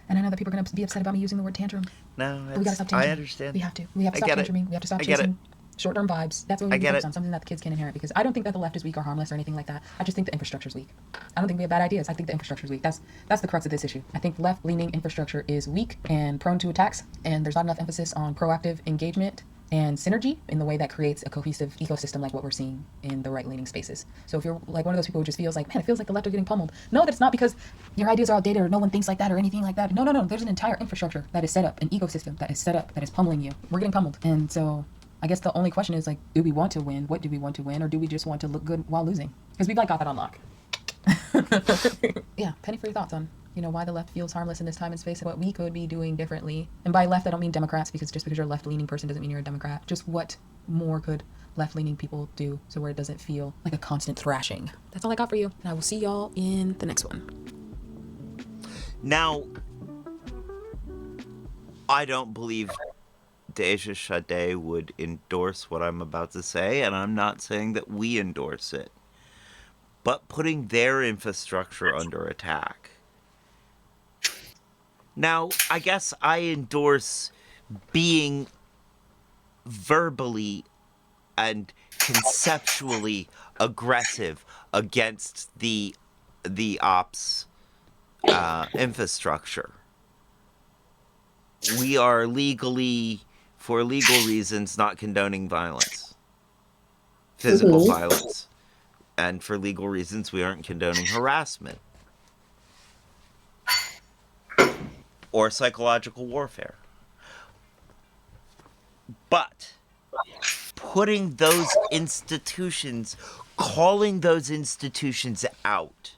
And I know that people are going to be upset about me using the word tantrum. No, but we got to stop tantruming. I understand. We have to stop tantruming. We have to stop chasing short-term vibes. That's what we need to focus on, something that the kids can inherit. Because I don't think that the left is weak or harmless or anything like that. I just think the infrastructure is weak. I don't think we have bad ideas. I think the infrastructure is weak. That's the crux of this issue. I think left-leaning infrastructure is weak and prone to attacks, and there's not enough emphasis on proactive engagement and synergy in the way that creates a cohesive ecosystem like what we're seeing in the right-leaning spaces. So if you're like one of those people who just feels like, man, it feels like the left are getting pummeled. No, that's not because your ideas are outdated or no one thinks like that or anything like that. No. There's an entire infrastructure that is set up, an ecosystem that is set up, that is pummeling you. We're getting pummeled. And so I guess the only question is, like, do we want to win? What do we want to win? Or do we just want to look good while losing? Because we've got that on lock. Yeah, Penny, for your thoughts on why the left feels harmless in this time and space, and what we could be doing differently. And by left, I don't mean Democrats, because just because you're a left-leaning person doesn't mean you're a Democrat. Just what more could left-leaning people do so where it doesn't feel like a constant thrashing. That's all I got for you, and I will see y'all in the next one. Now, I don't believe Deja Sade would endorse what I'm about to say, and I'm not saying that we endorse it. But putting their infrastructure under attack. Now, I guess I endorse being verbally and conceptually aggressive against the ops infrastructure. We are legally, for legal reasons, not condoning violence, physical violence. And for legal reasons, we aren't condoning harassment or psychological warfare. But putting those institutions, calling those institutions out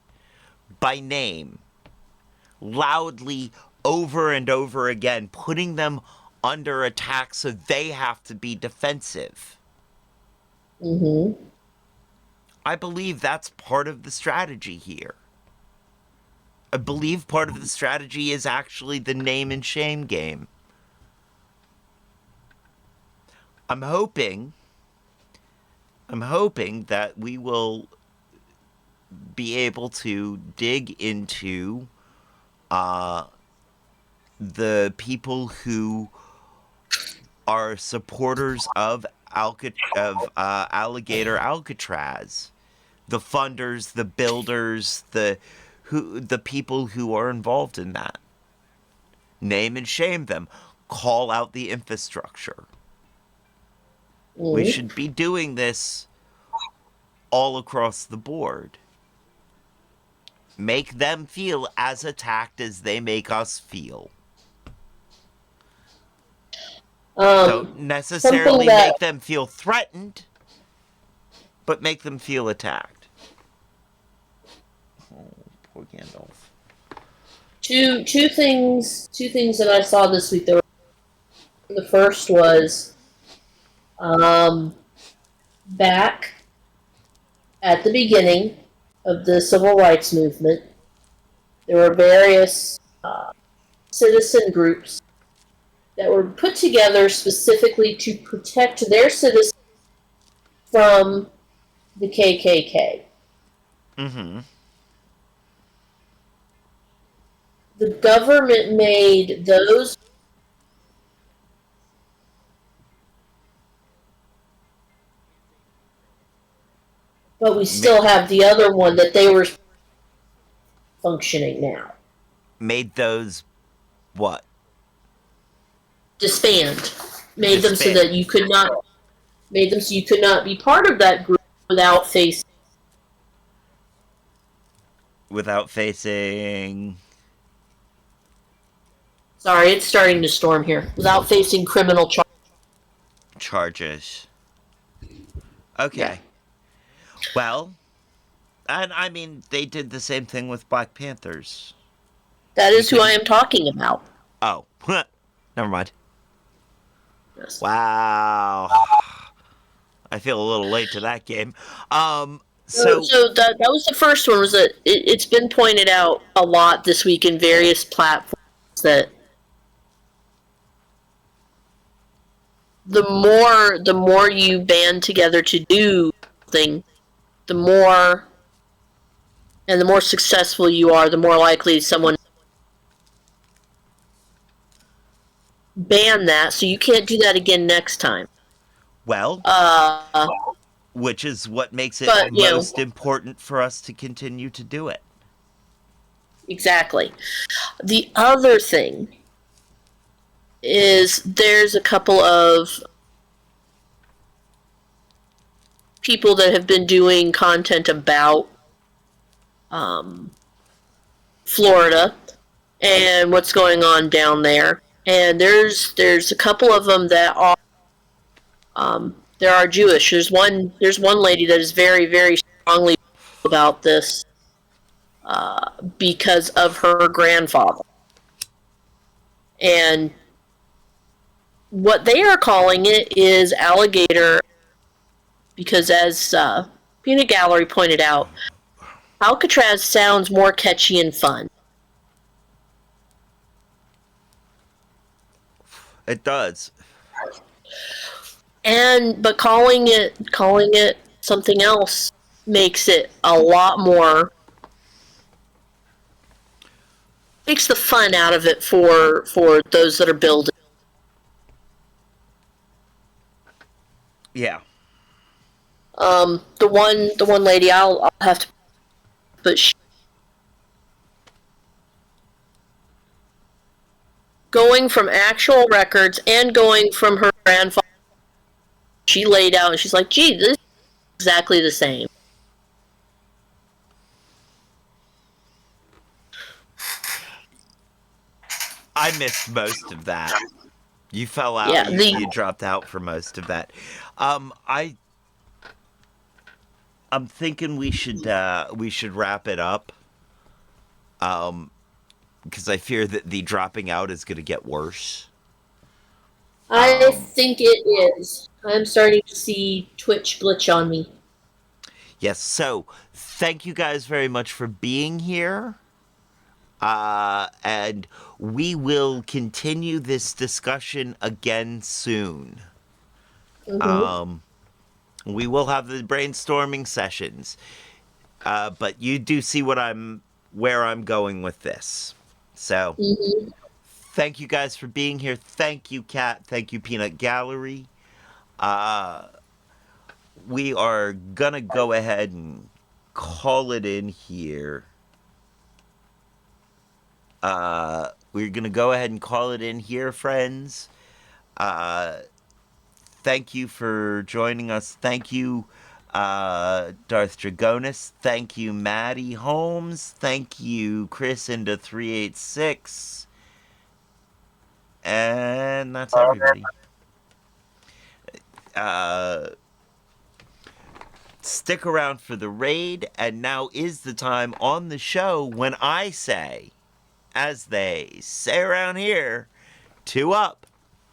by name, loudly, over and over again, putting them under attack so they have to be defensive. I believe that's part of the strategy here. I believe part of the strategy is actually the name and shame game. I'm hoping that we will be able to dig into the people who are supporters of Alligator Alcatraz, the funders, the builders, the people who are involved in that. Name and shame them. Call out the infrastructure. We should be doing this all across the board. Make them feel as attacked as they make us feel. Don't necessarily make them feel threatened, but make them feel attacked. Oh, poor Gandalf. two things that I saw this week. The first was back at the beginning of the civil rights movement, there were various citizen groups that were put together specifically to protect their citizens from the KKK. Mm-hmm. The government made those but we still have the other one that they were functioning now. Made those what? Disband. Made them so Disband. that you could not be part of that group without facing Sorry, it's starting to storm here. Without facing criminal charges. Okay. Yeah. Well, and I mean, they did the same thing with Black Panthers. That is who I am talking about. Oh, never mind. Yes. Wow. I feel a little late to that game. So that was the first one. Was that it's been pointed out a lot this week in various platforms that the more you band together to do something, the more successful you are, the more likely someone ban that, so you can't do that again next time. Well, which is what makes it most important for us to continue to do it. Exactly. The other thing is there's a couple of people that have been doing content about Florida and what's going on down there. And there's a couple of them that are Jewish. There's one lady that is very, very strongly about this because of her grandfather. And what they are calling it is alligator, because as Peanut Gallery pointed out, Alcatraz sounds more catchy and fun. It does. But calling it something else makes it a lot more, takes the fun out of it for those that are building. Yeah. The one lady I'll have to, but going from actual records and going from her grandfather, she laid out and she's like, gee, this is exactly the same. I missed most of that. You fell out. Yeah, you dropped out for most of that. I'm thinking we should wrap it up. Because I fear that the dropping out is going to get worse. I think it is. I'm starting to see Twitch glitch on me. Yes, so thank you guys very much for being here. And we will continue this discussion again soon. Mm-hmm. We will have the brainstorming sessions. But you do see where I'm going with this. So, Thank you guys for being here. Thank you, Kat. Thank you, Peanut Gallery. We are gonna go ahead and call it in here. We're gonna go ahead and call it in here, friends. Thank you for joining us. Thank you, Darth Dragonis. Thank you, Maddie Holmes. Thank you, Chris into 386. And that's everybody. Stick around for the raid, and now is the time on the show when I say, as they say around here, 2 up,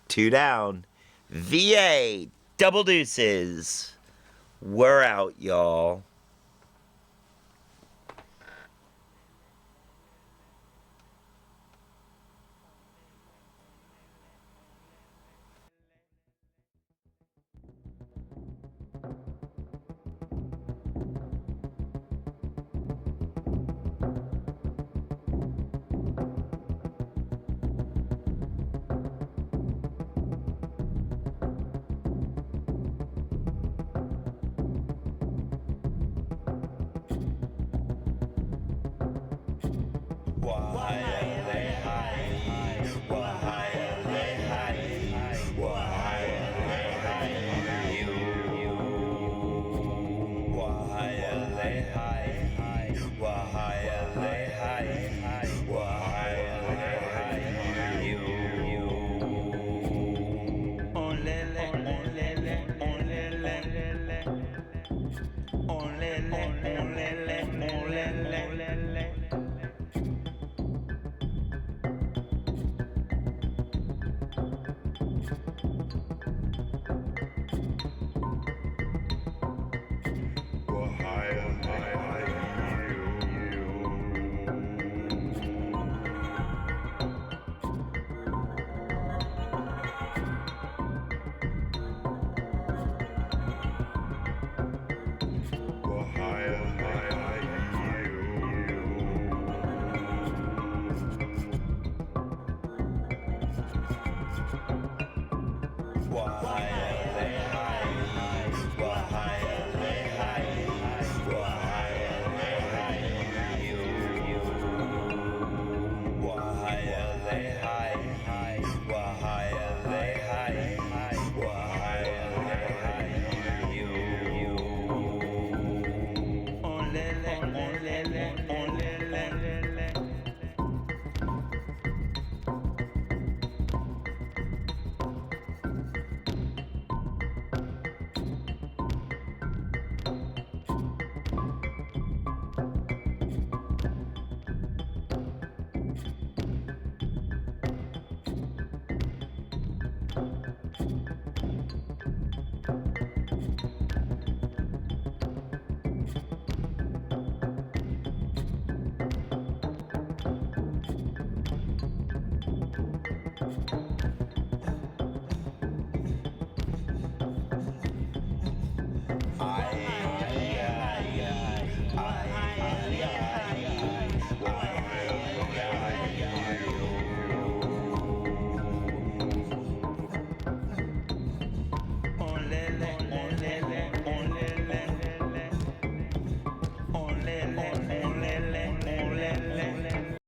2 down. VA, double deuces. We're out, y'all.